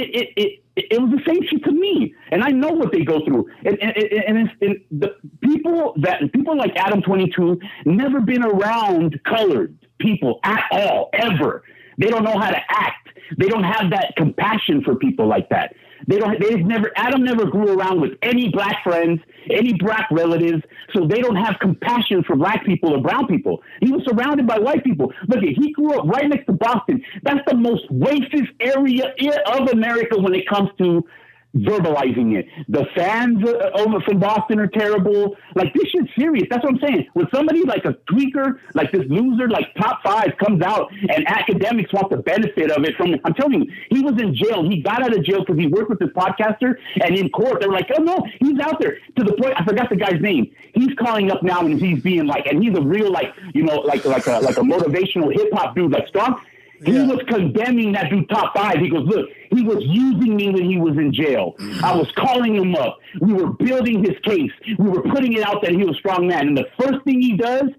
it was the same shit to me, and I know what they go through. And the people like Adam 22 never been around colored people at all, ever. They don't know how to act. They don't have that compassion for people like that. Adam never grew around with any black friends, any black relatives, so they don't have compassion for black people or brown people. He was surrounded by white people. Look, he grew up right next to Boston. That's the most racist area of America when it comes to verbalizing it. The fans over from Boston are terrible. Like, this shit's serious. That's what I'm saying. When somebody like a tweaker, like this loser, like top 5 comes out and academics want the benefit of it from it, I'm telling you, he was in jail. He got out of jail because he worked with this podcaster, and in court they were like, oh no, he's out there. To the point, I forgot the guy's name. He's calling up now and he's being like, and he's a real like a motivational hip hop dude, like Strong. He was condemning that dude top 5. He goes, look, he was using me when he was in jail. I was calling him up. We were building his case. We were putting it out that he was a strong man. And the first thing he does,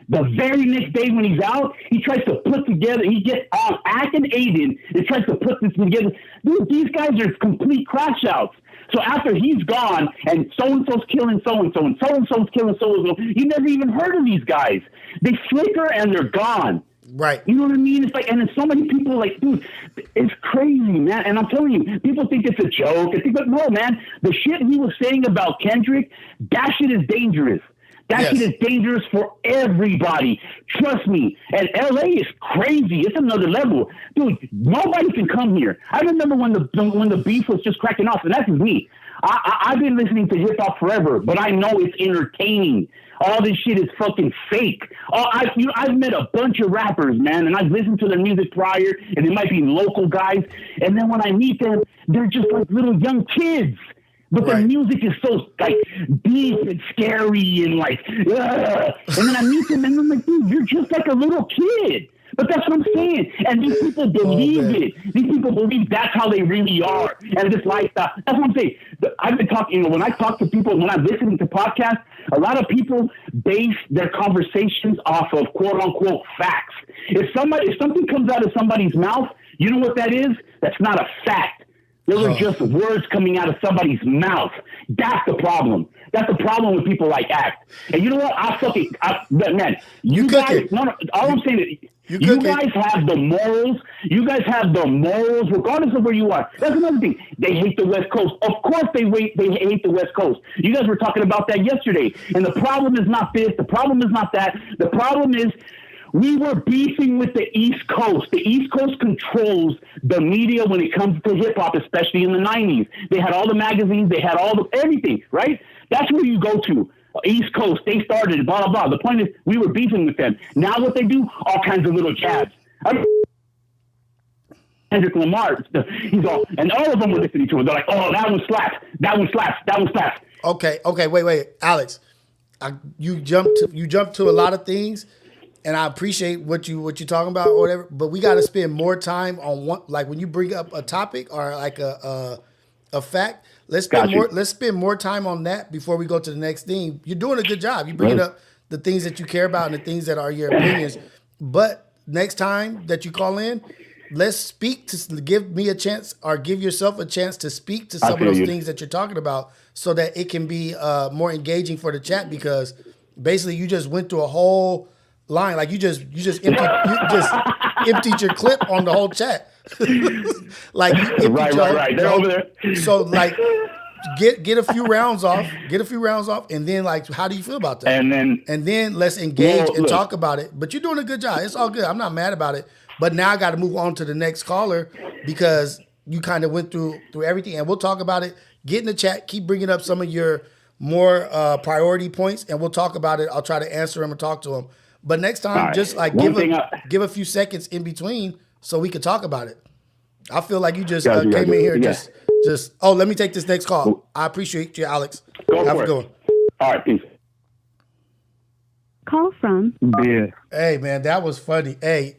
the very next day when he's out, he tries to put together, he gets on Ack and Aiden and tries to put this together. Dude, these guys are complete crash outs. So after he's gone and so-and-so's killing so-and-so and so-and-so's killing so-and-so, you never even heard of these guys. They flicker and they're gone. Right. You know what I mean? It's like, and there's so many people like, dude, it's crazy, man. And I'm telling you, people think it's a joke. But no, man, the shit he was saying about Kendrick, that shit is dangerous. That shit is dangerous for everybody. Trust me. And LA is crazy. It's another level. Dude, nobody can come here. I remember when the beef was just cracking off, and that's me. I've been listening to hip hop forever, but I know it's entertaining. All this shit is fucking fake. I've met a bunch of rappers, man, and I've listened to their music prior, and they might be local guys. And then when I meet them, they're just like little young kids. But the music is so like deep and scary and like, ugh. And then I meet them, and I'm like, dude, you're just like a little kid. But that's what I'm saying. And these people believe it. These people believe that's how they really are. And this lifestyle. That's what I'm saying. I've been talking, when I talk to people, when I'm listening to podcasts, a lot of people base their conversations off of quote unquote facts. If something comes out of somebody's mouth, you know what that is? That's not a fact. Those are just words coming out of somebody's mouth. That's the problem. That's the problem with people like Act. And you know what? Man, you guys, all I'm saying is, you guys have the morals. You guys have the morals, regardless of where you are. That's another thing. They hate the West Coast. Of course they hate the West Coast. You guys were talking about that yesterday. And the problem is not this. The problem is not that. The problem is we were beefing with the East Coast. The East Coast controls the media when it comes to hip-hop, especially in the 90s. They had all the magazines. They had everything, right? That's where you go to. East Coast, they started, blah, blah, blah. The point is, we were beefing with them. Now what they do, all kinds of little jabs. Kendrick Lamar, he's all, and all of them were listening to it. They're like, oh, that one slaps, that one slaps, that one slaps. Okay, wait, Alex, you jumped to a lot of things, and I appreciate what you're talking about or whatever. But we got to spend more time on one, like when you bring up a topic or like a fact. let's spend more time on that before we go to the next theme. You're doing a good job. You bringing up the things that you care about and the things that are your opinions. But next time that you call in, let's speak to give me a chance or give yourself a chance to speak to some of those things that you're talking about so that it can be more engaging for the chat, because basically you just went through a whole line. Like you just emptied your clip on the whole chat. Like you emptied right. They're over there. So like get a few rounds off, and then like how do you feel about that? And then let's engage and talk about it. But you're doing a good job. It's all good. I'm not mad about it. But now I got to move on to the next caller because you kind of went through everything, and we'll talk about it. Get in the chat. Keep bringing up some of your more priority points, and we'll talk about it. I'll try to answer them and talk to them. But next time, just like give a few seconds in between so we can talk about it. I feel like you just came in here just. Let me take this next call. I appreciate you, Alex. Have a good one. All right, peace. Call from. Yeah. Hey man, that was funny. Hey,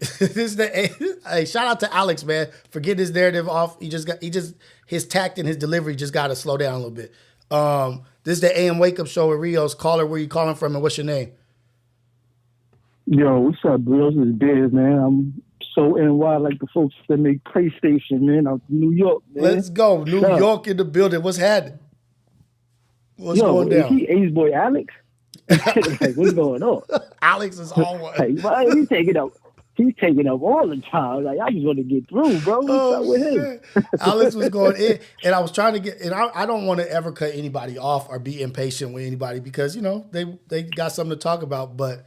shout out to Alex, man, for getting his narrative off. His tact and his delivery just got to slow down a little bit. This is the AM Wake Up Show with Rios. Caller, where you calling from and what's your name? Yo, what's up, Rios? It's Biz, man. I'm so NY like the folks that make PlayStation, man. I'm from New York, man. Let's go. New York in the building. What's happening? What's going down? Is he Ace Boy Alex? Like, what's going on? Alex is all one. Like, he's taking up all the time. Like, I just want to get through, bro. What's up with him? Alex was going in, and I was trying to get. And I don't want to ever cut anybody off or be impatient with anybody because they got something to talk about. But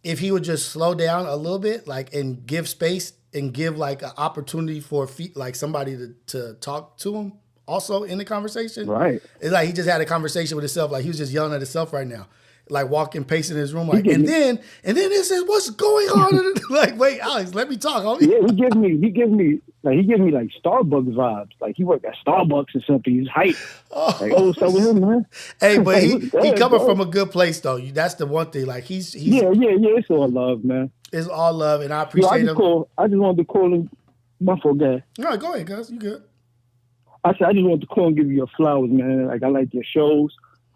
if he would just slow down a little bit, like, and give space and give like an opportunity for like somebody to talk to him also in the conversation. Right. It's like he just had a conversation with himself. Like he was just yelling at himself right now. Like walking, pacing in his room, like, and then this is what's going on. Like, wait, Alex, let me talk, homie. Yeah, he gives me like Starbucks vibes. Like he worked at Starbucks or something. He's hype. Like, so with him, man. Hey, but he coming from a good place though. That's the one thing. Like he's yeah. It's all love, man. It's all love, and I appreciate him. I just wanted to call him. My fault, guy. No, go ahead, guys. You good? I just wanted to call and give you your flowers, man. Like I like your shows.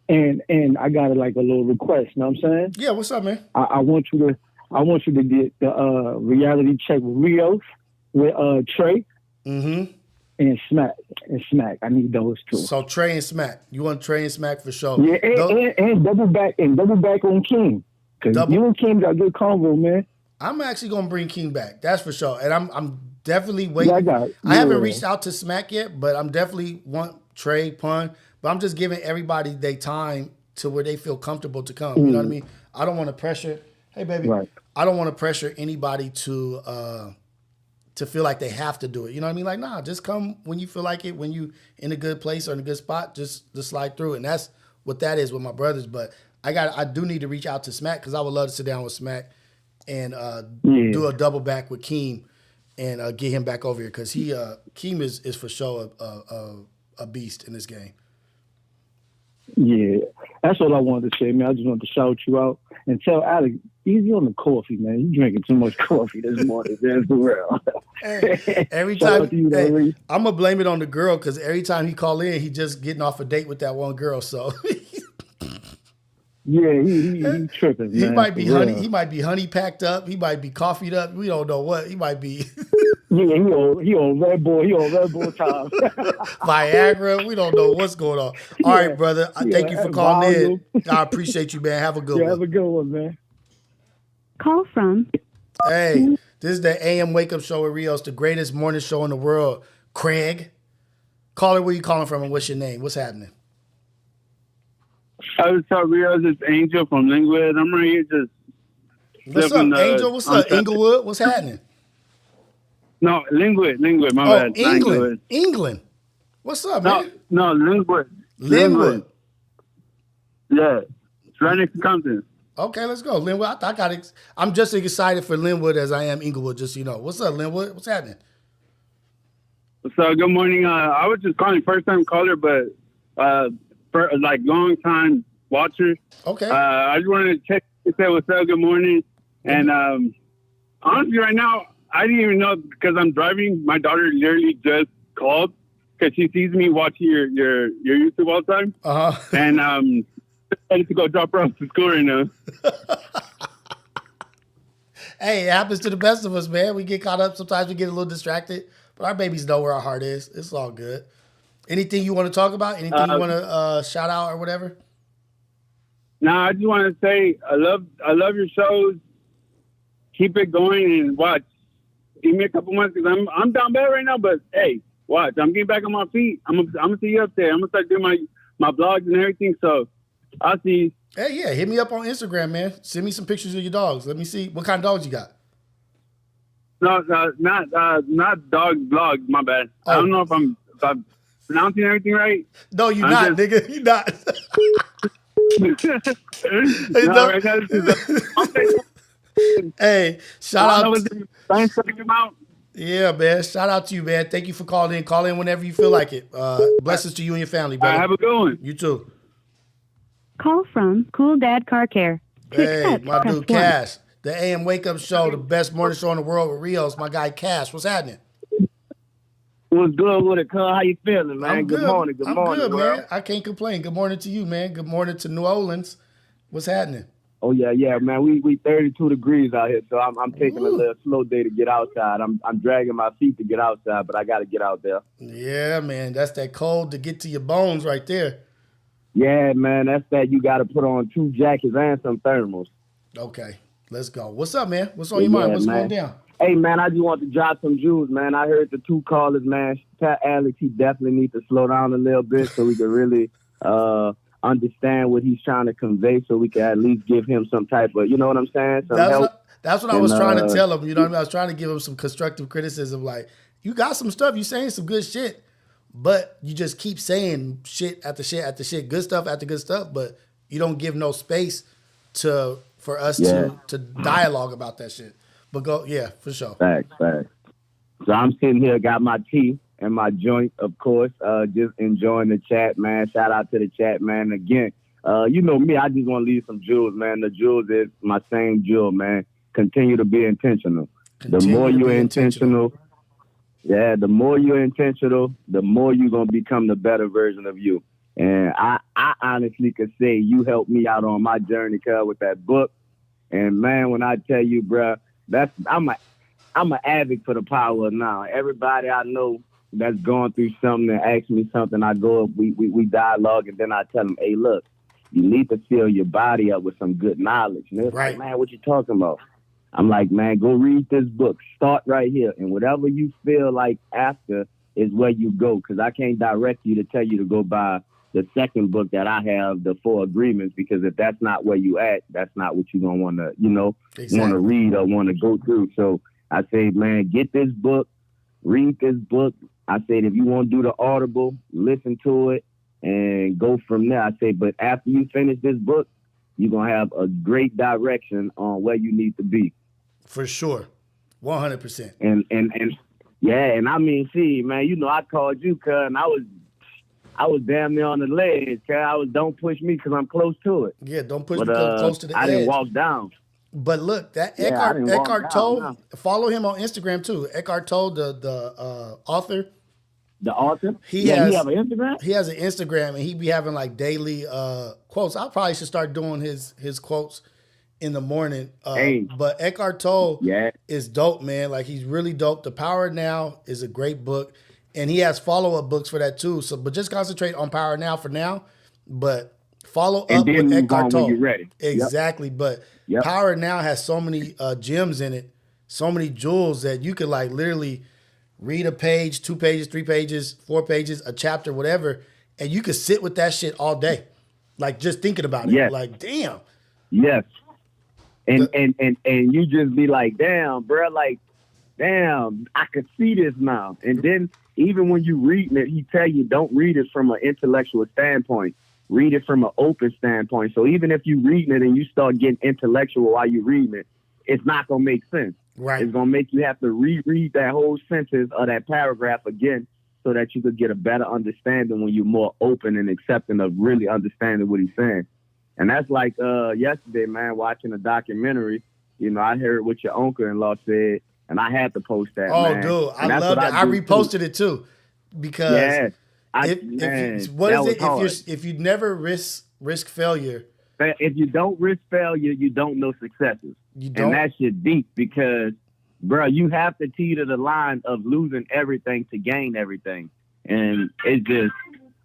And I got a little request. You know what I'm saying? Yeah, what's up, man? I want you to get the reality check with Rios, with Trey, and Smack. I need those two. So Trey and Smack. You want Trey and Smack for sure? Yeah, and double back on King. Because you and King got good convo, man. I'm actually gonna bring King back. That's for sure. And I'm definitely waiting. Yeah, I haven't reached out to Smack yet, but I'm definitely want Trey, Pun. But I'm just giving everybody their time to where they feel comfortable to come. You know what I mean? I don't want to pressure. Hey, baby. Right. I don't want to pressure anybody to feel like they have to do it. You know what I mean? Like, nah, just come when you feel like it. When you in a good place or in a good spot, just slide through. And that's what that is with my brothers. But I do need to reach out to Smack because I would love to sit down with Smack and do a double back with Keem and get him back over here because Keem is for sure a beast in this game. Yeah, that's all I wanted to say, man. I just wanted to shout you out and tell Alex, easy on the coffee, man. You drinking too much coffee this morning, man, for real. Hey, every time, I'm going to blame it on the girl because every time he call in, he just getting off a date with that one girl, so. Yeah, he tripping, man. He might be honey packed up. He might be coffeeed up. We don't know what. He might be. Yeah, he on Red Bull. He on Red Bull time. Viagra. We don't know what's going on. All right, brother. Thank you for calling in. I appreciate you, man. Have a good one. Have a good one, man. Call from. Hey, this is the AM Wake Up Show with Rios, the greatest morning show in the world. Craig, caller, where you calling from and what's your name? What's happening? I was talking Rios, it's Angel from Linwood. I'm right here just. What's up, Angel? What's up, Inglewood? What's happening? No, Linwood, my bad. England. What's up, man? No, Linwood. Yeah, it's right next to Compton. Okay, let's go. Linwood, I'm just as excited for Linwood as I am Inglewood, just so you know. What's up, Linwood? What's happening? So, good morning. I was just calling first time caller, but long time watcher. Okay. I just wanted to check and say what's up, good morning. And honestly, right now, I didn't even know because I'm driving. My daughter literally just called because she sees me watching your YouTube all the time. And I need to go drop her off to school right now. Hey, it happens to the best of us, man. We get caught up. Sometimes we get a little distracted, but our babies know where our heart is. It's all good. Anything you want to talk about? Anything you want to shout out or whatever? Nah, I just want to say I love your shows. Keep it going and watch. Give me a couple months because I'm down bad right now. But hey, watch. I'm getting back on my feet. I'm gonna see you up there. I'm gonna start doing my blogs and everything. So I'll see you. Hey, yeah, hit me up on Instagram, man. Send me some pictures of your dogs. Let me see what kind of dogs you got. No, not dog blogs. My bad. Oh. I don't know if I'm pronouncing everything right. No, you're not, nigga. You're not. Hey, shout out. Yeah, man. Shout out to you, man. Thank you for calling in. Call in whenever you feel like it. Blessings to you and your family, brother. Have a good one. You too. Call from Cool Dad Car Care. Hey, my dude Cash. The AM Wake Up Show, the best morning show in the world with Rios. My guy Cash. What's happening? What's good with it, cuz? How you feeling, man? I'm good morning. Good morning. I'm good, man. I can't complain. Good morning to you, man. Good morning to New Orleans. What's happening? Oh yeah, man. We 32 degrees out here, so I'm taking a little slow day to get outside. I'm dragging my feet to get outside, but I got to get out there. Yeah, man. That's that cold to get to your bones right there. Yeah, man. That's that. You got to put on 2 jackets and some thermals. Okay, let's go. What's up, man? What's on your mind? What's going down? Hey, man, I just want to drop some jewels, man. I heard the 2 callers, man. Pat Alex, he definitely needs to slow down a little bit so we can really understand what he's trying to convey, so we can at least give him some type of, you know what I'm saying? That's what I was trying to tell him. You know what I mean? I was trying to give him some constructive criticism. Like, you got some stuff. You saying some good shit, but you just keep saying shit after shit after shit, good stuff after good stuff, but you don't give no space for us to dialogue about that shit. But go, yeah, for sure. Facts. So I'm sitting here, got my tea and my joint, of course, just enjoying the chat, man. Shout out to the chat, man. Again, you know me, I just want to leave some jewels, man. The jewels is my same jewel, man. Continue to be intentional. The more you're intentional, the more you're intentional, the more you're going to become the better version of you. And I honestly could say you helped me out on my journey, cuz, with that book. And, man, when I tell you, bruh, I'm an advocate for the power of now. Everybody I know that's going through something and asks me something, I go up, we dialogue, and then I tell them, hey, look, you need to fill your body up with some good knowledge. And they're like, man, what you talking about? I'm like, man, go read this book. Start right here. And whatever you feel like after is where you go, because I can't direct you to tell you to go buy the second book that I have, the 4 Agreements, because if that's not where you at, that's not what you're going to want to, want to read or want to go through. So I say, man, get this book, read this book. I said, if you want to do the Audible, listen to it and go from there. I say, but after you finish this book, you're going to have a great direction on where you need to be. For sure. 100%. And I mean, see, man, I called you, cuz, and I was damn near on the ledge, cuz. Don't push me because I'm close to it. Yeah, don't push me because I'm close to the edge. I didn't walk down. But look, that Eckhart Tolle, follow him on Instagram too. Eckhart Tolle, the author. The author? He has an Instagram? He has an Instagram, and he be having like daily quotes. I probably should start doing his quotes in the morning. But Eckhart Tolle is dope, man. Like, he's really dope. The Power Now is a great book. And he has follow-up books for that too. So, but just concentrate on Power Now for now. But follow up with Eckhart Tolle. When you're ready. Exactly. But Power Now has so many gems in it, so many jewels that you could like literally read a page, 2 pages, 3 pages, 4 pages, a chapter, whatever, and you could sit with that shit all day, like just thinking about it. Yes. Like, damn. Yes. And you just be like, damn, bro, like, damn, I could see this now. And then even when you reading it, he tell you don't read it from an intellectual standpoint. Read it from an open standpoint. So even if you reading it and you start getting intellectual while you reading it, it's not gonna make sense. Right. It's gonna make you have to reread that whole sentence or that paragraph again so that you could get a better understanding when you're more open and accepting of really understanding what he's saying. And that's like yesterday, man, watching a documentary. I heard what your uncle-in-law said, and I had to post that. Oh, man. dude, I love that. I reposted it too. because hard. If you never risk failure. If you don't risk failure, you don't know successes. And that shit deep because, bro, you have to teeter the line of losing everything to gain everything. And it's just,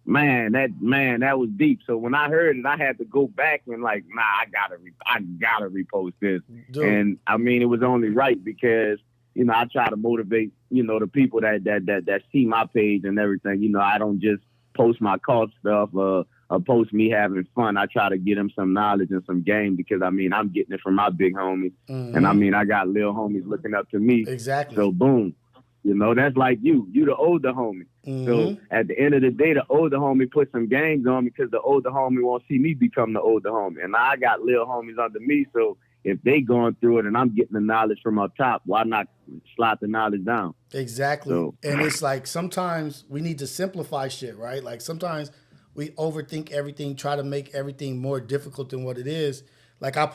that was deep. So when I heard it, I had to go back and like, I gotta repost this. Dude. And I mean, it was only right because, you know, I try to motivate, you know, the people that see my page and everything. You know, I don't just post my cult stuff or post me having fun. I try to get them some knowledge and some game because, I mean, I'm getting it from my big homies. Mm-hmm. And, I mean, I got little homies looking up to me. Exactly. So, boom. You know, that's like you. You the older homie. Mm-hmm. So, at the end of the day, the older homie put some games on me because the older homie won't see me become the older homie. And I got little homies under me, so if they going through it and I'm getting the knowledge from up top, why not slide the knowledge down? Exactly. So, and it's like sometimes we need to simplify shit, right? Like sometimes we overthink everything, try to make everything more difficult than what it is. Like I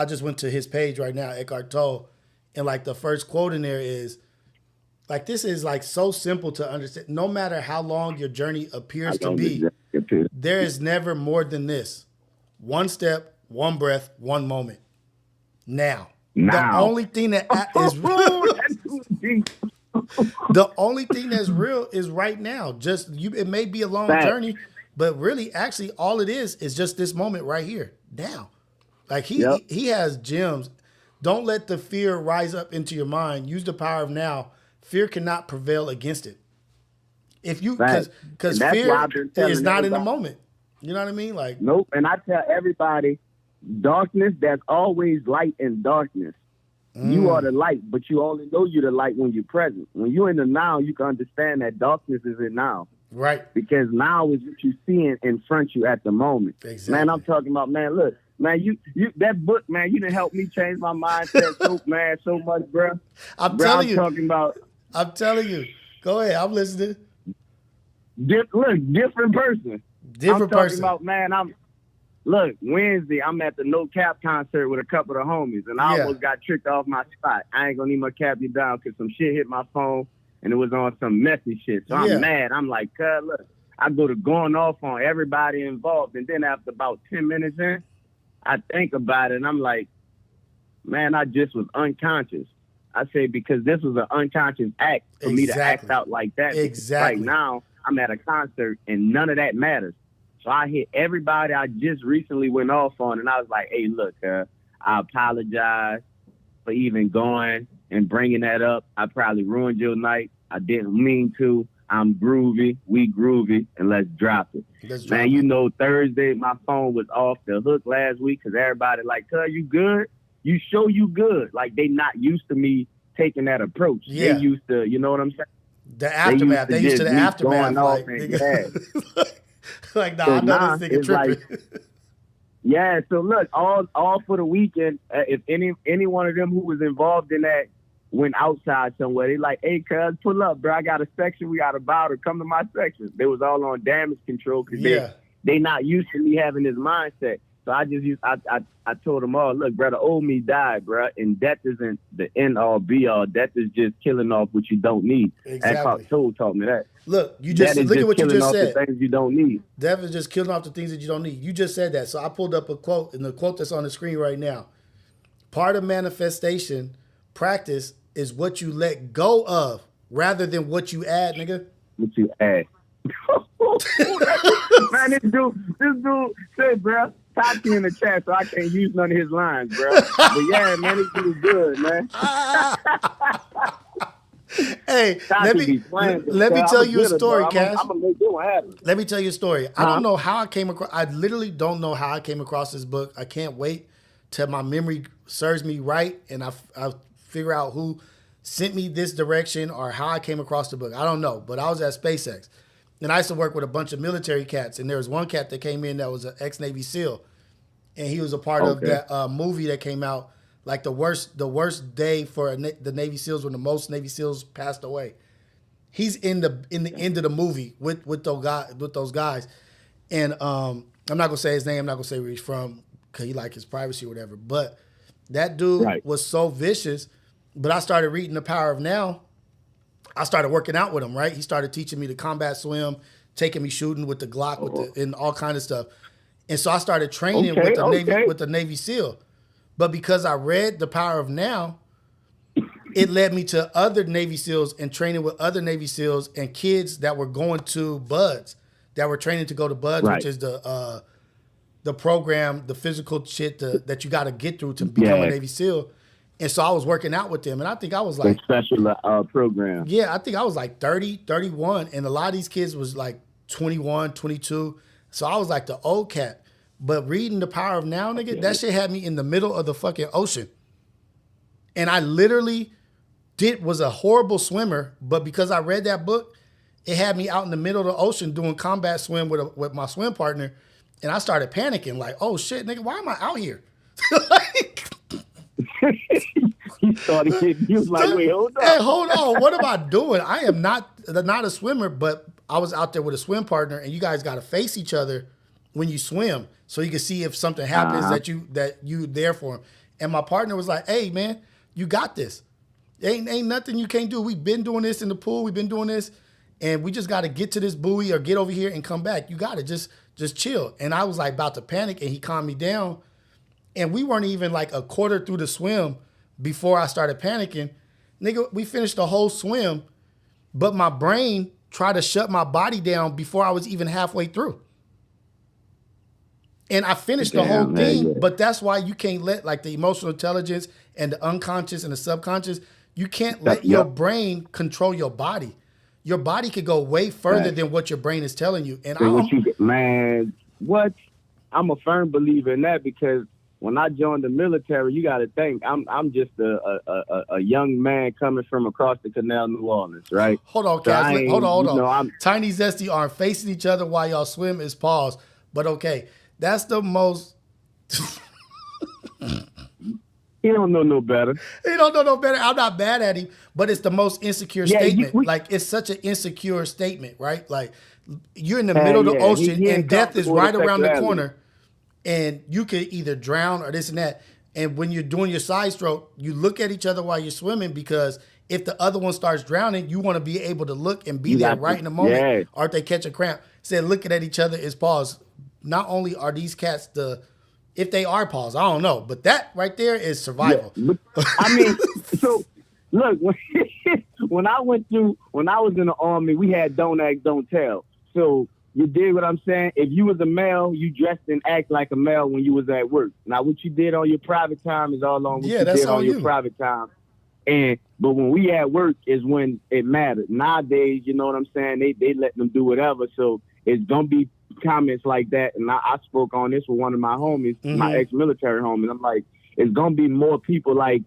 just went to his page right now, Eckhart Tolle, and like the first quote in there is, like, this is like so simple to understand. No matter how long your journey appears to be, there is never more than this. One step, one breath, one moment. Now. The only thing that is the only thing that's real is right now. It may be a long journey, but really, actually, all it is just this moment right here, now. Like he has gems. Don't let the fear rise up into your mind. Use the power of now. Fear cannot prevail against it. If you, because fear is not in the moment. You know what I mean? Like, nope. And I tell everybody, darkness, there's always light in darkness. You are the light, but you only know you're the light when you're present. When you're in the now, you can understand that darkness is in now. Right. Because now is what you're seeing in front of you at the moment. Exactly. Man, I'm talking about, man, look, man, you that book, man, you done helped me change my mindset so much, bro. I'm telling you. Go ahead. I'm listening. Different person. I'm talking about, man, Wednesday, I'm at the No Cap concert with a couple of homies, and I almost got tricked off my spot. I ain't gonna even cap you down because some shit hit my phone, and it was on some messy shit. So I'm mad. I'm like, look, I go to going off on everybody involved, and then after about 10 minutes in, I think about it, and I'm like, man, I just was unconscious. I say because this was an unconscious act for me to act out like that. Exactly. Right now, I'm at a concert, and none of that matters. So I hit everybody I just recently went off on, and I was like, hey, look, I apologize for even going and bringing that up. I probably ruined your night. I didn't mean to. I'm groovy. We groovy, and let's drop it. Man, you know, Thursday, my phone was off the hook last week because everybody like, you good? You show you good. Like, they not used to me taking that approach. Yeah. They used to, you know what I'm saying? The aftermath. They used to the aftermath. Like, nah, so I know this nigga tripping. Like, so look, all for the weekend, if any one of them who was involved in that went outside somewhere, they like, hey, cuz, pull up, bro. I got a section we got about, or come to my section. They was all on damage control because they not used to me having this mindset. So I told them all, look, bro, the old me died, bro, and death isn't the end all be all. Death is just killing off what you don't need. Exactly. Eckhart taught me that. Look, look at what you just said. The things you don't need. Death is just killing off the things that you don't need. You just said that. So I pulled up a quote, and the quote that's on the screen right now. Part of manifestation practice is what you let go of rather than what you add, nigga. What you add. Man, this dude said, bro, Tati in the chat, so I can't use none of his lines, bro. But yeah, man, this dude good, man. Hey, let me tell you a story, Cash. I'm gonna make this one happen. Let me tell you a story. I don't know how I came across. I literally don't know how I came across this book. I can't wait till my memory serves me right, and I figure out who sent me this direction or how I came across the book. I don't know, but I was at SpaceX, and I used to work with a bunch of military cats, and there was one cat that came in that was an ex-Navy SEAL, and he was a part of that movie that came out. Like the worst day for the Navy SEALs when the most Navy SEALs passed away. He's in the end of the movie with those guys, and I'm not gonna say his name. I'm not gonna say where he's from because he like his privacy or whatever. But that dude was so vicious. But I started reading The Power of Now. I started working out with him, right? He started teaching me to combat swim, taking me shooting with the Glock and all kind of stuff. And so I started training with the Navy SEAL. But because I read The Power of Now, it led me to other Navy SEALs and training with other Navy SEALs and kids that were going to BUDS, that were training to go to BUDS, which is the program, the physical shit that you got to get through to become a Navy SEAL. And so I was working out with them, and I think I was like... A special program. Yeah, I think I was like 30, 31, and a lot of these kids was like 21, 22. So I was like the old cat. But reading The Power of Now, nigga, that shit had me in the middle of the fucking ocean. And I literally was a horrible swimmer, but because I read that book, it had me out in the middle of the ocean doing combat swim with my swim partner, and I started panicking, like, oh shit, nigga, why am I out here? He started getting, he was like, wait, hold on. Hey, hold on, what am I doing? I am not a swimmer, but I was out there with a swim partner, and you guys got to face each other when you swim, so you can see if something happens that you there for him. And my partner was like, hey man, you got this. Ain't nothing you can't do. We've been doing this in the pool. We've been doing this, and we just got to get to this buoy or get over here and come back. You got to just chill. And I was like about to panic, and he calmed me down. And we weren't even like a quarter through the swim before I started panicking. Nigga, we finished the whole swim, but my brain tried to shut my body down before I was even halfway through. And I finished the whole thing, but that's why you can't let like the emotional intelligence and the unconscious and the subconscious, you can't let your brain control your body. Your body could go way further than what your brain is telling you. And I'm a firm believer in that, because when I joined the military, you got to think I'm just a young man coming from across the Canal, New Orleans, right? Hold on, Cass. Hold on. Tiny Zesty aren't facing each other while y'all swim is pause. But okay, that's the most. He don't know no better. He don't know no better. I'm not mad at him, but it's the most insecure statement. Like, it's such an insecure statement, right? Like, you're in the middle of the ocean and death is right around the corner, and you could either drown or this and that. And when you're doing your side stroke, you look at each other while you're swimming, because if the other one starts drowning, you want to be able to look and be there right in the moment, or if they catch a cramp. Said looking at each other is pause. Not only are these cats if they are paused, I don't know, but that right there is survival. Yeah. I mean, so look, when I was in the Army, we had don't act, don't tell. So you dig what I'm saying? If you was a male, you dressed and act like a male when you was at work. Now, what you did on your private time is all on what you did on your private time. But when we at work is when it mattered. Nowadays, you know what I'm saying? They let them do whatever. So it's gonna be comments like that, and I spoke on this with one of my homies, my ex-military homies. I'm like, it's gonna be more people like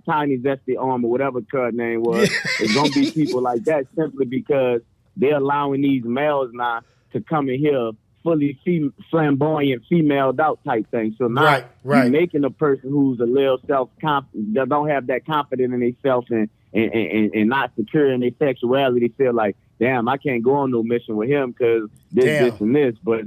Tiny Zesty Arm or whatever cud name was. It's gonna be people like that, simply because they're allowing these males now to come in here fully flamboyant, female out type thing. So now you're making a person who's a little self-confident, that don't have that confidence in themselves and not secure in their sexuality, feel like, damn, I can't go on no mission with him because this, and this. But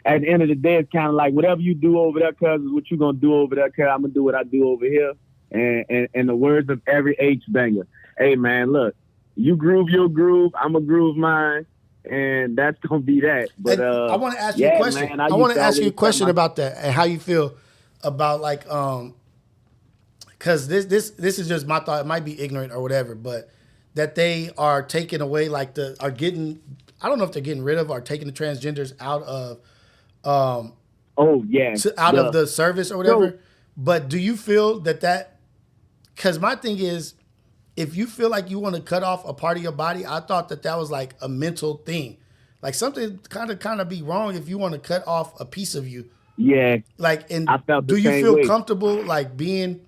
at the end of the day, it's kind of like, whatever you do over there, cuz, is what you going to do over there, cuz I'm going to do what I do over here. And in the words of every H-banger, hey, man, look, you groove your groove, I'm going to groove mine, and that's going to be that. But I want to ask you a question. Man, I want to ask you a question about that and how you feel about, like, because this is just my thought. It might be ignorant or whatever, but that they are taking away, like, I don't know if they're getting rid of or taking the transgenders out of of the service or whatever. But do you feel that because my thing is, if you feel like you want to cut off a part of your body, I thought that was like a mental thing. Like, something kind of be wrong if you want to cut off a piece of you. Yeah. Like, and do you feel comfortable, like, being,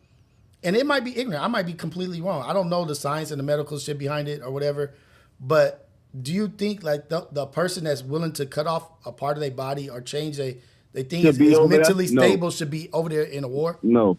and it might be ignorant, I might be completely wrong, I don't know the science and the medical shit behind it or whatever, but do you think, like, the person that's willing to cut off a part of their body or change they think is mentally stable should be over there in a war? No.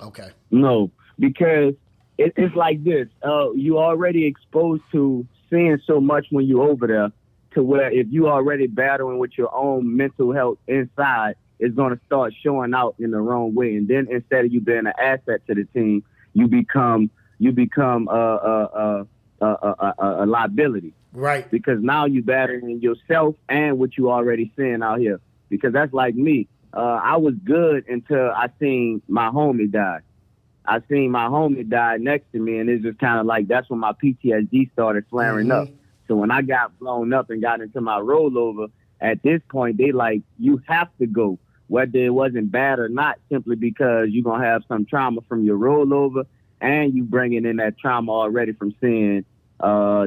Okay. No, because it's like this. You already exposed to seeing so much when you over there, to where if you already battling with your own mental health inside, it's going to start showing out in the wrong way. And then instead of you being an asset to the team, you become a liability. Right. Because now you battering yourself and what you already seeing out here. Because that's like me. I was good until I seen my homie die. I seen my homie die next to me, and it's just kind of like that's when my PTSD started flaring up. So when I got blown up and got into my rollover, at this point, they like, you have to go, whether it wasn't bad or not, simply because you're going to have some trauma from your rollover, and you bringing in that trauma already from seeing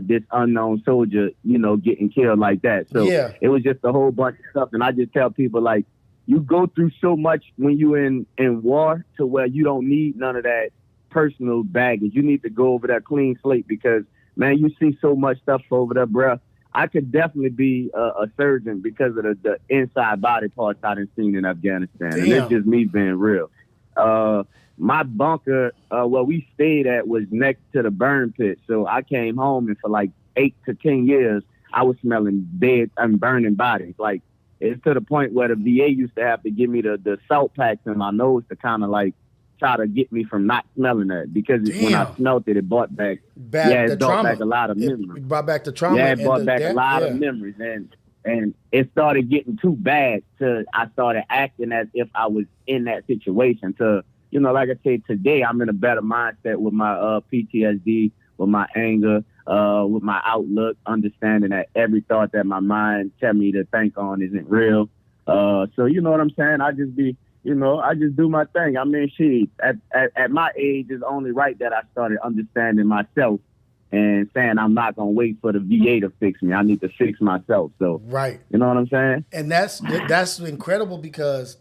this unknown soldier, getting killed like that. So it was just a whole bunch of stuff. And I just tell people, like, you go through so much when you in war to where you don't need none of that personal baggage. You need to go over that clean slate because, man, you see so much stuff over there, bruh. I could definitely be a surgeon because of the inside body parts I done seen in Afghanistan. Damn. And it's just me being real. My bunker, where we stayed at, was next to the burn pit. So I came home, and for like 8 to 10 years, I was smelling dead and burning bodies. Like, it's to the point where the VA used to have to give me the salt packs in my nose to kind of like try to get me from not smelling that, because when I smelled it, it brought back it brought back a lot of memories. It brought back the trauma. Yeah, it brought back a lot of memories, and it started getting too bad. I started acting as if I was in that situation. Like I said, today I'm in a better mindset with my PTSD, with my anger, with my outlook, understanding that every thought that my mind tell me to think on isn't real. So you know what I'm saying? I just do my thing. I mean, shit, at my age, it's only right that I started understanding myself and saying I'm not going to wait for the VA to fix me. I need to fix myself. So, right. You know what I'm saying? And that's incredible because,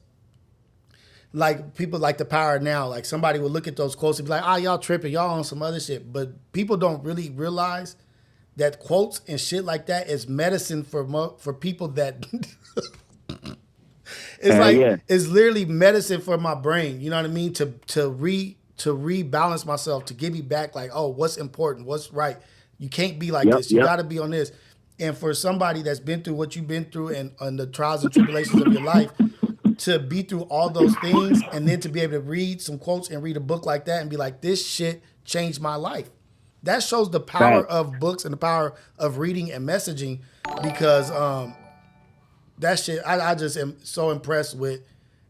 like, people like the power now, like somebody will look at those quotes and be like, y'all tripping, y'all on some other shit. But people don't really realize that quotes and shit like that is medicine for people that it's literally medicine for my brain. You know what I mean? To rebalance myself, to give me back like, oh, what's important, what's right. You can't be like this. You got to be on this. And for somebody that's been through what you've been through and the trials and tribulations of your life, to be through all those things and then to be able to read some quotes and read a book like that and be like, this shit changed my life. That shows the power of books and the power of reading and messaging, because that shit, I just am so impressed with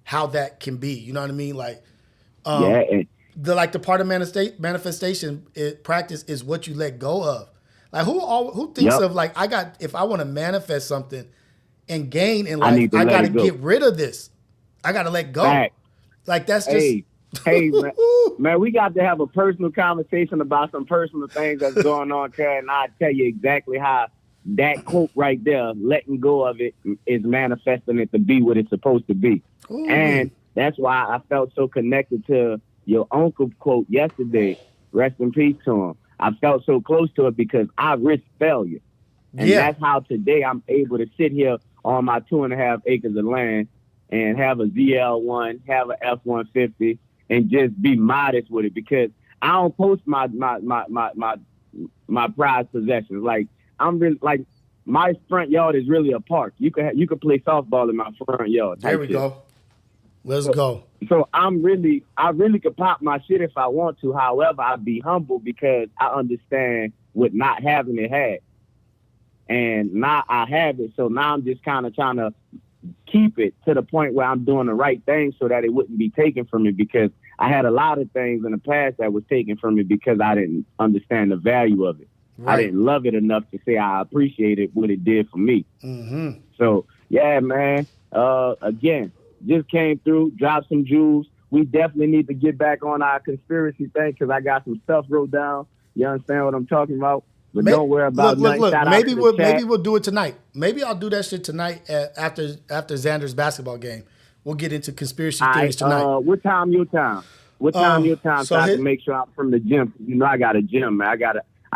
how that can be. You know what I mean? Like, the part of manifestation practice is what you let go of. Like, who thinks of like, if I want to manifest something and gain in life, I got to get rid of this. I got to let go. Like, that's just. Hey, man, we got to have a personal conversation about some personal things that's going on, Karen, and I'll tell you exactly how that quote right there, letting go of it, is manifesting it to be what it's supposed to be. Ooh. And that's why I felt so connected to your uncle quote yesterday. Rest in peace to him. I felt so close to it because I risked failure. And that's how today I'm able to sit here on my 2.5 acres of land and have a ZL1, have an F-150, and just be modest with it, because I don't post my prized possessions. Like, I'm really, like, my front yard is really a park. You could play softball in my front yard. There we go. Let's go. So I really could pop my shit if I want to. However, I'd be humble because I understand what not having it had. And now I have it. So now I'm just kind of trying to keep it to the point where I'm doing the right thing so that it wouldn't be taken from me, because I had a lot of things in the past that was taken from me because I didn't understand the value of it. Right. I didn't love it enough to say I appreciated what it did for me. Mm-hmm. So, yeah, man, again, just came through, dropped some jewels. We definitely need to get back on our conspiracy thing because I got some stuff wrote down. You understand what I'm talking about? But don't worry about look. Maybe we'll do it tonight. Maybe I'll do that shit tonight after Xander's basketball game. We'll get into conspiracy theories tonight. What time your time? What time your time? So I can make sure I'm from the gym. You know, I got a gym, man.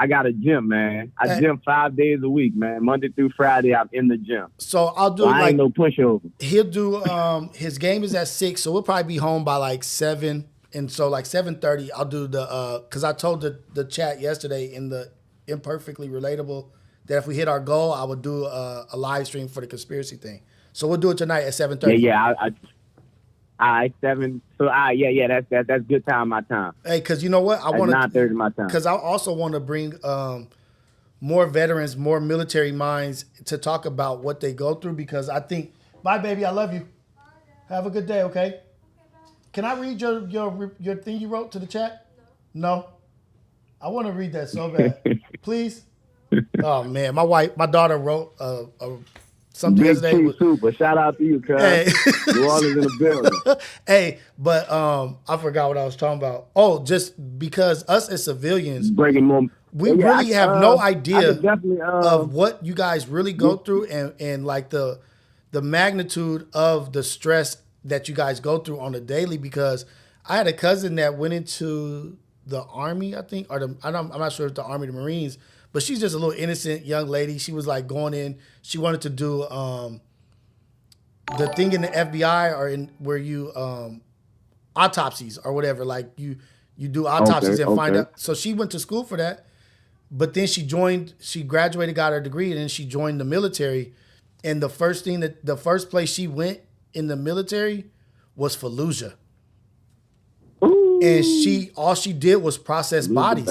I got a gym, man. I gym 5 days a week, man. Monday through Friday, I'm in the gym. So I'll do I ain't no pushover. He'll do. His game is at 6, so we'll probably be home by like 7. And so like 7:30, I'll do the because I told the chat yesterday in the Imperfectly Relatable that if we hit our goal, I would do a live stream for the conspiracy thing. So we'll do it tonight at 7:30. Yeah. 7. So yeah, that's good time my time. Hey, because you know what? I want 9:30 my time. Because I also want to bring more veterans, more military minds to talk about what they go through. Because I think, bye, baby, I love you. Have a good day, okay? Can I read your thing you wrote to the chat? No. I want to read that so bad. Please. Oh man, my daughter wrote something Big yesterday. T Super. Shout out to you, cuz. Hey. New Orleans in the building. Hey, but I forgot what I was talking about. Oh, just because us as civilians, bringing more. We really have no idea of what you guys really go through, and like the magnitude of the stress that you guys go through on a daily. Because I had a cousin that went into the Army, I think, or I'm not sure if the Army or the Marines, but she's just a little innocent young lady. She was like going in. She wanted to do the thing in the FBI or in where you autopsies or whatever. Like you do autopsies and find out. So she went to school for that, but then she graduated, got her degree, and then she joined the military. And the first place she went in the military was Fallujah. Ooh. And all she did was process bodies.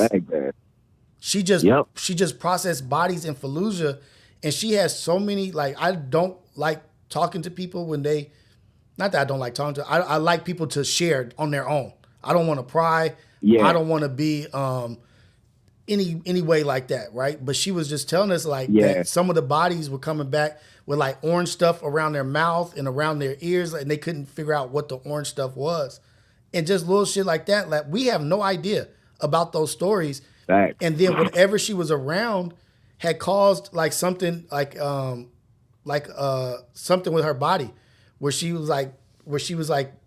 She just processed bodies in Fallujah, and she has so many. Like, I don't like talking to people when they. Not that I don't like talking to. I like people to share on their own. I don't want to pry. Yeah. I don't want to be any way like that, right? But she was just telling us that some of the bodies were coming back with like orange stuff around their mouth and around their ears, and they couldn't figure out what the orange stuff was, and just little shit like that. Like, we have no idea about those stories. Right. And then whatever she was around had caused like something something with her body, where she was like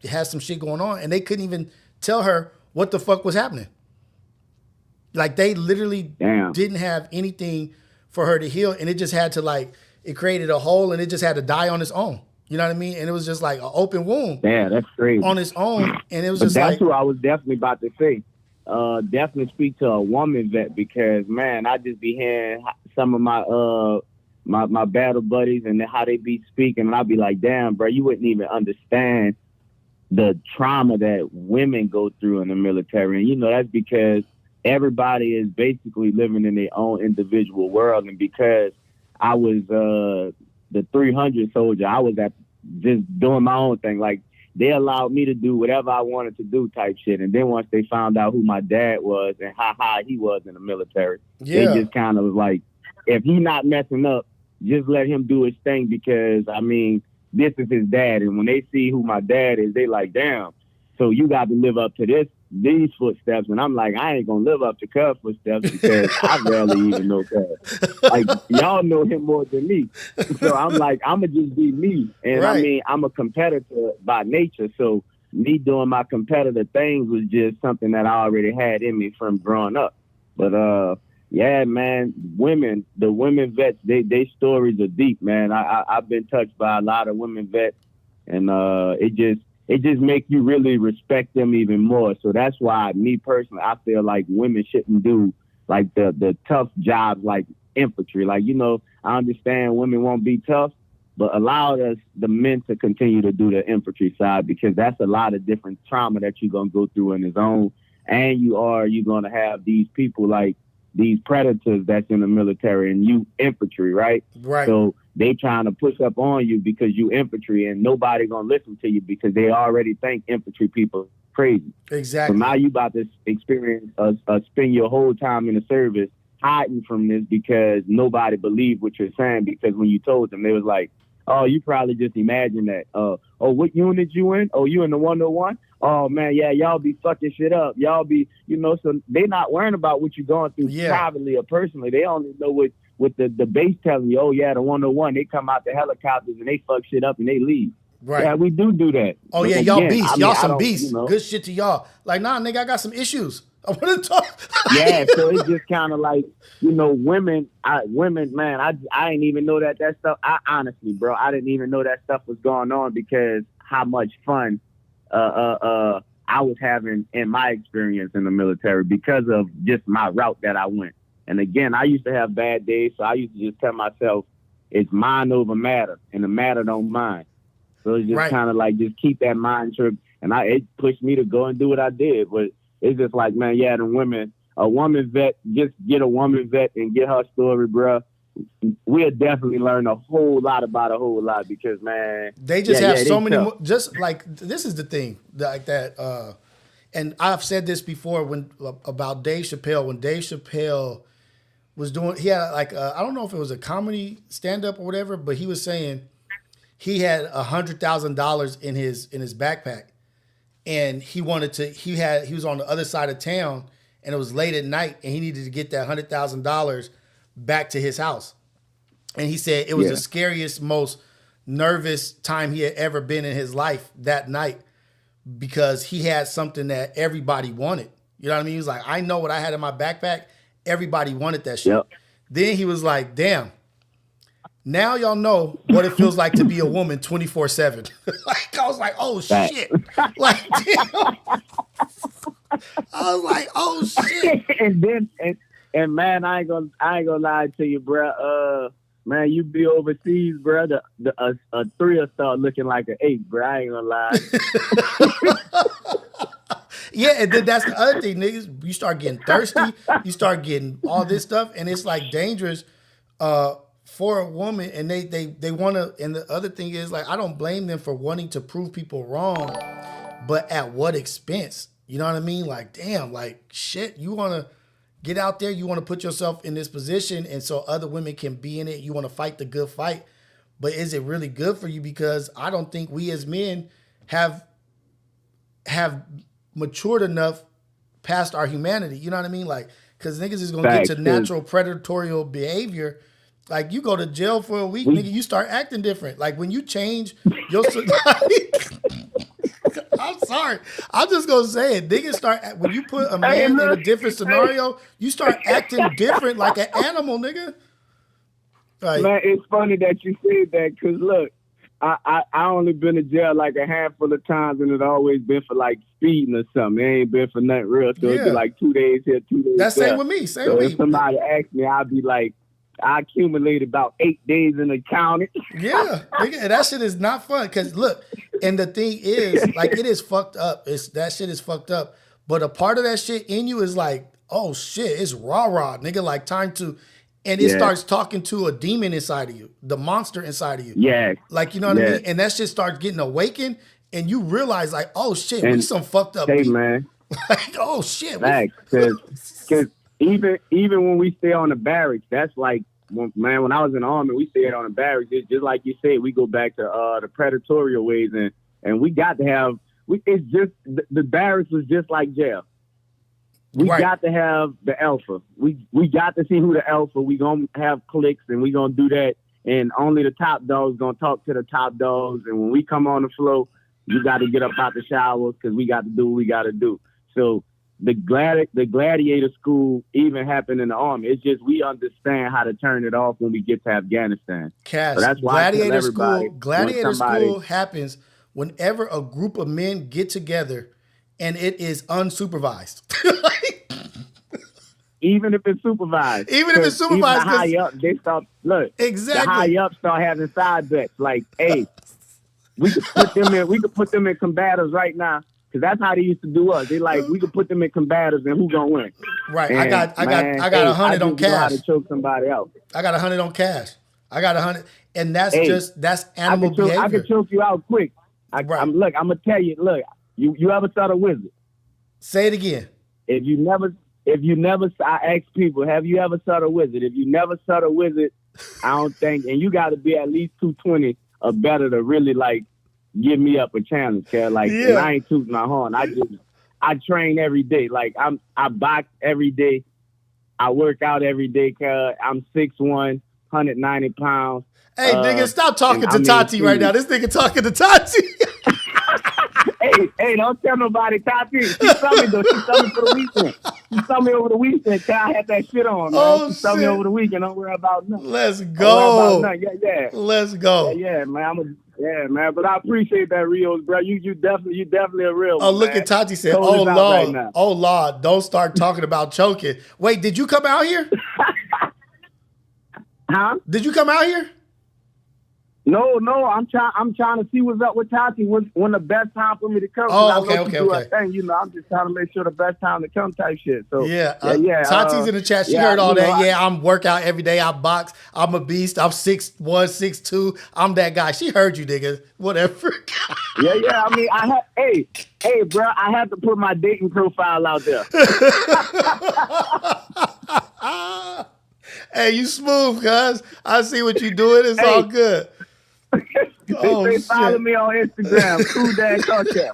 had some shit going on, and they couldn't even tell her what the fuck was happening. Like, they literally didn't have anything for her to heal, and it just had to it created a hole, and it just had to die on its own. You know what I mean? And it was just like an open wound. Yeah, that's crazy. On its own, and it was that's what I was definitely about to say. Definitely speak to a woman vet, because man, I just be hearing some of my battle buddies and how they be speaking, and I'd be like, damn, bro, you wouldn't even understand the trauma that women go through in the military. And that's because everybody is basically living in their own individual world. And because I was the 300 soldier, I was just doing my own thing. Like, they allowed me to do whatever I wanted to do type shit. And then once they found out who my dad was and how high he was in the military, they just kind of was like, if he not messing up, just let him do his thing, because, I mean, this is his dad. And when they see who my dad is, they like, damn, so you got to live up to these footsteps. And I'm like, I ain't going to live up to Cub's footsteps, because I barely even know Cub. Like, y'all know him more than me. So I'm like, I'm going to just be me. And I mean, I'm a competitor by nature. So me doing my competitor things was just something that I already had in me from growing up. But, yeah, man, the women vets, they stories are deep, man. I've been touched by a lot of women vets, and it just makes you really respect them even more. So that's why, me personally, I feel like women shouldn't do like the tough jobs like infantry. Like, I understand women won't be tough, but allow us, the men, to continue to do the infantry side, because that's a lot of different trauma that you're going to go through in his own. And you're going to have these people like these predators that's in the military, and you infantry, right? Right. So they trying to push up on you because you infantry, and nobody gonna listen to you because they already think infantry people crazy. Exactly. So now you about to experience spend your whole time in the service hiding from this, because nobody believed what you're saying, because when you told them, they was like, oh, you probably just imagine that. Oh, what unit you in? Oh, you in the 101? Oh, man, yeah, y'all be fucking shit up. Y'all be, so they not worrying about what you're going through privately or personally. They only know what the base telling you. Oh, yeah, the 101, they come out the helicopters and they fuck shit up and they leave. Right. Yeah, we do that. Oh, yeah, y'all beasts. Y'all some beasts. Good shit to y'all. Like, nah, nigga, I got some issues. I want to talk. Yeah, so it's just kind of like, women, man, I didn't even know that stuff. Honestly, bro, I didn't even know that stuff was going on, because how much fun I was having in my experience in the military, because of just my route that I went. And again, I used to have bad days, so I used to just tell myself, it's mind over matter, and the matter don't mind. So it's just kind of like just keep that mind trip. And it pushed me to go and do what I did. But it's just like, man, yeah, the women, a woman vet, just get a woman vet and get her story, bro. We'll definitely learn a whole lot about a whole lot because, man, they just have so many more, just like, this is the thing like that. And I've said this before about Dave Chappelle, when Dave Chappelle was doing, he had like, I don't know if it was a comedy stand-up or whatever, but he was saying he had $100,000 in his backpack. And he wanted to, he was on the other side of town and it was late at night and he needed to get that $100,000 back to his house. And he said it was the scariest, most nervous time he had ever been in his life that night because he had something that everybody wanted. You know what I mean? He was like, I know what I had in my backpack. Everybody wanted that shit. Yep. Then he was like, damn, now y'all know what it feels like to be a woman 24/7. Like, I was like, oh shit. Like, damn. I was like, oh shit. And man, I ain't gonna lie to you, bro. Man, you be overseas, bro. A 3 will start looking like an 8, bro. I ain't gonna lie. Yeah, and then that's the other thing, niggas. You start getting thirsty, you start getting all this stuff, and it's like dangerous for a woman. And they want to. And the other thing is, like, I don't blame them for wanting to prove people wrong, but at what expense? You know what I mean? Like, damn, like shit. You want to get out there. You want to put yourself in this position, and so other women can be in it. You want to fight the good fight, but is it really good for you? Because I don't think we as men have matured enough past our humanity. You know what I mean? Like, because niggas is going to get to natural predatory behavior. Like, you go to jail for a week, nigga, you start acting different. Like, when you change your... I'm sorry. I'm just going to say it. Niggas start... When you put a man in a different scenario, you start acting different like an animal, nigga. Like, man, it's funny that you said that because, look, I only been to jail like a handful of times, and it always been for like speeding or something. It ain't been for nothing real. So it'd be like 2 days here, 2 days that's there. Same with me. So if somebody asked me, I'd be like, I accumulated about 8 days in the county. Yeah, nigga, and that shit is not fun. Cause look, and the thing is, like, it is fucked up. That shit is fucked up. But a part of that shit in you is like, oh shit, it's rah, nigga. Like, time to. And it starts talking to a demon inside of you, the monster inside of you. Yeah. Like, you know what I mean? And that shit starts getting awakened and you realize like, oh shit, we some fucked up people. Man. Like, oh shit. Because even when we stay on the barracks, that's like, when I was in the Army, we stayed on the barracks. It's just like you said, we go back to the predatory ways and we got to have, it's just, the barracks was just like jail. We got to have the alpha. We got to see who the alpha. We gonna have cliques and we gonna do that. And only the top dogs gonna talk to the top dogs. And when we come on the floor, you got to get up out the showers because we got to do what we got to do. So the gladiator school even happened in the Army. It's just we understand how to turn it off when we get to Afghanistan. Cash. So that's why gladiator school happens whenever a group of men get together and it is unsupervised. Even if it's supervised. Even if it's supervised. The high up, they start, look. Exactly. The high up start having side bets. Like, hey, we could put them in combatives right now. Because that's how they used to do us. They like, we could put them in combatives and who gonna win. Right. And I got 100 on cash. Know how to choke somebody out. I got 100 on cash. I got 100. And that's that's animal behavior. I can choke you out quick. I'm gonna tell you, look, you ever saw the wizard? Say it again. If you never, I ask people, have you ever saw the wizard? If you never saw the wizard, I don't think, and you got to be at least 220 or better to really like give me up a challenge, cause like and I ain't tooting my horn. I train every day. Like I box every day. I work out every day, cause I'm 6'1", 190 pounds. Hey, nigga, stop talking to Tati right now. This nigga talking to Tati. Hey, don't tell nobody, Tati. She saw me though. She saw me for the weekend. She saw me over the weekend. I had that shit on, man. Oh, she saw me over the weekend. Don't worry about nothing. Let's go. Yeah. Let's go. Yeah, man. Man. But I appreciate that, Rios, bro. You definitely a real one. Oh, look at Tati said, oh, Lord. Right oh, Lord. Don't start talking about choking. Wait, did you come out here? Huh? Did you come out here? No, I'm trying to see what's up with Tati. When the best time for me to come? Oh, okay. Thing, I'm just trying to make sure the best time to come type shit. So yeah. Tati's in the chat. She heard all that. I'm workout every day. I box. I'm a beast. I'm 6'1", 6'2". I'm that guy. She heard you, nigga. Whatever. yeah. I mean, hey, bro, I have to put my dating profile out there. Hey, you smooth, cuz. I see what you doing. It's all good. They follow me on Instagram, Cool Dad Culture.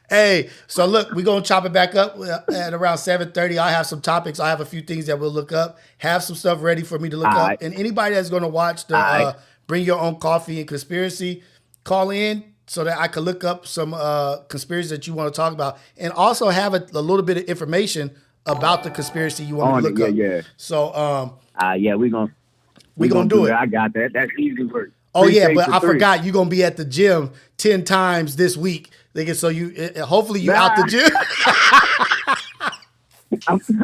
Hey, so look, we're going to chop it back up at around 7:30. I have some topics. I have a few things that we'll look up. Have some stuff ready for me to look up. Right. And anybody that's going to watch the Bring Your Own Coffee and Conspiracy, call in so that I can look up some conspiracies that you want to talk about. And also have a little bit of information about the conspiracy you want me to look up. Yeah. So, we're gonna do it. I got that. That's easy work. Oh, yeah, but I forgot you're going to be at the gym 10 times this week. So hopefully you out the gym.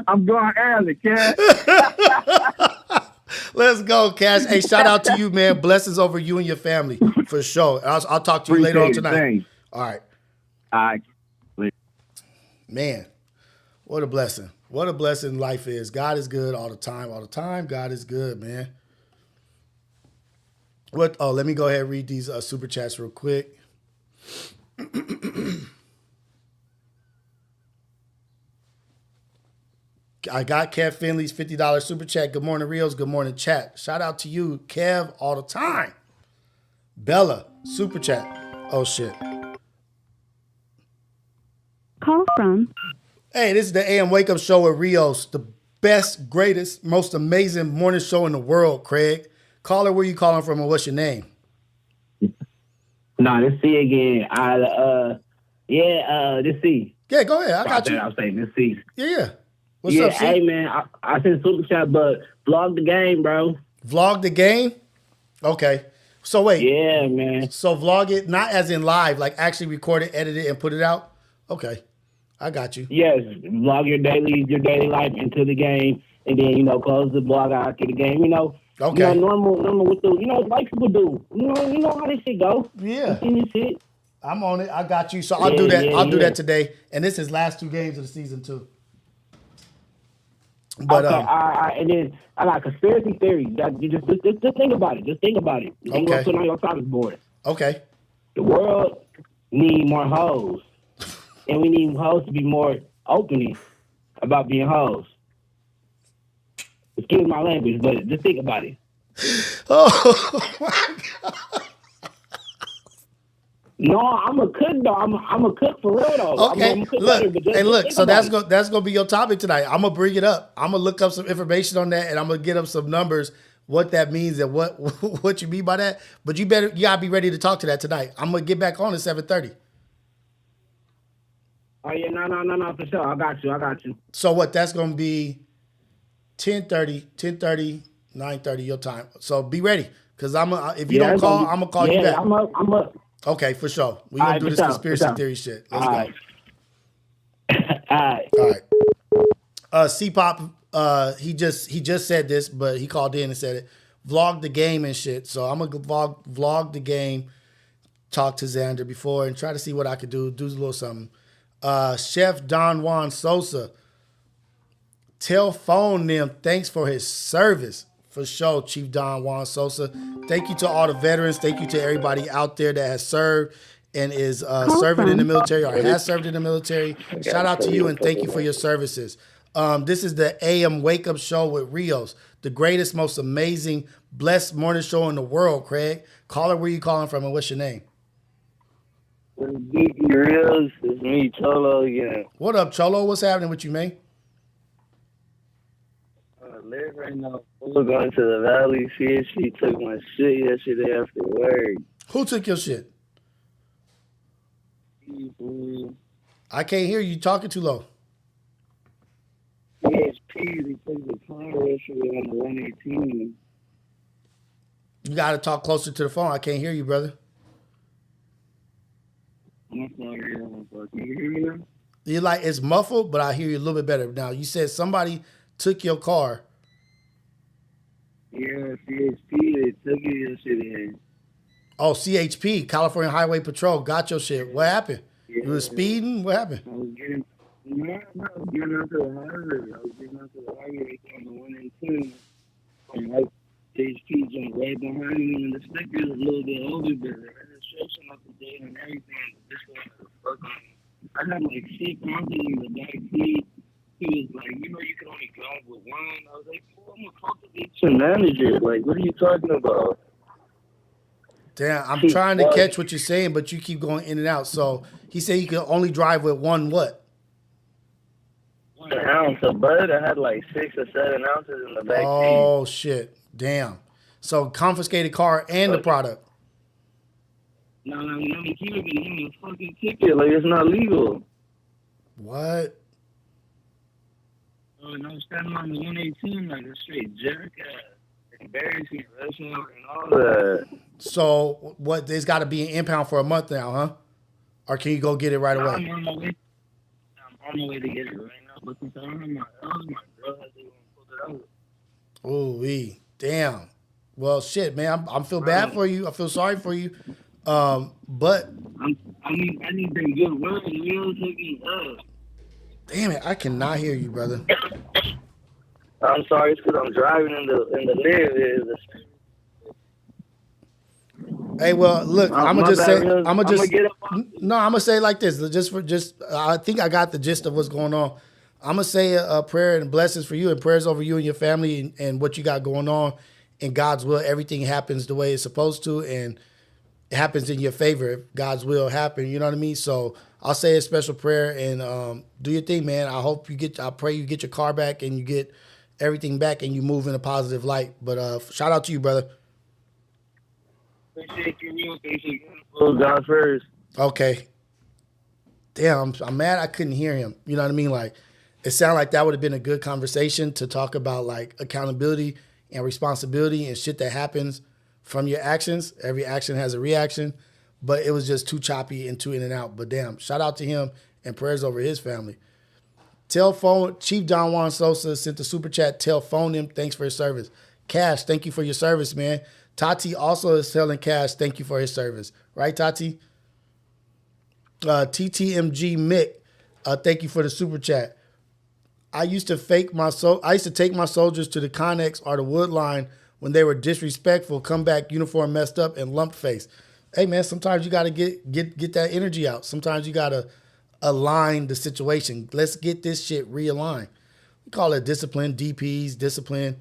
I'm going early, Cash. Let's go, Cash. Hey, shout out to you, man. Blessings over you and your family, for sure. I'll talk to you later on tonight. Thanks. All right. All right. Man, what a blessing. What a blessing life is. God is good all the time. All the time, God is good, man. Let me go ahead and read these super chats real quick. I got Kev Finley's $50 super chat. Good morning, Rios. Good morning, chat. Shout out to you, Kev, all the time. Bella, super chat. Oh, shit. Call from. Hey, this is the AM Wake Up Show with Rios, the best, greatest, most amazing morning show in the world, Craig. Caller, where you calling from and what's your name? No, let's see again. Let's see. Yeah, go ahead. I got you. I was saying, let's see. Yeah. What's up, hey, man, I said super chat, but vlog the game, bro. Vlog the game? Okay. So wait. Yeah, man. So vlog it, not as in live, like actually record it, edit it, and put it out? Okay. I got you. Yes, vlog your daily life into the game, and then, close the blog out to the game, Okay. Normal with the, like people do. You know how this shit go. Yeah. You this shit. I'm on it. I got you. So I'll do that. I'll do that today. And this is last 2 games of the season too. But okay, and then I got conspiracy theories. Just think about it. Just think about it. You okay. Put on your topic board. Okay. The world need more hoes, and we need hoes to be more opening about being hoes. Excuse my language, but just think about it. Oh my God. No, I'm a cook though. I'm a cook for real though. Okay, I'm a cook look. So that's gonna be your topic tonight. I'm gonna bring it up. I'm gonna look up some information on that, and I'm gonna get up some numbers, what that means and what you mean by that. But you gotta be ready to talk to that tonight. I'm gonna get back on at 7:30. Oh yeah, no, for sure. I got you. So what? That's gonna be 10:30, 9:30 your time. So be ready, cause if you don't call, I'm gonna call you back. I'm up. Okay, for sure. We're going to do this conspiracy theory shit. Let's go. All right. C-Pop, he just said this, but he called in and said it. Vlog the game and shit. So I'm going to vlog the game, talk to Xander before, and try to see what I could do a little something. Chef Don Juan Sosa, tell phone them thanks for his service. For sure, Chief Don Juan Sosa. Thank you to all the veterans. Thank you to everybody out there that has served and is serving in the military or has served in the military. Shout out to you and thank you for your services. This is the AM Wake Up Show with Rios, the greatest, most amazing, blessed morning show in the world, Craig. Caller, where you calling from and what's your name? Rios, it's me, Cholo again. What up, Cholo? What's happening with you, man? Live right now. We're going to the valley. She took my shit yesterday after work. Who took your shit? I can't hear you. Talking too low. EHP, they took the car yesterday on the 118. You got to talk closer to the phone. I can't hear you, brother. I'm sorry. Can you hear me now? You're like, it's muffled, but I hear you a little bit better. Now, you said somebody took your car. Yeah, CHP, they took your shit in. Oh, CHP, California Highway Patrol, got your shit. What happened? Yeah. You was speeding? What happened? I was getting, no, I was getting out to the highway. I was getting out to the highway on the 1 and 2. And like CHP jumped right behind me, and the sticker is a little bit older, but the registration up to date and everything. This one was fucking. I had like 6 monkeys in the back seat. He was like, you know, you can only drive with one. I was like, well, I'm gonna talk to the manager. Like, what are you talking about? Damn, I'm trying to catch what you're saying, but you keep going in and out. So he said you could only drive with one what? 1 ounce of bud. I had like 6 or 7 ounces in the back seat. Oh shit! Damn. So confiscated car and the product. No, he keep giving me a fucking ticket. Like, it's not legal. What? Oh, and I was standing on the 118 like a straight jackass. Embarrassing, wrestling, and all that. So what? There's got to be an impound for a month now, huh? Or can you go get it right away? I'm on my way. I'm on my way to get it right now. But since I don't have my L's, my girl has to go and pull it out. Ooh, damn. Well, shit, man. I feel bad for you. I feel sorry for you. But I need them good words. Real taking up. Damn it, I cannot hear you, brother. I'm sorry, it's because I'm driving in the live. Hey, well, look, I'm gonna just say, I'm gonna say it like this, I think I got the gist of what's going on. I'm gonna say a prayer and blessings for you, and prayers over you and your family and what you got going on. In God's will, everything happens the way it's supposed to, and it happens in your favor if God's will happen. You know what I mean? So I'll say a special prayer and do your thing, man. I pray you get your car back and you get everything back and you move in a positive light. But shout out to you, brother. Appreciate you. Appreciate you. God first. Okay. Damn, I'm mad I couldn't hear him. You know what I mean? Like, it sounded like that would have been a good conversation to talk about like accountability and responsibility and shit that happens from your actions. Every action has a reaction, but it was just too choppy and too in and out. But damn, shout out to him and prayers over his family. Chief Don Juan Sosa sent the super chat. Phone him. Thanks for his service. Cash, thank you for your service, man. Tati also is telling Cash, thank you for his service. Right, Tati? TTMG Mick, thank you for the super chat. I used to take my soldiers to the Connex or the Woodline when they were disrespectful, come back uniform messed up and lumped face. Hey man, sometimes you gotta get that energy out. Sometimes you gotta align the situation. Let's get this shit realigned. We call it discipline, DPs, discipline,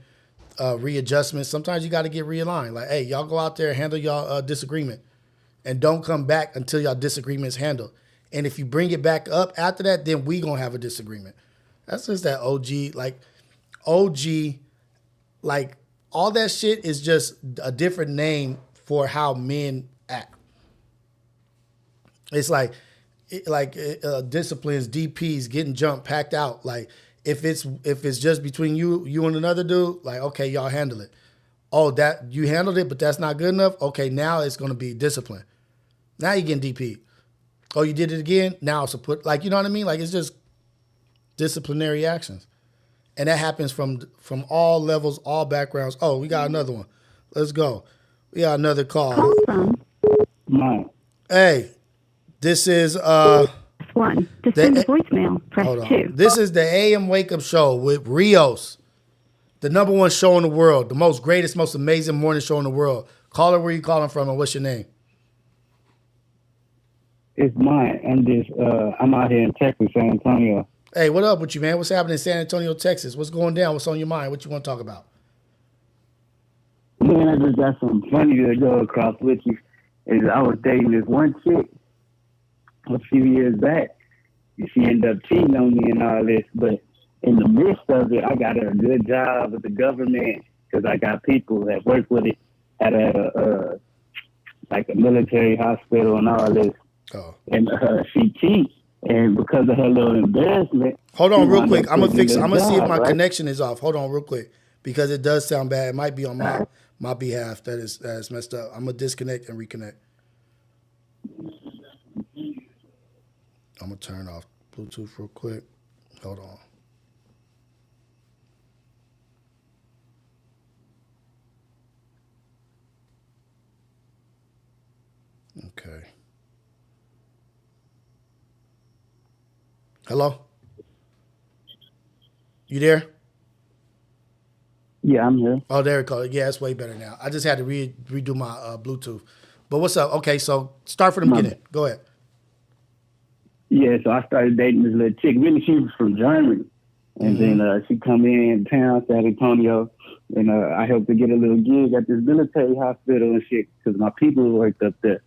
readjustment. Sometimes you gotta get realigned. Like, hey, y'all go out there and handle y'all disagreement. And don't come back until y'all disagreement's handled. And if you bring it back up after that, then we gonna have a disagreement. That's just that OG, like all that shit is just a different name for how men act. It's like disciplines, DPs, getting jumped, packed out. Like if it's just between you and another dude, like, okay, y'all handle it. Oh, that you handled it, but that's not good enough. Okay, now it's gonna be discipline. Now you're getting DP. Oh, you did it again? Now it's you know what I mean? Like, it's just disciplinary actions. And that happens from all levels, all backgrounds. Oh, we got another one. Let's go. We got another call. Hey, this is 1. To send a voicemail, press 2. This is the AM Wake Up Show with Rios, the #1 show in the world, the most greatest, most amazing morning show in the world. Caller, where you calling from and what's your name? It's mine. I'm out here in Texas, San Antonio. Hey, what up with you, man? What's happening in San Antonio, Texas? What's going down? What's on your mind? What you want to talk about? Man, I just got something funny to go across with you. I was dating this one chick a few years back. She ended up cheating on me and all this, but in the midst of it, I got her a good job with the government because I got people that work with it at a military hospital and all this. Oh. And she cheats, and because of her little embarrassment. Hold on, real quick. I'm gonna see if my connection is off. Hold on, real quick, because it does sound bad. It might be on my behalf that is messed up. I'm gonna disconnect and reconnect. I'm gonna turn off Bluetooth real quick. Hold on. Okay. Hello? You there? Yeah, I'm here. Oh, there it goes. Yeah, it's way better now. I just had to redo my Bluetooth. But what's up? Okay, so start from the beginning. Go ahead. Yeah, so I started dating this little chick. Really, she was from Germany. And then she come in town, San Antonio, and I helped her get a little gig at this military hospital and shit because my people worked up there.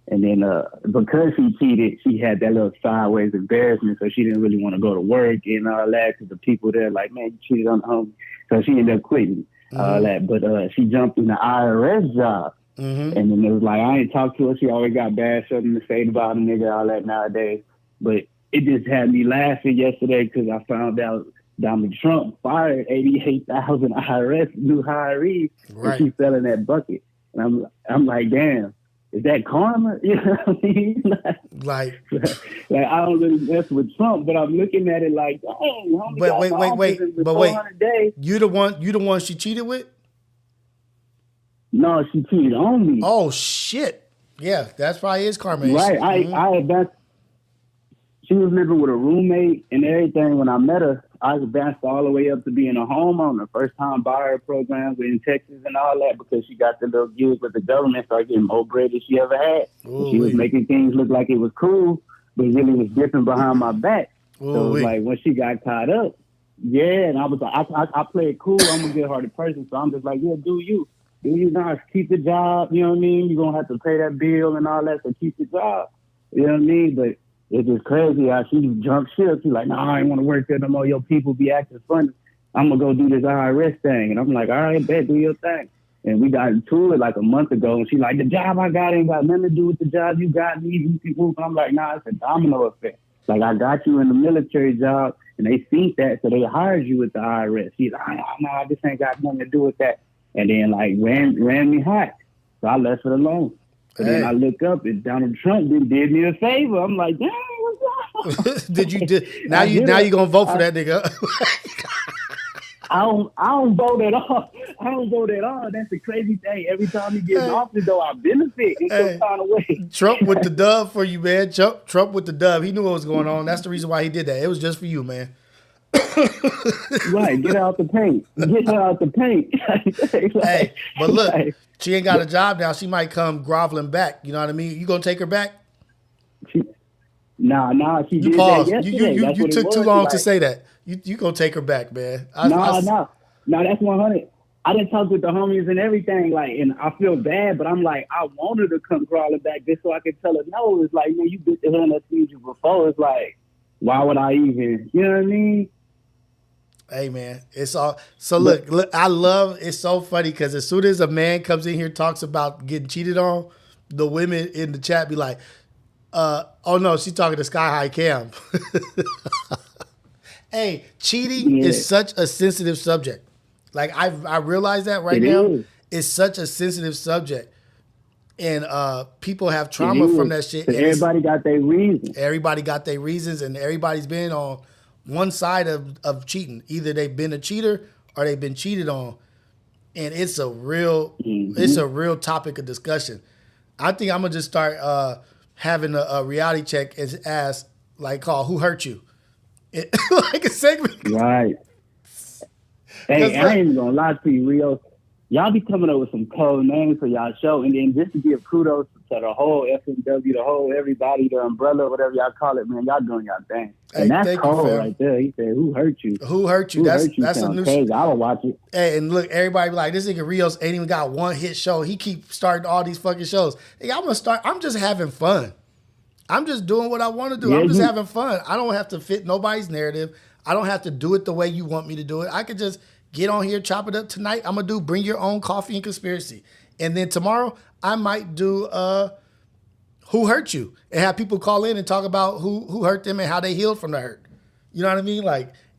And then because she cheated, she had that little sideways embarrassment, so she didn't really want to go to work and all that because the people there like, man, you cheated on the homie. So she ended up quitting all that. But she jumped in the IRS job. And then it was like, I ain't talked to her. She always got bad something to say about a nigga, all that nowadays. But it just had me laughing yesterday because I found out Donald Trump fired 88,000 IRS new hirees, and she fell in that bucket. And I'm like, damn, is that karma? You know what I mean? like I don't really mess with Trump, but I'm looking at it like, oh, but wait. You the one she cheated with? No, she cheated on me. Oh shit! Yeah, that's probably his karma. Right, I advanced. She was living with a roommate and everything. When I met her, I advanced all the way up to being a homeowner, first time buyer programs in Texas and all that because she got the little gig with the government, started getting more bread than she ever had. She was making things look like it was cool, but really was different behind my back. So it was like when she got caught up, and I was like, I play it cool. I'm a good-hearted person, so I'm just like, yeah, do you now? Keep the job. You know what I mean? You're gonna have to pay that bill and all that, so keep the job. You know what I mean? But it's just crazy how she jumped ship. She's like, I ain't want to work there no more. Your people be acting funny. I'm going to go do this IRS thing. And I'm like, all right, bet, do your thing. And we got into it like a month ago. And she's like, the job I got ain't got nothing to do with the job you got me. I'm like, nah, it's a domino effect. Like, I got you in the military job, and they see that, so they hired you with the IRS. She's like, nah, this ain't got nothing to do with that. And then, like, ran me hot. So I left it alone. And then I look up and Donald Trump did me a favor. I'm like, dang, what's up? Now you gonna vote for that nigga? I don't vote at all. That's the crazy thing. Every time he gets in office, though, I benefit in some kind of way. Trump with the dub for you, man. Trump with the dub. He knew what was going on. That's the reason why he did that. It was just for you, man. Right, get out the paint. Hey, but look, she ain't got a job now. She might come groveling back. You know what I mean? You gonna take her back? Nah. She did paused. that yesterday. You took too long to say that. You gonna take her back, man? No. That's 100. I didn't talk with the homies and everything, and I feel bad, but I'm like, I want her to come crawling back just so I can tell her no. It's like, man, you bit the hand that feeds you before. It's like, why would I even? You know what I mean? Hey man, it's all so. Look, I love. It's so funny because as soon as a man comes in here talks about getting cheated on, the women in the chat be like, "Oh no, she's talking to Sky High Cam." Hey, cheating is such a sensitive subject. Like I realize that right now, it's such a sensitive subject, and people have trauma from that shit. Everybody got their reasons. Everybody got their reasons, and everybody's been on one side of cheating. Either they've been a cheater or they've been cheated on. And it's a real topic of discussion. I think I'm gonna just start having a reality check and ask, called Who Hurt You? Like a segment. Right. Hey, I ain't even gonna lie to you, Rios. Y'all be coming up with some cold names for y'all show, and then just to give kudos to the whole FMW, the whole everybody, the umbrella, whatever y'all call it, man, y'all doing y'all thing. And that's cold right there. He said, "Who hurt you? Who hurt you?" That's a new crazy. I will watch it. Hey, and look, everybody be like, this nigga Rios ain't even got one hit show. He keep starting all these fucking shows. Hey, I'm just having fun. I'm just doing what I want to do. I'm just having fun. I don't have to fit nobody's narrative. I don't have to do it the way you want me to do it. I could just get on here, chop it up. Tonight, I'm going to do Bring Your Own Coffee and Conspiracy. And then tomorrow, I might do Who Hurt You? And have people call in and talk about who hurt them and how they healed from the hurt. You know what I mean?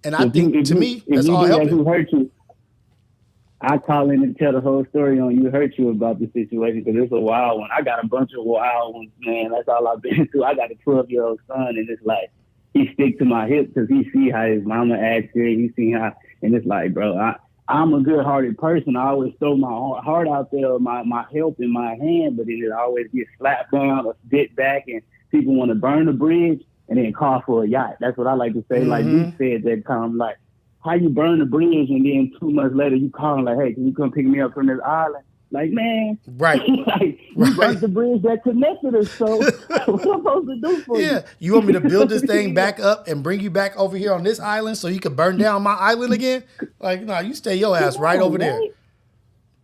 And I think, to me, that's all helping. Who Hurt You? I call in and tell the whole story on You Hurt You about the situation because it's a wild one. I got a bunch of wild ones, man. That's all I've been through. I got a 12-year-old son, and it's like, he stick to my hip because he see how his mama acts here. He see how, and it's like, bro, I'm a good-hearted person. I always throw my heart out there, my help in my hand, but it always gets slapped down or spit back, and people want to burn the bridge and then call for a yacht. That's what I like to say. Like we said that time, like, how you burn the bridge and then 2 months later you calling like, hey, can you come pick me up from this island? Like, man, right? Like, you burnt the bridge that connected us. So what am I supposed to do for you? You want me to build this thing back up and bring you back over here on this island so you can burn down my island again? Like, no, you stay your ass right over there.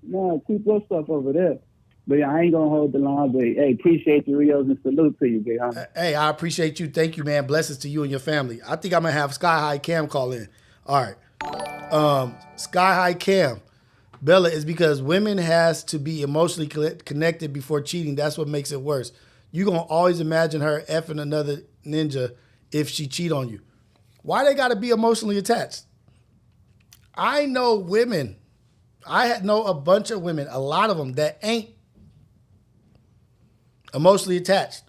No, keep your stuff over there. But yeah, I ain't gonna hold the line. But hey, appreciate you, Rios, and salute to you, big homie. Hey, I appreciate you. Thank you, man. Blessings to you and your family. I think I'm gonna have Sky High Cam call in. All right, Sky High Cam. Bella, is because women has to be emotionally connected before cheating. That's what makes it worse. You gonna always imagine her effing another ninja if she cheat on you. Why they gotta be emotionally attached? I know women. I know a bunch of women, a lot of them that ain't emotionally attached.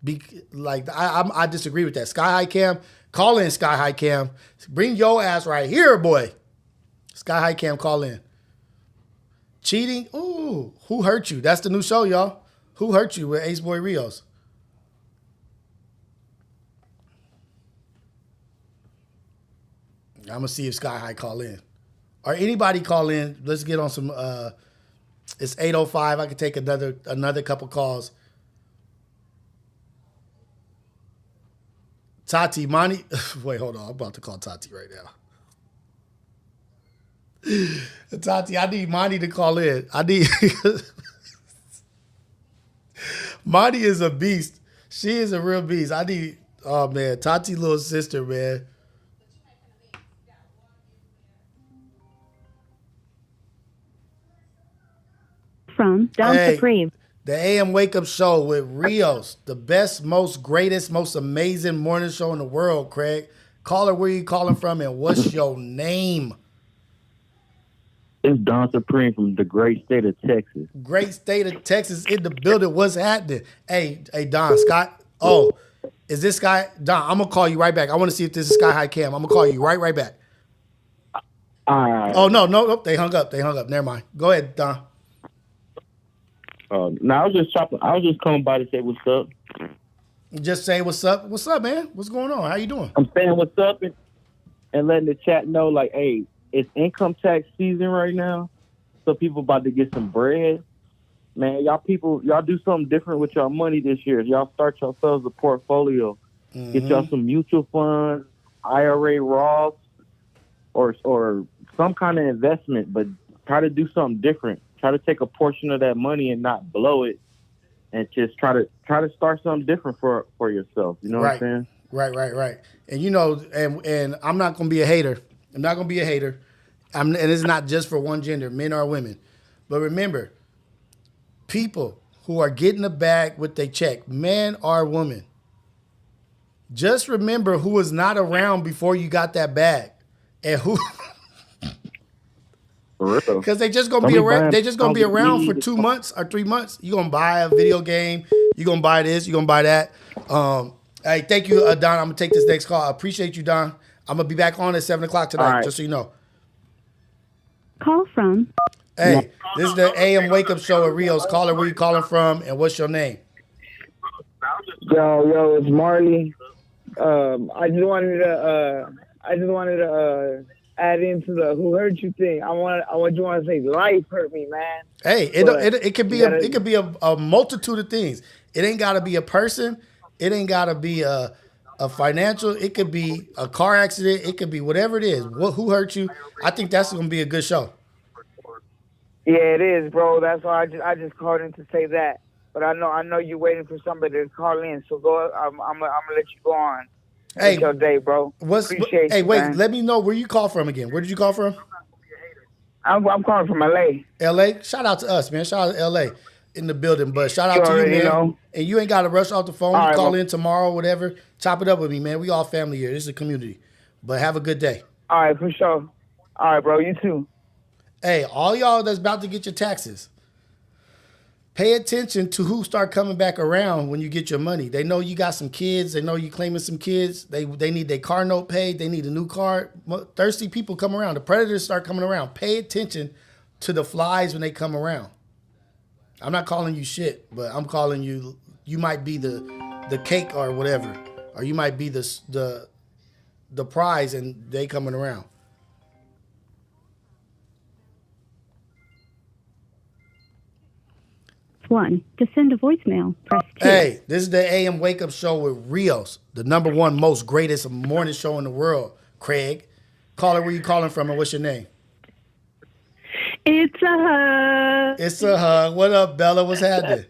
I disagree with that. Sky High Cam, call in Sky High Cam. Bring your ass right here, boy. Sky High Cam, call in. Cheating? Ooh, Who Hurt You? That's the new show, y'all. Who Hurt You with Ace Boy Rios. I'm going to see if Sky High call in. Or anybody call in. Let's get on some, it's 8:05. I can take another couple calls. Tati, Monty. Wait, hold on. I'm about to call Tati right now. Tati, I need Monty to call in. Monty is a beast. She is a real beast. Oh man, Tati's little sister, man. From Dom Supreme. The AM Wake Up Show with Rios, the best, most greatest, most amazing morning show in the world, Craig. Caller, where you calling from and what's your name? It's Don Supreme from the great state of Texas. Great state of Texas in the building. What's happening? Hey, Don, Scott. Oh, is this guy? Don, I'm going to call you right back. I want to see if this is Sky High Cam. I'm going to call you right back. All right. Oh, no. They hung up. Never mind. Go ahead, Don. I was just coming by to say what's up. Just say what's up. What's up, man? What's going on? How you doing? I'm saying what's up and letting the chat know, like, hey, it's income tax season right now, so people about to get some bread. Man, y'all do something different with y'all money this year. Y'all start yourselves a portfolio. Mm-hmm. Get y'all some mutual funds, IRA, Roth, or some kind of investment, but try to do something different. Try to take a portion of that money and not blow it, and just try to start something different for yourself. You know what I'm saying? Right. And you know, and I'm not gonna be a hater. I'm not gonna be a hater. And it's not just for one gender, men or women. But remember, people who are getting the bag with their check, man or woman, just remember who was not around before you got that bag, and who. Because they just gonna be around. They just gonna be around for 2 months or 3 months. You gonna buy a video game. You gonna buy this. You gonna buy that. Hey, thank you, Don. I'm gonna take this next call. I appreciate you, Don. I'm gonna be back on at 7:00 tonight, just so you know. Call from. Hey, this is the AM Wake Up Show at Rios. Caller, where you calling from, and what's your name? Yo, it's Marley. I just wanted to add into the Who Hurt You thing. I just want to say life hurt me, man. Hey, it could be a multitude of things. It ain't got to be a person. It ain't got to be a financial. It could be a car accident. It could be whatever it is. Who hurt you? I think that's going to be a good show. Yeah, it is, bro. That's why I just called in to say that. But I know you're waiting for somebody to call in. So go. I'm gonna let you go on. Hey, your day, bro. Appreciate you, wait. man. Let me know where you call from again. Where did you call from? I'm calling from LA. LA. Shout out to us, man. Shout out to LA in the building. But shout out to you, man. Know. And you ain't got to rush off the phone. All right, call in tomorrow, whatever. Chop it up with me, man. We all family here. This is a community. But have a good day. All right, for sure. All right, bro. You too. Hey, all y'all that's about to get your taxes. Pay attention to who start coming back around when you get your money. They know you got some kids. They know you claiming some kids. They need their car note paid. They need a new car. Thirsty people come around. The predators start coming around. Pay attention to the flies when they come around. I'm not calling you shit, but I'm calling you. You might be the cake or whatever, or you might be the prize, and they coming around. One, to send a voicemail, press 2. Hey, this is the AM Wake Up Show with Rios, the #1 most greatest morning show in the world. Craig, caller, where you calling from, and what's your name? It's a hug. It's a hug. What up, Bella? What's happening?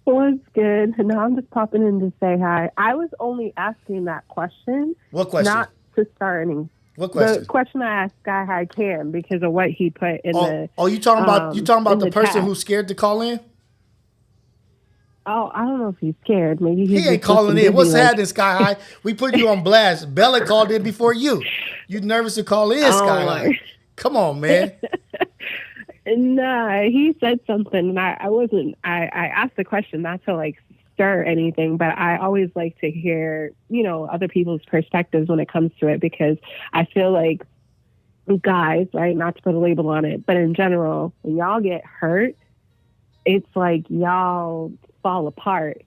What's good? No, I'm just popping in to say hi. I was only asking that question. What question? Not to start any. What question? The question I asked Sky High Cam because of what he put in the. Oh, you talking about the person chat. who's scared to call in? Oh, I don't know if he's scared. Maybe he ain't calling in. What's happening, Sky High? We put you on blast. Bella called in before you. You nervous to call in, Sky High? Come on, man. Nah, he said something, and I wasn't. I asked the question not to like stir anything, but I always like to hear, other people's perspectives when it comes to it, because I feel like guys, right, not to put a label on it, but in general, when y'all get hurt, it's like y'all fall apart,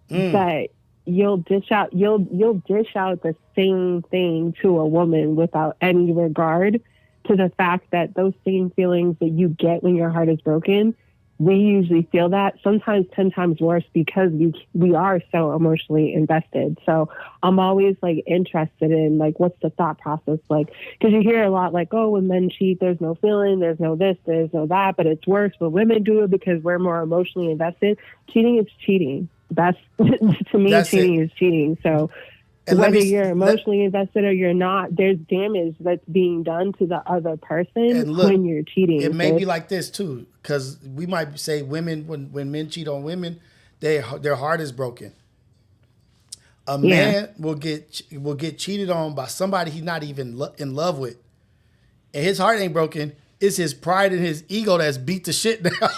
but you'll dish out the same thing to a woman without any regard to the fact that those same feelings that you get when your heart is broken, we usually feel that, sometimes 10 times worse, because we are so emotionally invested. So I'm always like interested in like, what's the thought process like? Because you hear a lot like, oh, when men cheat, there's no feeling, there's no this, there's no that, but it's worse when women do it because we're more emotionally invested. Cheating is cheating. That's to me, cheating is cheating. So whether you're emotionally invested or you're not, there's damage that's being done to the other person when you're cheating. It may be like this too, because we might say women, when men cheat on women, their heart is broken. A man will get cheated on by somebody he's not even in love with, and his heart ain't broken. It's his pride and his ego that's beat the shit down.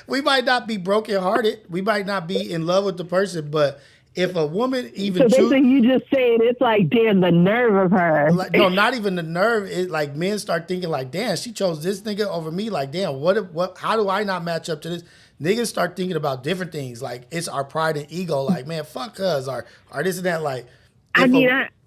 We might not be brokenhearted. We might not be in love with the person, but if a woman even so basically you just saying it's like, damn, the nerve of her. Like, no, not even the nerve. It like men start thinking like, damn, she chose this nigga over me. Like, damn, what? How do I not match up to this? Niggas start thinking about different things. Like, it's our pride and ego. Like, man, fuck us, or this and that. Like,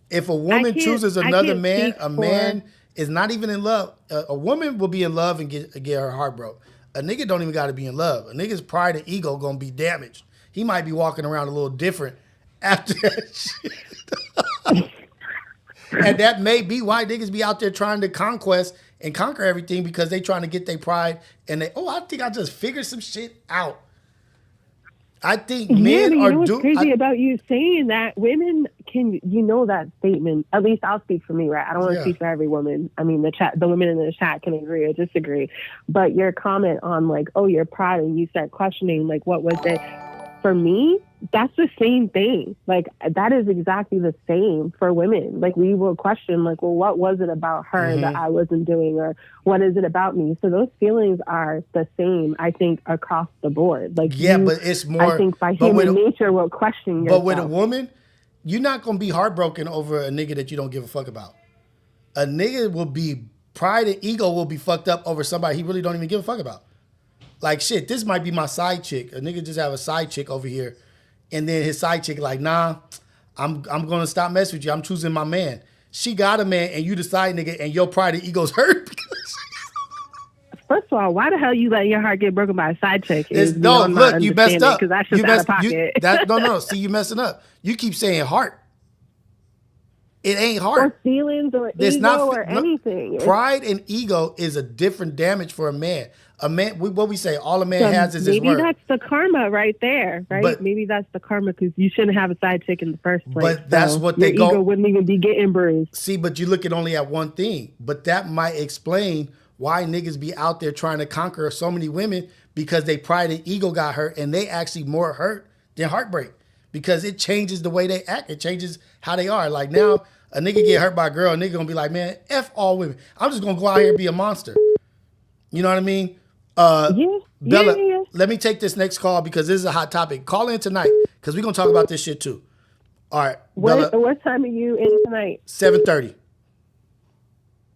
if a woman chooses another man, a man is not even in love. A woman will be in love and get her heart broke. A nigga don't even got to be in love. A nigga's pride and ego gonna be damaged. He might be walking around a little different after that shit. And that may be why niggas be out there trying to conquer everything, because they trying to get their pride, and I think I just figured some shit out. I think men but are what's crazy about you saying that? Women can, that statement. At least I'll speak for me, right? I don't want to speak for every woman. I mean, the women in the chat can agree or disagree. But your comment on like, oh, your pride, and you start questioning like, what was it? For me, that's the same thing. Like, that is exactly the same for women. Like, we will question like, well, what was it about her that I wasn't doing, or what is it about me? So those feelings are the same, I think, across the board. Like, but it's more, I think by human nature will question yourself. But with a woman, you're not gonna be heartbroken over a nigga that you don't give a fuck about. A nigga will be, pride and ego will be fucked up over somebody he really don't even give a fuck about. Like, shit, this might be my side chick. A nigga just have a side chick over here, and then his side chick like, nah, I'm gonna stop messing with you. I'm choosing my man. She got a man, and you decide, nigga, and your pride and ego's hurt. First of all, why the hell you let your heart get broken by a side chick? Look, you messed up. Because that's just out of pocket. No. See, you messing up. You keep saying heart. It ain't heart. Or feelings or ego or anything. Pride and ego is a different damage for a man. A man, what we say, all a man has is his word. Maybe that's the karma right there, right? But, maybe that's the karma, because you shouldn't have a side chick in the first place. But that's what they go. Your ego wouldn't even be getting bruised. See, but you looking only at one thing. But that might explain why niggas be out there trying to conquer so many women, because they pride and ego got hurt, and they actually more hurt than heartbreak, because it changes the way they act. It changes how they are. Like, now, a nigga get hurt by a girl, a nigga gonna be like, man, F all women. I'm just gonna go out here and be a monster. You know what I mean? Yeah. Bella, Yeah. let me take this next call because this is a hot topic. Call in tonight because we're gonna talk about this shit too. All right, Bella. What time are you in tonight? 7:30.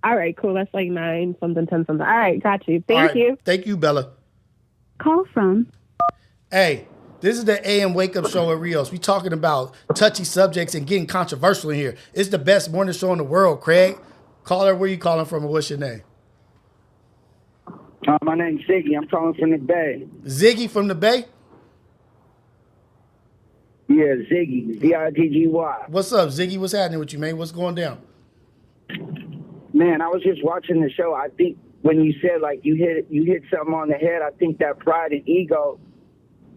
All right, cool. That's like 9 something, 10 something. All right, got you. Thank you. Thank you, Bella. Call from. Hey, this is the AM Wake Up Show at Rios. We talking about touchy subjects and getting controversial in here. It's the best morning show in the world, Craig. Caller, where you calling from and what's your name? My name's Ziggy. I'm calling from the Bay. Ziggy from the Bay? Yeah, Ziggy. Z-I-G-G-Y. What's up, Ziggy? What's happening with you, man? What's going down? Man, I was just watching the show. I think when you said like you hit something on the head, I think that pride and ego,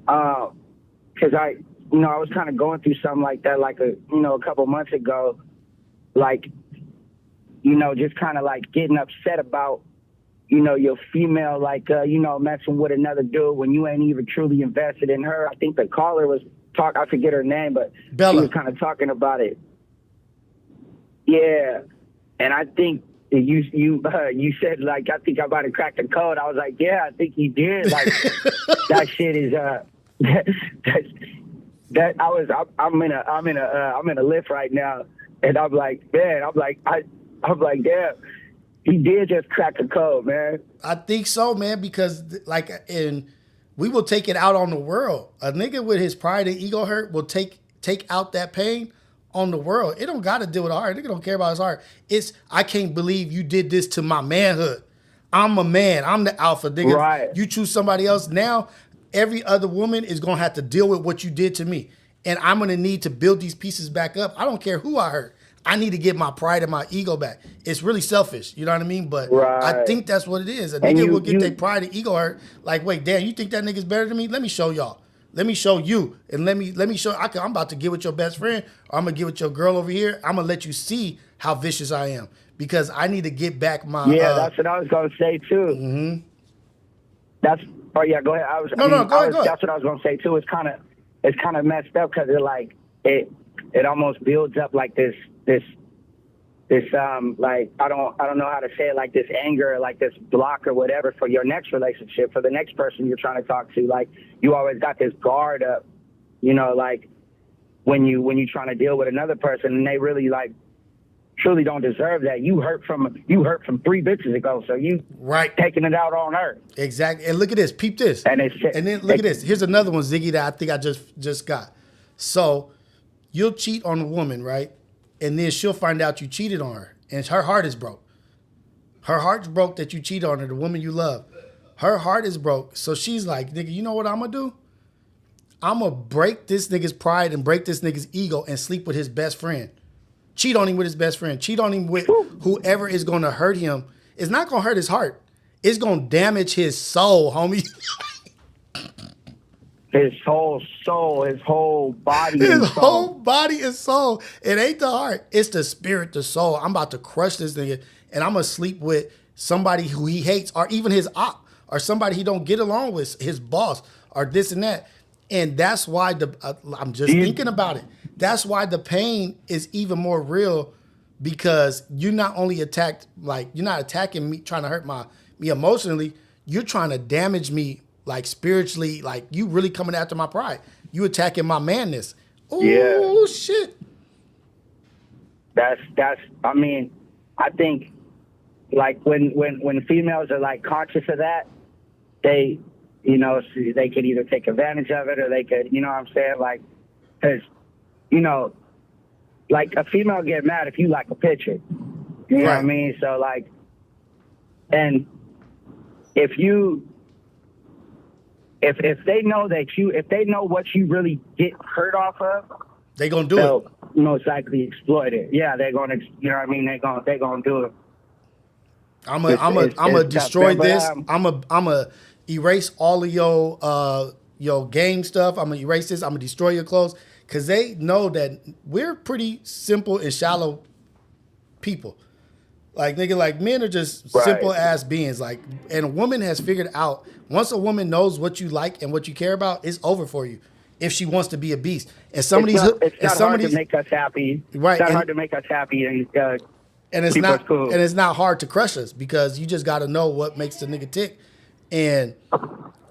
because I was kind of going through something like that like a couple months ago, like just kind of like getting upset about your female like messing with another dude when you ain't even truly invested in her. I think the caller was I forget her name, but Bella. She was kind of talking about it. Yeah. And I think you said like I think I'm about to crack the code. I was like, yeah, I think he did. Like that shit is I'm in a lift right now, and I'm like, man, I'm like, damn, he did just crack the code, man. I think so, man, because we will take it out on the world. A nigga with his pride and ego hurt will take out that pain on the world. It don't got to deal with the heart. Nigga don't care about his heart. It's, I can't believe you did this to my manhood. I'm a man. I'm the alpha. Nigga, right. You choose somebody else. Now, every other woman is going to have to deal with what you did to me. And I'm going to need to build these pieces back up. I don't care who I hurt. I need to get my pride and my ego back. It's really selfish. You know what I mean? But I think that's what it is. A nigga will get their pride and ego hurt. Like, wait, damn, you think that nigga's better than me? Let me show y'all. Let me show you. And let me show. I'm about to get with your best friend, or I'm going to get with your girl over here. I'm going to let you see how vicious I am. Because I need to get back my... Yeah, that's what I was going to say, too. Mm-hmm. Oh, yeah, go ahead. Go ahead. That's what I was going to say, too. It's kind of messed up because it almost builds up like this like I don't know how to say it, like this anger, like this block or whatever for your next relationship, for the next person you're trying to talk to. Like you always got this guard up, like when you trying to deal with another person and they really like truly don't deserve that. You hurt from 3 bitches ago, so you taking it out on her. Exactly. And look at this, peep this. And then look at this. Here's another one, Ziggy, that I think I just got. So you'll cheat on a woman, right? And then she'll find out you cheated on her. And her heart is broke. Her heart's broke that you cheated on her, the woman you love. Her heart is broke. So she's like, nigga, you know what I'm going to do? I'm going to break this nigga's pride and break this nigga's ego and sleep with his best friend. Cheat on him with his best friend. Cheat on him with whoever is going to hurt him. It's not going to hurt his heart. It's going to damage his soul, homie. His whole soul, his whole body and soul. His whole body and soul. It ain't the heart. It's the spirit, the soul. I'm about to crush this nigga, and I'm going to sleep with somebody who he hates, or even his op, or somebody he don't get along with, his boss, or this and that. And that's why I'm just thinking about it. That's why the pain is even more real, because you're not only attacked, like you're not attacking me, trying to hurt me emotionally. You're trying to damage me, like spiritually, like you really coming after my pride. You attacking my manness. Oh shit. That's. I mean, I think like when females are like conscious of that, they could either take advantage of it or they could, you know what I'm saying, like, cause like a female get mad if you like a picture. You know what I mean? So like, and if they know if they know what you really get hurt off of, they gonna do it. Most likely exploit it. Yeah, they're gonna. You know what I mean? They're gonna do it. I'm gonna destroy this. I'm gonna erase all of your game stuff. I'm gonna erase this. I'm gonna destroy your clothes, because they know that we're pretty simple and shallow people. Like, nigga, like men are just simple ass beings. Like, and a woman has figured out, once a woman knows what you like and what you care about, it's over for you if she wants to be a beast. And It's not hard to make us happy. Right. It's not hard to make us happy and And it's not hard to crush us because you just got to know what makes the nigga tick. And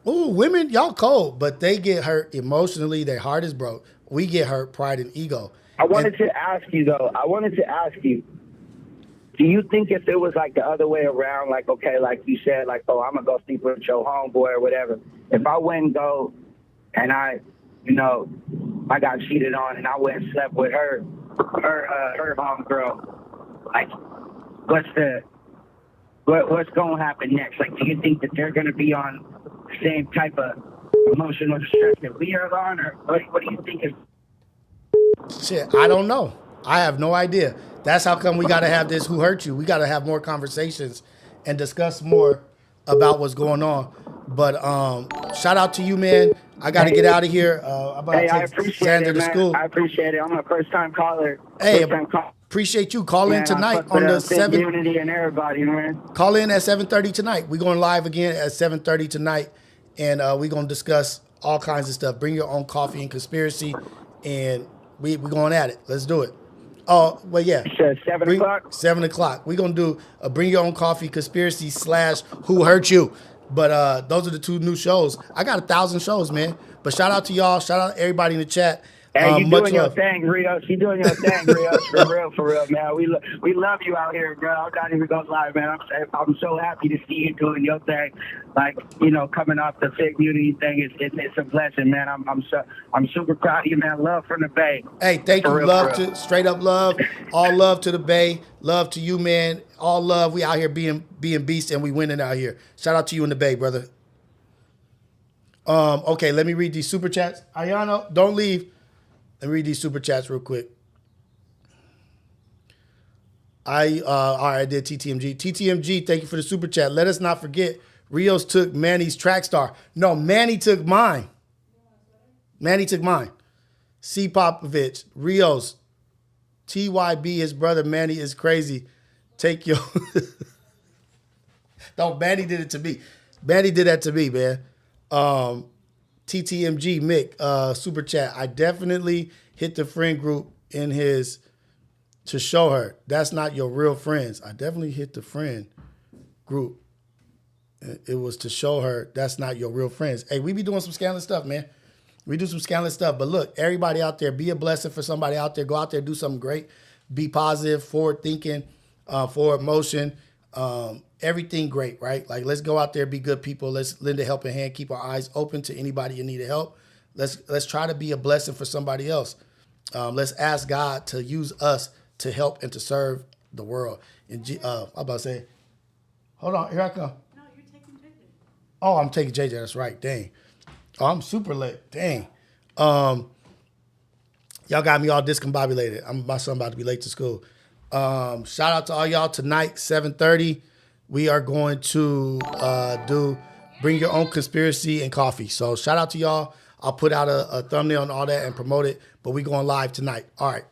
women, y'all cold, but they get hurt emotionally. Their heart is broke. We get hurt pride and ego. I wanted to ask you, do you think if it was like the other way around, like, okay, like you said, like, oh, I'm going to go sleep with your homeboy or whatever. If I went and go and I got cheated on and I went and slept with her homegirl, like, what's going to happen next? Like, do you think that they're going to be on the same type of emotional distress that we are on, or what do you think is? Shit, I don't know. I have no idea. That's how come we got to have this Who Hurt You. We got to have more conversations and discuss more about what's going on. But shout out to you, man. I got to get out of here. I appreciate it, man. School. I appreciate it. I'm a first-time caller. Hey, appreciate you. Call in tonight on the 7. Community and everybody, man. Call in at 7:30 tonight. We're going live again at 7:30 tonight, and we're going to discuss all kinds of stuff. Bring your own coffee and conspiracy, and we're going at it. Let's do it. Oh, well, yeah. 7 o'clock? 7 o'clock. We're going to do a Bring Your Own Coffee Conspiracy / Who Hurt You. But those are the 2 new shows. I got 1,000 shows, man. But shout out to y'all. Shout out to everybody in the chat. Hey, you doing your thing, Rios. You doing your thing, Rios. For real, man. We love you out here, bro. I'm not even gonna lie, man. I'm so happy to see you doing your thing. Like, coming off the fake beauty thing, it's a blessing, man. I'm super proud of you, man. Love from the Bay. Hey, thank you. Straight up love. All love to the Bay. Love to you, man. All love. We out here being beasts and we winning out here. Shout out to you in the Bay, brother. Okay, let me read these super chats. Ayano, don't leave. Let me read these super chats real quick. All right, I did TTMG. TTMG, thank you for the super chat. Let us not forget, Rios took Manny's track star. No, Manny took mine. C. Popovich, Rios, TYB, his brother Manny is crazy. Take your... No, Manny did it to me. Manny did that to me, man. TTMG, Mick, super chat. I definitely hit the friend group in his to show her that's not your real friends. I definitely hit the friend group. It was to show her that's not your real friends. Hey, we be doing some scandalous stuff, man. We do some scandalous stuff. But look, everybody out there, be a blessing for somebody out there. Go out there, do something great. Be positive, forward thinking, forward motion. Everything great, right? Like, let's go out there, be good people. Let's lend a helping hand, keep our eyes open to anybody in need of help. Let's try to be a blessing for somebody else. Let's ask God to use us to help and to serve the world. And I'm about to say, hold on, here I come. No, you're taking JJ. Oh, I'm taking JJ. That's right. Dang. Oh, I'm super late. Dang. Y'all got me all discombobulated. My son about to be late to school. Shout out to all y'all tonight, 7:30. We are going to do Bring Your Own Conspiracy and Coffee. So shout out to y'all. I'll put out a thumbnail and all that and promote it. But we going live tonight. All right.